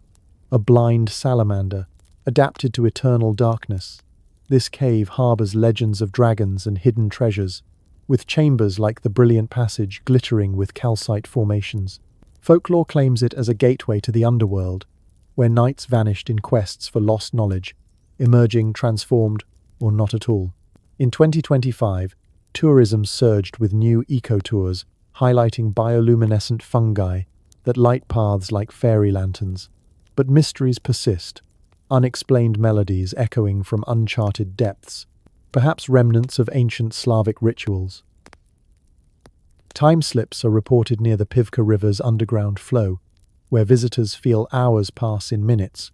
a blind salamander, adapted to eternal darkness, this cave harbors legends of dragons and hidden treasures, with chambers like the brilliant passage glittering with calcite formations. Folklore claims it as a gateway to the underworld, where knights vanished in quests for lost knowledge, emerging transformed or not at all. In 2025, tourism surged with new eco-tours highlighting bioluminescent fungi that light paths like fairy lanterns. But mysteries persist, unexplained melodies echoing from uncharted depths, perhaps remnants of ancient Slavic rituals. Time slips are reported near the Pivka River's underground flow, where visitors feel hours pass in minutes,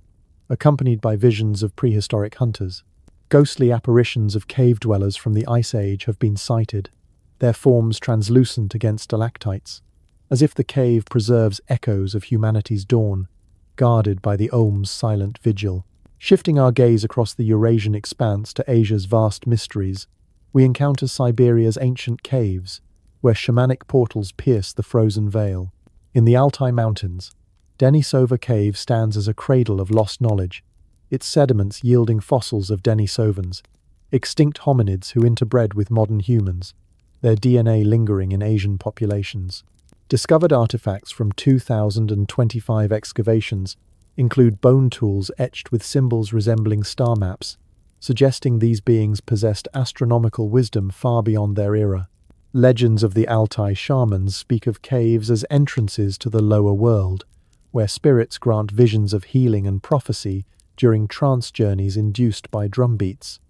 accompanied by visions of prehistoric hunters. Ghostly apparitions of cave dwellers from the Ice Age have been sighted, their forms translucent against stalactites, as if the cave preserves echoes of humanity's dawn, guarded by the Olm's silent vigil. Shifting our gaze across the Eurasian expanse to Asia's vast mysteries, we encounter Siberia's ancient caves, where shamanic portals pierce the frozen veil. In the Altai Mountains, Denisova Cave stands as a cradle of lost knowledge, its sediments yielding fossils of Denisovans, extinct hominids who interbred with modern humans, their DNA lingering in Asian populations. Discovered artifacts from 2,025 excavations include bone tools etched with symbols resembling star maps, suggesting these beings possessed astronomical wisdom far beyond their era. Legends of the Altai shamans speak of caves as entrances to the lower world, where spirits grant visions of healing and prophecy during trance journeys induced by drumbeats.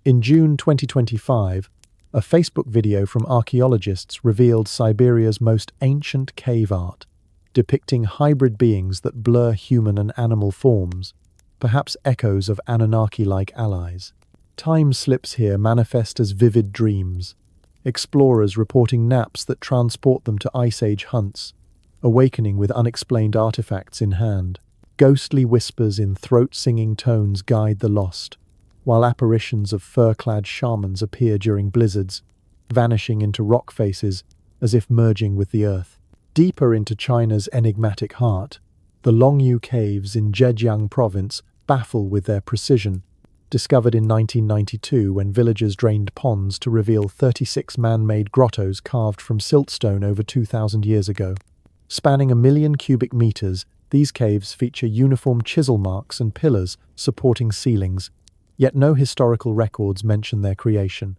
In June 2025, a Facebook video from archaeologists revealed Siberia's most ancient cave art, depicting hybrid beings that blur human and animal forms, perhaps echoes of Anunnaki-like allies. Time slips here manifest as vivid dreams, explorers reporting naps that transport them to Ice Age hunts, awakening with unexplained artifacts in hand. Ghostly whispers in throat-singing tones guide the lost, while apparitions of fur-clad shamans appear during blizzards, vanishing into rock faces as if merging with the earth. Deeper into China's enigmatic heart, the Longyu Caves in Zhejiang province baffle with their precision, discovered in 1992 when villagers drained ponds to reveal 36 man-made grottos carved from siltstone over 2,000 years ago. Spanning 1 million cubic meters, these caves feature uniform chisel marks and pillars supporting ceilings, yet no historical records mention their creation.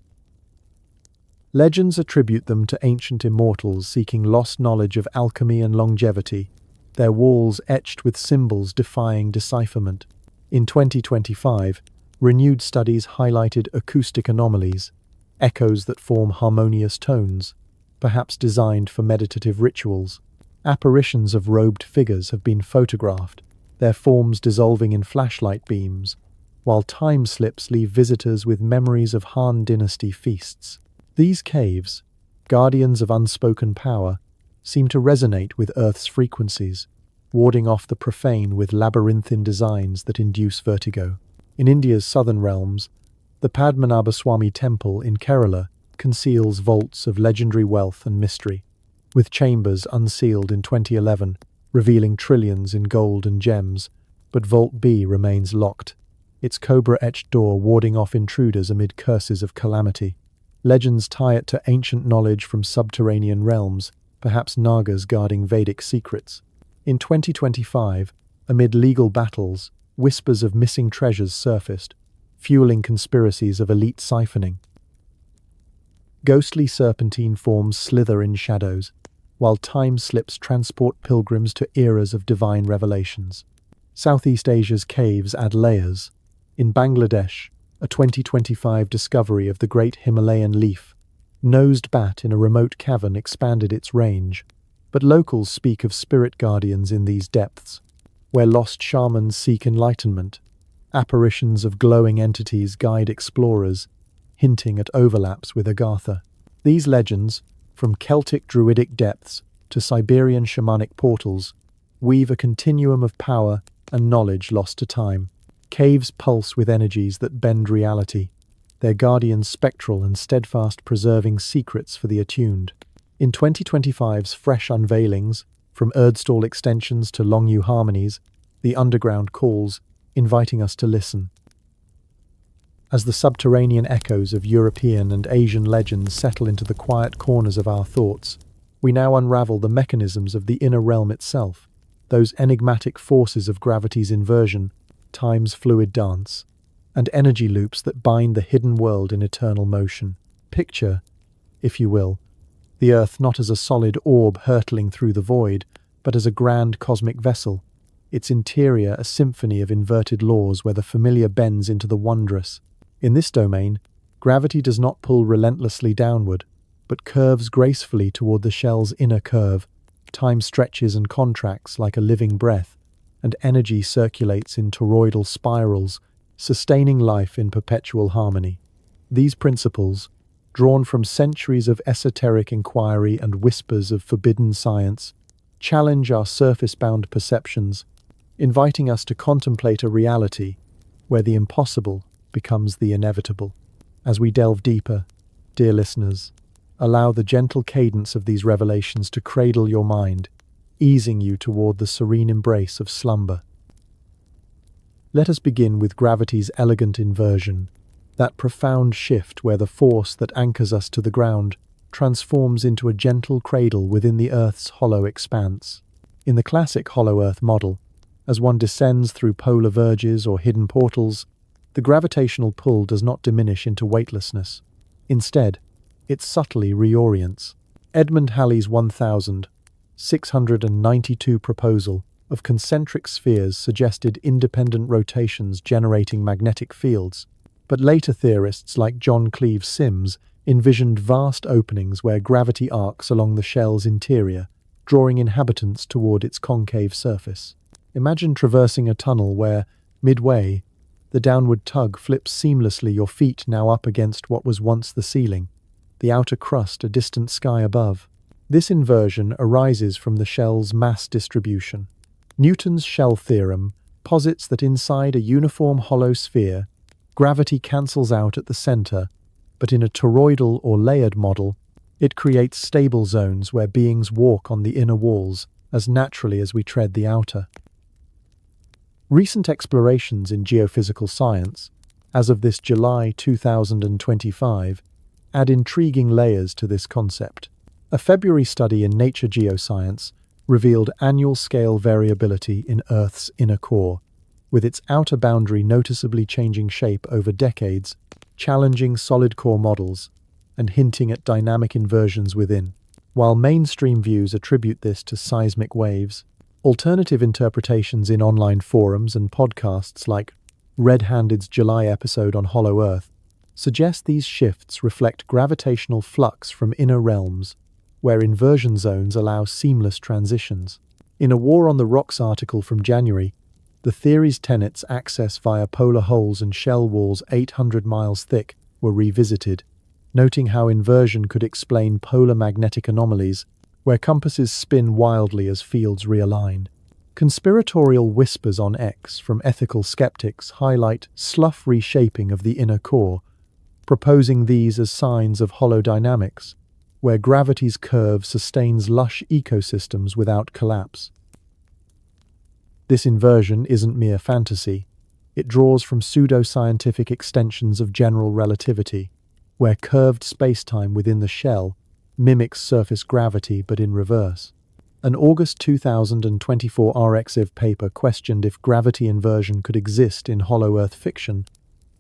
Legends attribute them to ancient immortals seeking lost knowledge of alchemy and longevity, their walls etched with symbols defying decipherment. In 2025, renewed studies highlighted acoustic anomalies, echoes that form harmonious tones, perhaps designed for meditative rituals. Apparitions of robed figures have been photographed, their forms dissolving in flashlight beams, while time slips leave visitors with memories of Han Dynasty feasts. These caves, guardians of unspoken power, seem to resonate with Earth's frequencies, warding off the profane with labyrinthine designs that induce vertigo. In India's southern realms, the Padmanabhaswamy Temple in Kerala conceals vaults of legendary wealth and mystery, with chambers unsealed in 2011, revealing trillions in gold and gems, but Vault B remains locked, its cobra-etched door warding off intruders amid curses of calamity. Legends tie it to ancient knowledge from subterranean realms, perhaps Nagas guarding Vedic secrets. In 2025, amid legal battles, whispers of missing treasures surfaced, fueling conspiracies of elite siphoning. Ghostly serpentine forms slither in shadows, while time slips transport pilgrims to eras of divine revelations. Southeast Asia's caves add layers. In Bangladesh, a 2025 discovery of the Great Himalayan Leaf, nosed bat in a remote cavern expanded its range, but locals speak of spirit guardians in these depths, where lost shamans seek enlightenment. Apparitions of glowing entities guide explorers, hinting at overlaps with Agartha. These legends, from Celtic druidic depths to Siberian shamanic portals, weave a continuum of power and knowledge lost to time. Caves pulse with energies that bend reality, their guardians spectral and steadfast, preserving secrets for the attuned. In 2025's fresh unveilings, from Erdstall extensions to Longyu harmonies, the underground calls, inviting us to listen. As the subterranean echoes of European and Asian legends settle into the quiet corners of our thoughts, we now unravel the mechanisms of the inner realm itself, those enigmatic forces of gravity's inversion, time's fluid dance, and energy loops that bind the hidden world in eternal motion. Picture, if you will, the Earth not as a solid orb hurtling through the void, but as a grand cosmic vessel, its interior a symphony of inverted laws where the familiar bends into the wondrous. In this domain, gravity does not pull relentlessly downward, but curves gracefully toward the shell's inner curve. Time stretches and contracts like a living breath, and energy circulates in toroidal spirals, sustaining life in perpetual harmony. These principles, drawn from centuries of esoteric inquiry and whispers of forbidden science, challenge our surface-bound perceptions, inviting us to contemplate a reality where the impossible becomes the inevitable. As we delve deeper, dear listeners, allow the gentle cadence of these revelations to cradle your mind, easing you toward the serene embrace of slumber. Let us begin with gravity's elegant inversion, that profound shift where the force that anchors us to the ground transforms into a gentle cradle within the Earth's hollow expanse. In the classic hollow Earth model, as one descends through polar verges or hidden portals, the gravitational pull does not diminish into weightlessness. Instead, it subtly reorients. Edmund Halley's 1,692 proposal of concentric spheres suggested independent rotations generating magnetic fields, but later theorists like John Cleave Sims envisioned vast openings where gravity arcs along the shell's interior, drawing inhabitants toward its concave surface. Imagine traversing a tunnel where, midway, the downward tug flips seamlessly, your feet now up against what was once the ceiling, the outer crust a distant sky above. This inversion arises from the shell's mass distribution. Newton's shell theorem posits that inside a uniform hollow sphere, gravity cancels out at the center, but in a toroidal or layered model, it creates stable zones where beings walk on the inner walls as naturally as we tread the outer. Recent explorations in geophysical science, as of this July 2025, add intriguing layers to this concept. A February study in Nature Geoscience revealed annual scale variability in Earth's inner core, with its outer boundary noticeably changing shape over decades, challenging solid core models and hinting at dynamic inversions within. While mainstream views attribute this to seismic waves, alternative interpretations in online forums and podcasts like Red Handed's July episode on Hollow Earth suggest these shifts reflect gravitational flux from inner realms, where inversion zones allow seamless transitions. In a War on the Rocks article from January, the theory's tenets, access via polar holes and shell walls 800 miles thick, were revisited, noting how inversion could explain polar magnetic anomalies, where compasses spin wildly as fields realign. Conspiratorial whispers on X from ethical skeptics highlight slough reshaping of the inner core, proposing these as signs of hollow dynamics, where gravity's curve sustains lush ecosystems without collapse. This inversion isn't mere fantasy. It draws from pseudo-scientific extensions of general relativity, where curved spacetime within the shell mimics surface gravity but in reverse. An August 2024 RxIV paper questioned if gravity inversion could exist in hollow Earth fiction,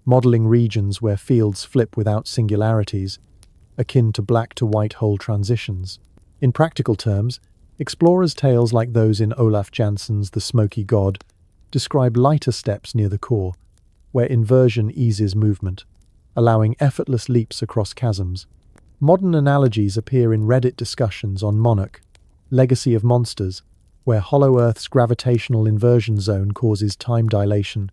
modeling regions where fields flip without singularities, akin to black to white hole transitions. In practical terms, explorers' tales like those in Olaf Jansson's The Smoky God describe lighter steps near the core, where inversion eases movement, allowing effortless leaps across chasms. Modern analogies appear in Reddit discussions on Monarch, Legacy of Monsters, where Hollow Earth's gravitational inversion zone causes time dilation,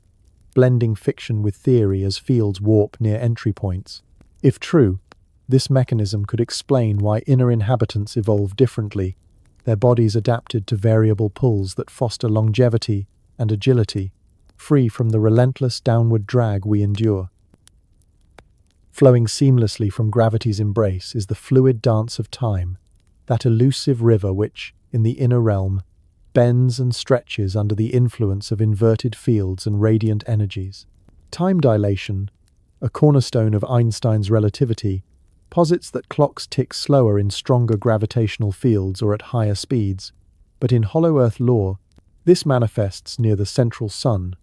blending fiction with theory as fields warp near entry points. If true, this mechanism could explain why inner inhabitants evolve differently, their bodies adapted to variable pulls that foster longevity and agility, free from the relentless downward drag we endure. Flowing seamlessly from gravity's embrace is the fluid dance of time, that elusive river which, in the inner realm, bends and stretches under the influence of inverted fields and radiant energies. Time dilation, a cornerstone of Einstein's relativity, posits that clocks tick slower in stronger gravitational fields or at higher speeds, but in Hollow Earth lore, this manifests near the central sun,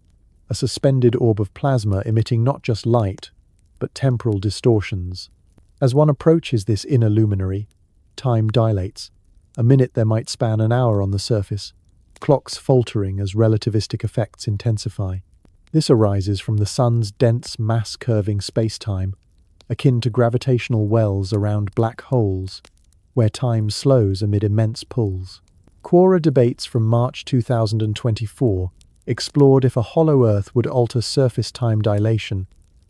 a suspended orb of plasma emitting not just light, but temporal distortions. As one approaches this inner luminary, time dilates. A minute there might span an hour on the surface, clocks faltering as relativistic effects intensify. This arises from the sun's dense mass-curving space-time, akin to gravitational wells around black holes, where time slows amid immense pulls. Quora debates from March 2024 explored if a hollow Earth would alter surface time dilation,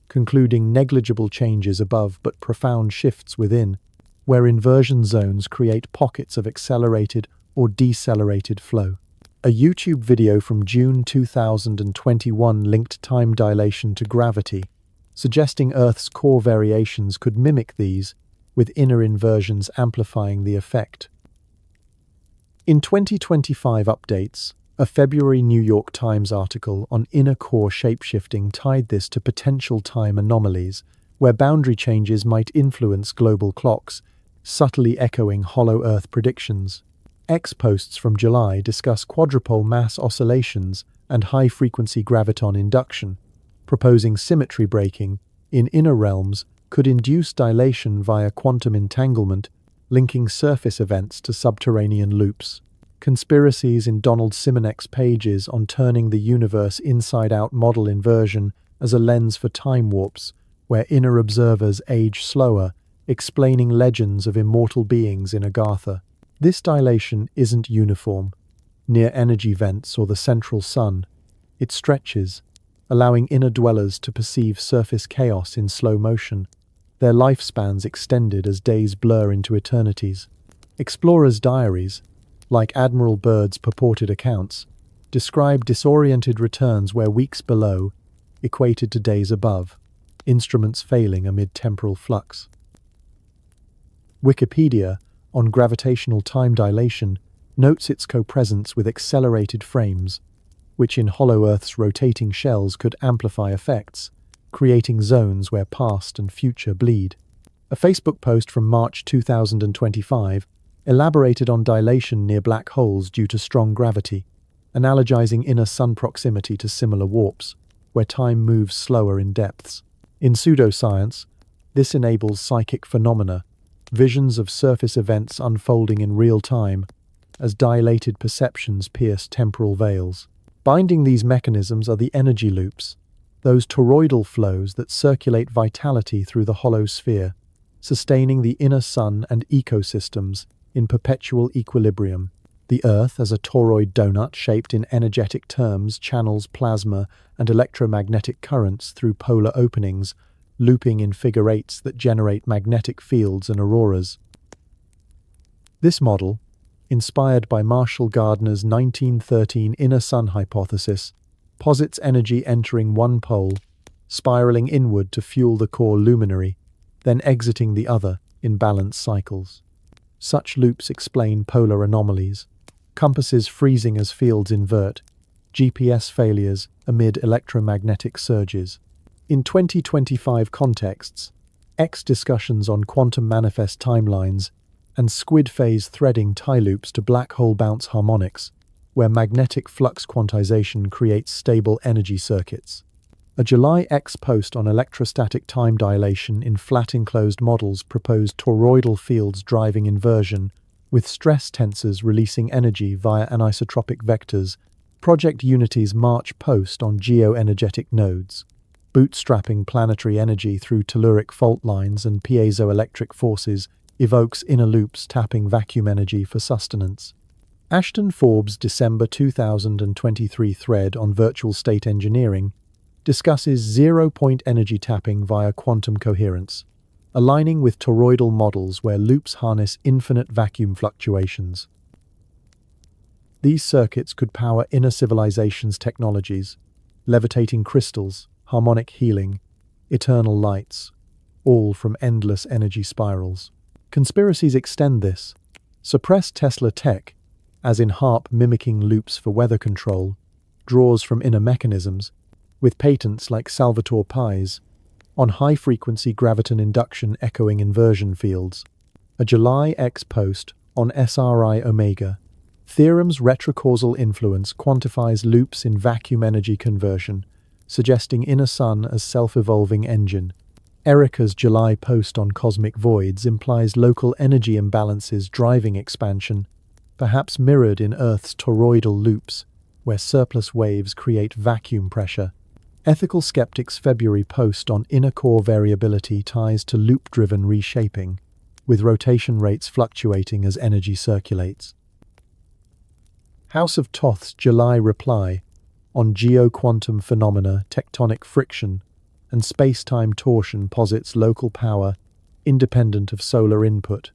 concluding negligible changes above but profound shifts within, where inversion zones create pockets of accelerated or decelerated flow. A YouTube video from June 2021 linked time dilation to gravity, suggesting Earth's core variations could mimic these, with inner inversions amplifying the effect. In 2025 updates, a February New York Times article on inner core shapeshifting tied this to potential time anomalies, where boundary changes might influence global clocks, subtly echoing Hollow Earth predictions. X posts from July discuss quadrupole mass oscillations and high-frequency graviton induction, proposing symmetry breaking in inner realms could induce dilation via quantum entanglement, linking surface events to subterranean loops. Conspiracies in Donald Simonek's pages on turning the universe inside-out model inversion as a lens for time warps, where inner observers age slower, explaining legends of immortal beings in Agartha. This dilation isn't uniform. Near energy vents or the central sun, it stretches, allowing inner dwellers to perceive surface chaos in slow motion, their lifespans extended as days blur into eternities. Explorers' diaries, like Admiral Byrd's purported accounts, describe disoriented returns where weeks below equated to days above, instruments failing amid temporal flux. Wikipedia, on gravitational time dilation, notes its co-presence with accelerated frames, which in Hollow Earth's rotating shells could amplify effects, creating zones where past and future bleed. A Facebook post from March 2025 elaborated on dilation near black holes due to strong gravity, analogizing inner sun proximity to similar warps, where time moves slower in depths. In pseudoscience, this enables psychic phenomena, visions of surface events unfolding in real time, as dilated perceptions pierce temporal veils. Binding these mechanisms are the energy loops, those toroidal flows that circulate vitality through the hollow sphere, sustaining the inner sun and ecosystems in perpetual equilibrium. The Earth, as a toroid donut shaped in energetic terms, channels plasma and electromagnetic currents through polar openings, looping in figure eights that generate magnetic fields and auroras. This model, inspired by Marshall Gardner's 1913 inner sun hypothesis, posits energy entering one pole, spiraling inward to fuel the core luminary, then exiting the other in balanced cycles. Such loops explain polar anomalies, compasses freezing as fields invert, GPS failures amid electromagnetic surges. In 2025 contexts, X discussions on quantum manifest timelines and squid phase threading tie loops to black hole bounce harmonics, where magnetic flux quantization creates stable energy circuits. A July X post on electrostatic time dilation in flat enclosed models proposed toroidal fields driving inversion, with stress tensors releasing energy via anisotropic vectors. Project Unity's March post on geoenergetic nodes, bootstrapping planetary energy through telluric fault lines and piezoelectric forces, evokes inner loops tapping vacuum energy for sustenance. Ashton Forbes' December 2023 thread on virtual state engineering discusses zero-point energy tapping via quantum coherence, aligning with toroidal models where loops harness infinite vacuum fluctuations. These circuits could power inner civilizations' technologies, levitating crystals, harmonic healing, eternal lights, all from endless energy spirals. Conspiracies extend this. Suppressed Tesla tech, as in HARP mimicking loops for weather control, draws from inner mechanisms, with patents like Salvatore Pai's on high-frequency graviton induction echoing inversion fields. A July X post on SRI Omega, Theorem's retrocausal influence quantifies loops in vacuum energy conversion, suggesting inner sun as self-evolving engine. Erica's July post on cosmic voids implies local energy imbalances driving expansion, perhaps mirrored in Earth's toroidal loops, where surplus waves create vacuum pressure. Ethical Skeptic's February post on inner core variability ties to loop-driven reshaping, with rotation rates fluctuating as energy circulates. House of Thoth's July reply on geo-quantum phenomena, tectonic friction, and space-time torsion posits local power independent of solar input,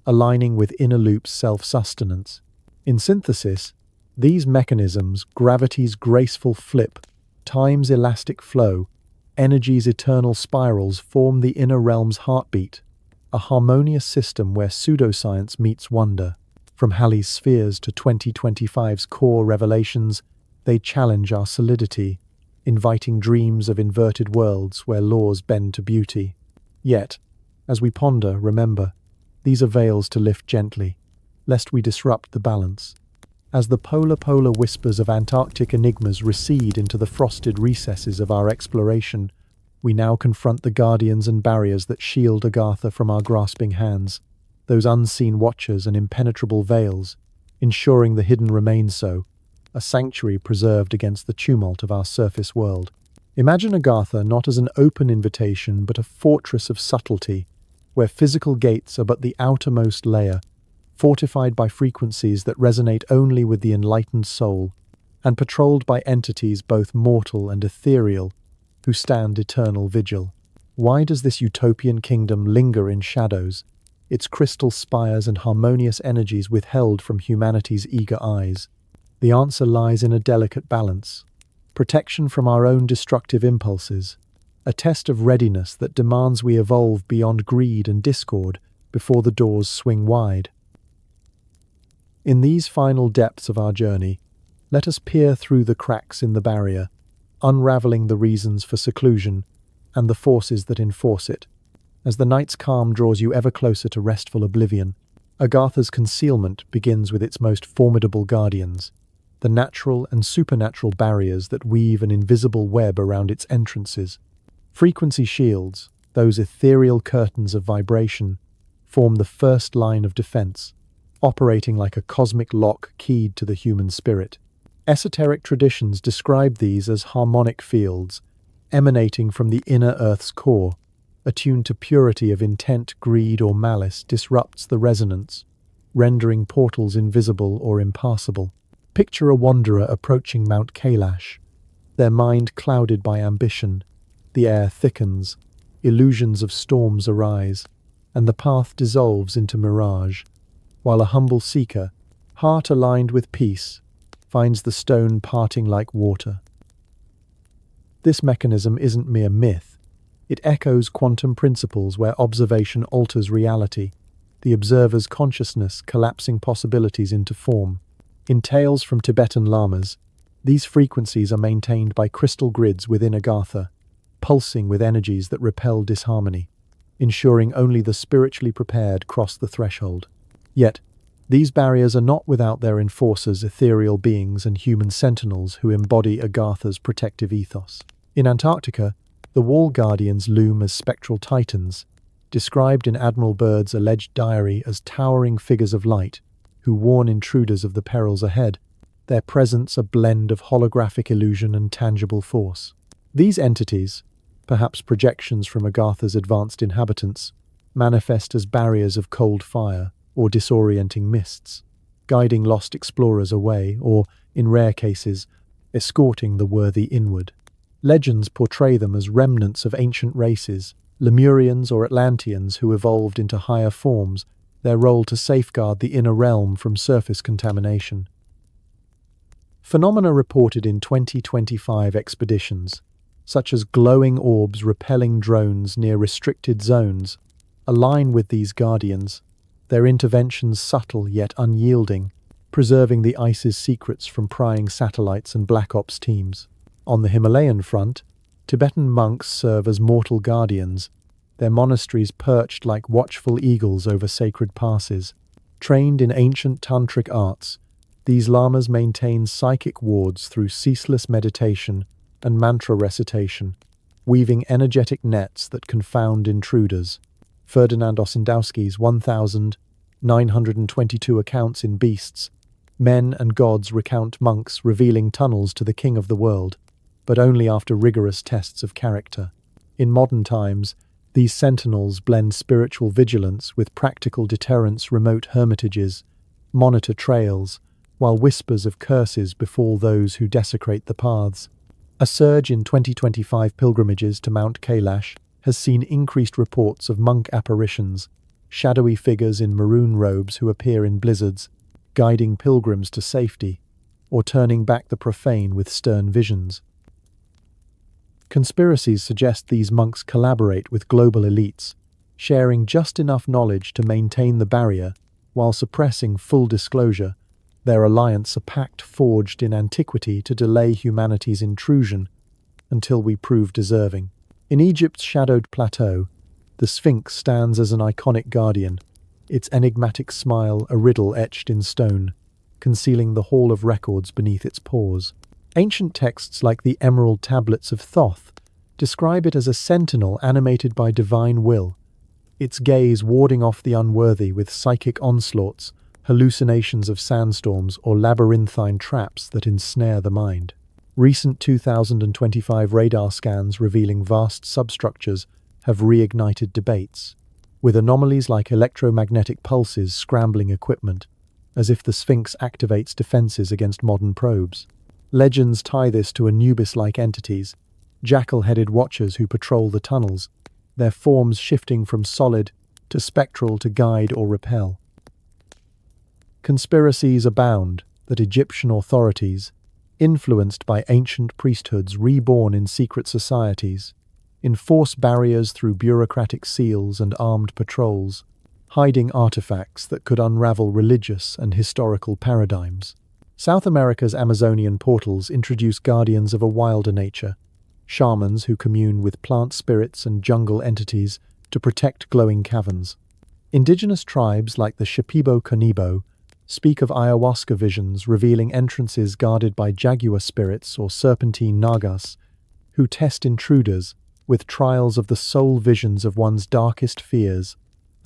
aligning with inner loop's self-sustenance. In synthesis, these mechanisms, gravity's graceful flip, time's elastic flow, energy's eternal spirals form the inner realm's heartbeat, a harmonious system where pseudoscience meets wonder. From Halley's spheres to 2025's core revelations, they challenge our solidity, inviting dreams of inverted worlds where laws bend to beauty. Yet, as we ponder, remember, these are veils to lift gently, lest we disrupt the balance. As the polar whispers of Antarctic enigmas recede into the frosted recesses of our exploration, we now confront the guardians and barriers that shield Agartha from our grasping hands, those unseen watchers and impenetrable veils, ensuring the hidden remains so, a sanctuary preserved against the tumult of our surface world. Imagine Agartha not as an open invitation but a fortress of subtlety, where physical gates are but the outermost layer, fortified by frequencies that resonate only with the enlightened soul, and patrolled by entities both mortal and ethereal, who stand eternal vigil. Why does this utopian kingdom linger in shadows, its crystal spires and harmonious energies withheld from humanity's eager eyes? The answer lies in a delicate balance. Protection from our own destructive impulses, a test of readiness that demands we evolve beyond greed and discord before the doors swing wide. In these final depths of our journey, let us peer through the cracks in the barrier, unraveling the reasons for seclusion and the forces that enforce it. As the night's calm draws you ever closer to restful oblivion, Agartha's concealment begins with its most formidable guardians, the natural and supernatural barriers that weave an invisible web around its entrances. Frequency shields, those ethereal curtains of vibration, form the first line of defense, operating like a cosmic lock keyed to the human spirit. Esoteric traditions describe these as harmonic fields, emanating from the inner Earth's core. Attuned to purity of intent, greed, or malice disrupts the resonance, rendering portals invisible or impassable. Picture a wanderer approaching Mount Kailash, their mind clouded by ambition. The air thickens, illusions of storms arise, and the path dissolves into mirage, while a humble seeker, heart aligned with peace, finds the stone parting like water. This mechanism isn't mere myth. It echoes quantum principles where observation alters reality, the observer's consciousness collapsing possibilities into form. In tales from Tibetan lamas, these frequencies are maintained by crystal grids within Agartha, pulsing with energies that repel disharmony, ensuring only the spiritually prepared cross the threshold. Yet, these barriers are not without their enforcers, ethereal beings and human sentinels who embody Agartha's protective ethos. In Antarctica, the wall guardians loom as spectral titans, described in Admiral Byrd's alleged diary as towering figures of light, who warn intruders of the perils ahead, their presence a blend of holographic illusion and tangible force. These entities, perhaps projections from Agartha's advanced inhabitants, manifest as barriers of cold fire or disorienting mists, guiding lost explorers away or, in rare cases, escorting the worthy inward. Legends portray them as remnants of ancient races, Lemurians or Atlanteans who evolved into higher forms, their role to safeguard the inner realm from surface contamination. Phenomena reported in 2025 expeditions, such as glowing orbs repelling drones near restricted zones, align with these guardians, their interventions subtle yet unyielding, preserving the ice's secrets from prying satellites and black ops teams. On the Himalayan front, Tibetan monks serve as mortal guardians, their monasteries perched like watchful eagles over sacred passes. Trained in ancient tantric arts, these lamas maintain psychic wards through ceaseless meditation and mantra recitation, weaving energetic nets that confound intruders. Ferdinand Ossendowski's 1,922 accounts in Beasts, Men and Gods recount monks revealing tunnels to the king of the world, but only after rigorous tests of character. In modern times, these sentinels blend spiritual vigilance with practical deterrence. Remote hermitages monitor trails, while whispers of curses befall those who desecrate the paths. A surge in 2025 pilgrimages to Mount Kailash has seen increased reports of monk apparitions, shadowy figures in maroon robes who appear in blizzards, guiding pilgrims to safety, or turning back the profane with stern visions. Conspiracies suggest these monks collaborate with global elites, sharing just enough knowledge to maintain the barrier while suppressing full disclosure. Their alliance a pact forged in antiquity to delay humanity's intrusion until we prove deserving. In Egypt's shadowed plateau, the Sphinx stands as an iconic guardian, its enigmatic smile a riddle etched in stone, concealing the hall of records beneath its paws. Ancient texts like the Emerald Tablets of Thoth describe it as a sentinel animated by divine will, its gaze warding off the unworthy with psychic onslaughts, hallucinations of sandstorms, or labyrinthine traps that ensnare the mind. Recent 2025 radar scans revealing vast substructures have reignited debates, with anomalies like electromagnetic pulses scrambling equipment, as if the Sphinx activates defenses against modern probes. Legends tie this to Anubis-like entities, jackal-headed watchers who patrol the tunnels, their forms shifting from solid to spectral to guide or repel. Conspiracies abound that Egyptian authorities, influenced by ancient priesthoods reborn in secret societies, enforce barriers through bureaucratic seals and armed patrols, hiding artifacts that could unravel religious and historical paradigms. South America's Amazonian portals introduce guardians of a wilder nature, shamans who commune with plant spirits and jungle entities to protect glowing caverns. Indigenous tribes like the Shipibo-Canibo speak of ayahuasca visions revealing entrances guarded by jaguar spirits or serpentine nagas, who test intruders with trials of the soul visions of one's darkest fears,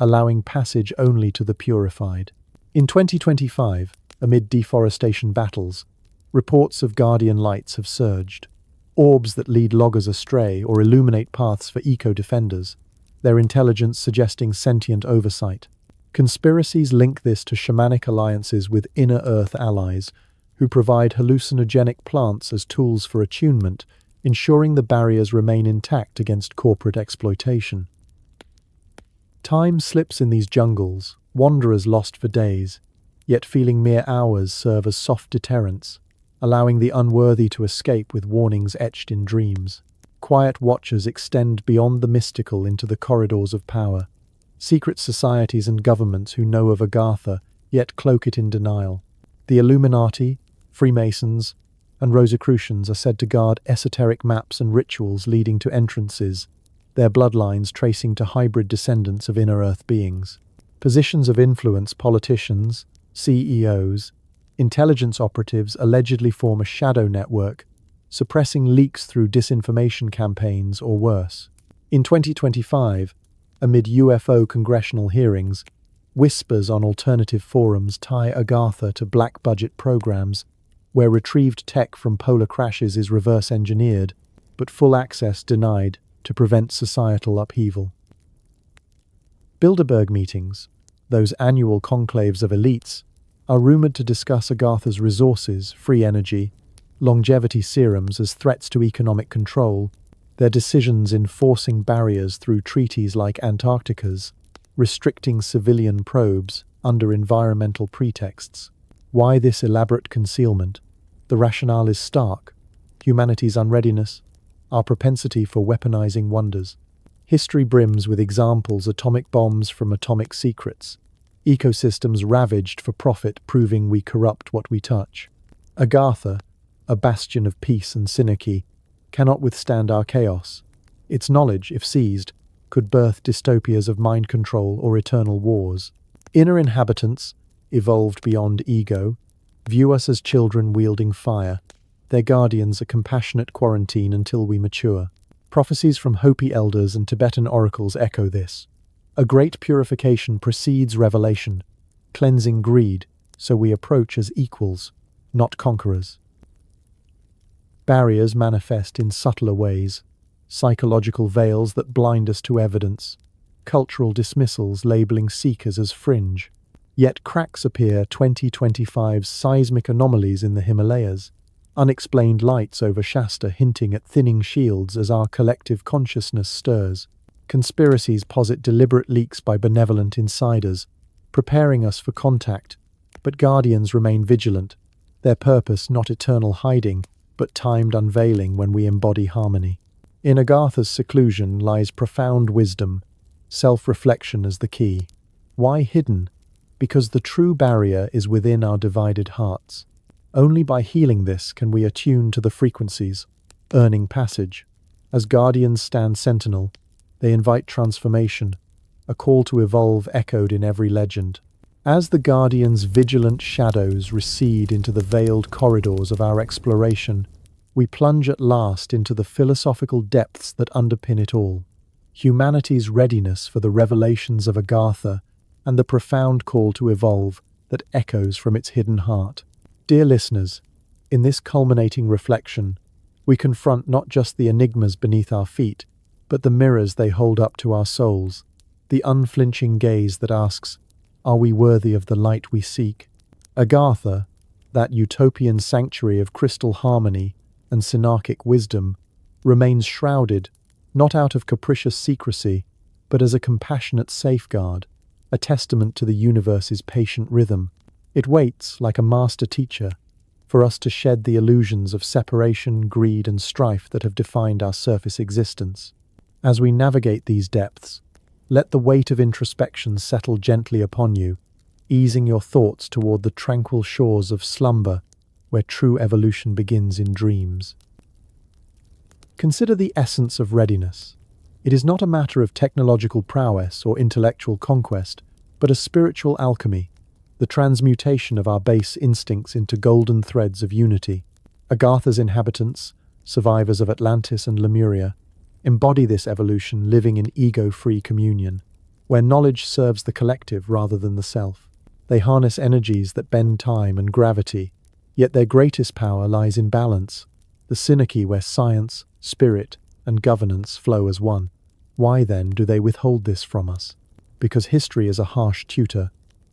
allowing passage only to the purified. In 2025, amid deforestation battles, reports of guardian lights have surged, orbs that lead loggers astray or illuminate paths for eco-defenders, their intelligence suggesting sentient oversight. Conspiracies link this to shamanic alliances with inner earth allies, who provide hallucinogenic plants as tools for attunement, ensuring the barriers remain intact against corporate exploitation. Time slips in these jungles, wanderers lost for days, yet feeling mere hours serve as soft deterrents, allowing the unworthy to escape with warnings etched in dreams. Quiet watchers extend beyond the mystical into the corridors of power, secret societies and governments who know of Agartha, yet cloak it in denial. The Illuminati, Freemasons, and Rosicrucians are said to guard esoteric maps and rituals leading to entrances, their bloodlines tracing to hybrid descendants of inner earth beings. Positions of influence politicians, CEOs, intelligence operatives allegedly form a shadow network, suppressing leaks through disinformation campaigns or worse. In 2025, amid UFO congressional hearings, whispers on alternative forums tie Agartha to black-budget programs, where retrieved tech from polar crashes is reverse-engineered, but full access denied to prevent societal upheaval. Bilderberg meetings, those annual conclaves of elites, are rumored to discuss Agartha's resources, free energy, longevity serums as threats to economic control, their decisions enforcing barriers through treaties like Antarctica's, restricting civilian probes under environmental pretexts. Why this elaborate concealment? The rationale is stark. Humanity's unreadiness, our propensity for weaponizing wonders. History brims with examples: atomic bombs from atomic secrets, ecosystems ravaged for profit proving we corrupt what we touch. Agartha, a bastion of peace and synarchy, cannot withstand our chaos. Its knowledge, if seized, could birth dystopias of mind control or eternal wars. Inner inhabitants, evolved beyond ego, view us as children wielding fire, their guardians a compassionate quarantine until we mature. Prophecies from Hopi elders and Tibetan oracles echo this. A great purification precedes revelation, cleansing greed, so we approach as equals, not conquerors. Barriers manifest in subtler ways: psychological veils that blind us to evidence, cultural dismissals labeling seekers as fringe. Yet cracks appear: 2025's seismic anomalies in the Himalayas, unexplained lights over Shasta hinting at thinning shields as our collective consciousness stirs. Conspiracies posit deliberate leaks by benevolent insiders, preparing us for contact, but guardians remain vigilant, their purpose not eternal hiding, but timed unveiling when we embody harmony. In Agartha's seclusion lies profound wisdom, self-reflection as the key. Why hidden? Because the true barrier is within our divided hearts. Only by healing this can we attune to the frequencies, earning passage. As guardians stand sentinel, they invite transformation, a call to evolve echoed in every legend. As the guardians' vigilant shadows recede into the veiled corridors of our exploration, we plunge at last into the philosophical depths that underpin it all. Humanity's readiness for the revelations of Agartha and the profound call to evolve that echoes from its hidden heart. Dear listeners, in this culminating reflection, we confront not just the enigmas beneath our feet, but the mirrors they hold up to our souls, the unflinching gaze that asks, are we worthy of the light we seek? Agartha, that utopian sanctuary of crystal harmony and synarchic wisdom, remains shrouded, not out of capricious secrecy, but as a compassionate safeguard, a testament to the universe's patient rhythm. It waits, like a master teacher, for us to shed the illusions of separation, greed, and strife that have defined our surface existence. As we navigate these depths, let the weight of introspection settle gently upon you, easing your thoughts toward the tranquil shores of slumber, where true evolution begins in dreams. Consider the essence of readiness. It is not a matter of technological prowess or intellectual conquest, but a spiritual alchemy, the transmutation of our base instincts into golden threads of unity. Agartha's inhabitants, survivors of Atlantis and Lemuria, embody this evolution, living in ego-free communion, where knowledge serves the collective rather than the self. They harness energies that bend time and gravity, yet their greatest power lies in balance, the synarchy where science, spirit, and governance flow as one. Why then do they withhold this from us? Because history is a harsh tutor.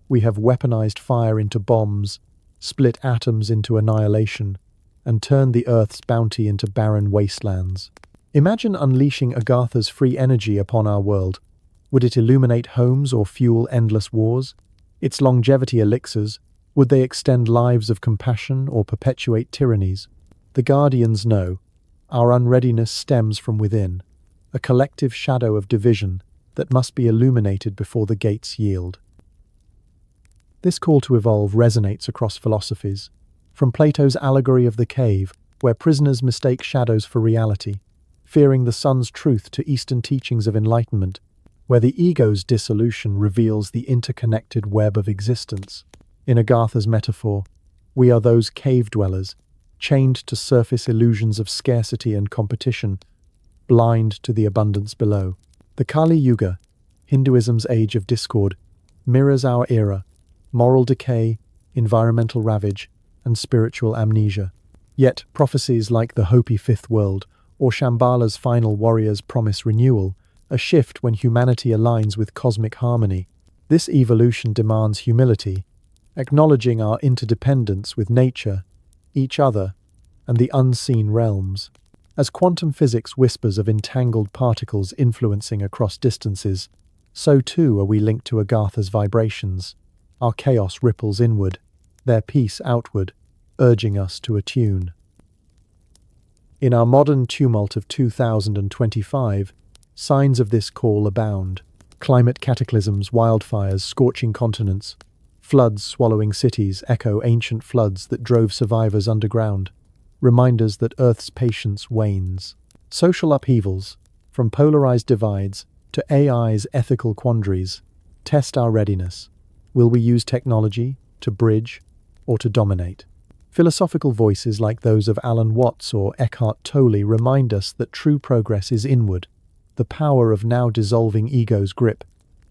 We have weaponized fire into bombs, split atoms into annihilation, and turned the Earth's bounty into barren wastelands. Imagine unleashing Agartha's free energy upon our world. Would it illuminate homes or fuel endless wars? Its longevity elixirs, would they extend lives of compassion or perpetuate tyrannies? The guardians know, our unreadiness stems from within, a collective shadow of division that must be illuminated before the gates yield. This call to evolve resonates across philosophies, from Plato's allegory of the cave, where prisoners mistake shadows for reality, fearing the sun's truth, to Eastern teachings of enlightenment, where the ego's dissolution reveals the interconnected web of existence. In Agartha's metaphor, we are those cave dwellers, chained to surface illusions of scarcity and competition, blind to the abundance below. The Kali Yuga, Hinduism's age of discord, mirrors our era: moral decay, environmental ravage, and spiritual amnesia. Yet prophecies like the Hopi Fifth World or Shambhala's final warriors promise renewal, a shift when humanity aligns with cosmic harmony. This evolution demands humility, acknowledging our interdependence with nature, each other, and the unseen realms. As quantum physics whispers of entangled particles influencing across distances, so too are we linked to Agartha's vibrations. Our chaos ripples inward, their peace outward, urging us to attune. In our modern tumult of 2025, signs of this call abound. Climate cataclysms, wildfires scorching continents, floods swallowing cities echo ancient floods that drove survivors underground, reminders that Earth's patience wanes. Social upheavals, from polarized divides to AI's ethical quandaries, test our readiness. Will we use technology to bridge or to dominate? Philosophical voices like those of Alan Watts or Eckhart Tolle remind us that true progress is inward, the power of now dissolving ego's grip,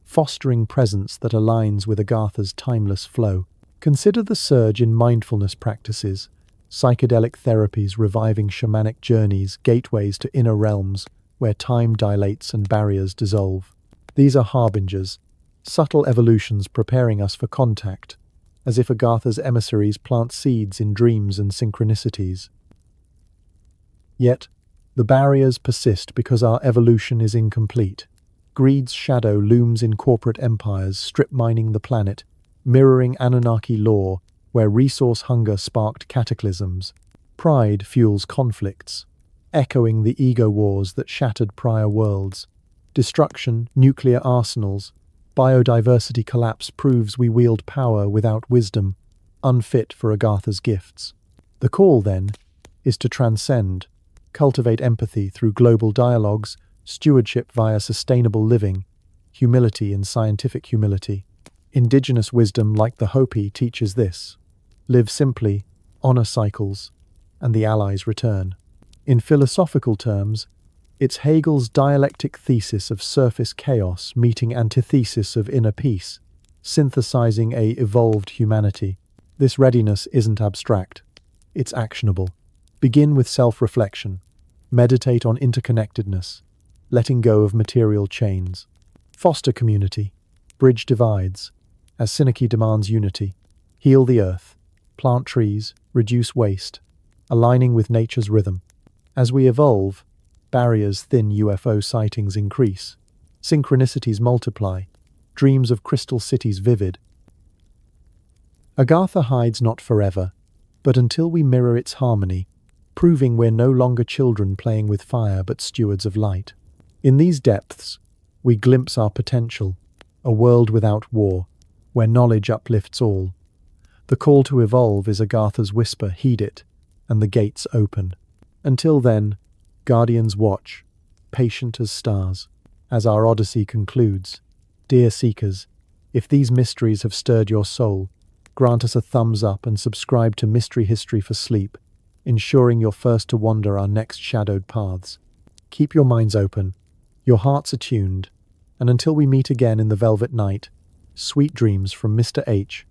fostering presence that aligns with Agartha's timeless flow. Consider the surge in mindfulness practices, psychedelic therapies reviving shamanic journeys, gateways to inner realms where time dilates and barriers dissolve. These are harbingers, subtle evolutions preparing us for contact, as if Agartha's emissaries plant seeds in dreams and synchronicities. Yet, the barriers persist because our evolution is incomplete. Greed's shadow looms in corporate empires, strip-mining the planet, mirroring Anunnaki lore, where resource hunger sparked cataclysms. Pride fuels conflicts, echoing the ego wars that shattered prior worlds. Destruction, nuclear arsenals, biodiversity collapse proves we wield power without wisdom, unfit for Agartha's gifts. The call, then, is to transcend, cultivate empathy through global dialogues, stewardship via sustainable living, humility in scientific humility. Indigenous wisdom like the Hopi teaches this. Live simply, honor cycles, and the allies return. In philosophical terms, it's Hegel's dialectic thesis of surface chaos meeting antithesis of inner peace, synthesizing a evolved humanity. This readiness isn't abstract, it's actionable. Begin with self-reflection. Meditate on interconnectedness, letting go of material chains. Foster community. Bridge divides, as Synecdoche demands unity. Heal the earth. Plant trees. Reduce waste, aligning with nature's rhythm. As we evolve, barriers thin, UFO sightings increase. Synchronicities multiply. Dreams of crystal cities vivid. Agartha hides not forever, but until we mirror its harmony, proving we're no longer children playing with fire but stewards of light. In these depths, we glimpse our potential, a world without war, where knowledge uplifts all. The call to evolve is Agartha's whisper, heed it, and the gates open. Until then, guardians watch, patient as stars. As our odyssey concludes, dear seekers, if these mysteries have stirred your soul, grant us a thumbs up and subscribe to Mystery History for Sleep, ensuring you're first to wander our next shadowed paths. Keep your minds open, your hearts attuned, and until we meet again in the velvet night, sweet dreams from Mr. H.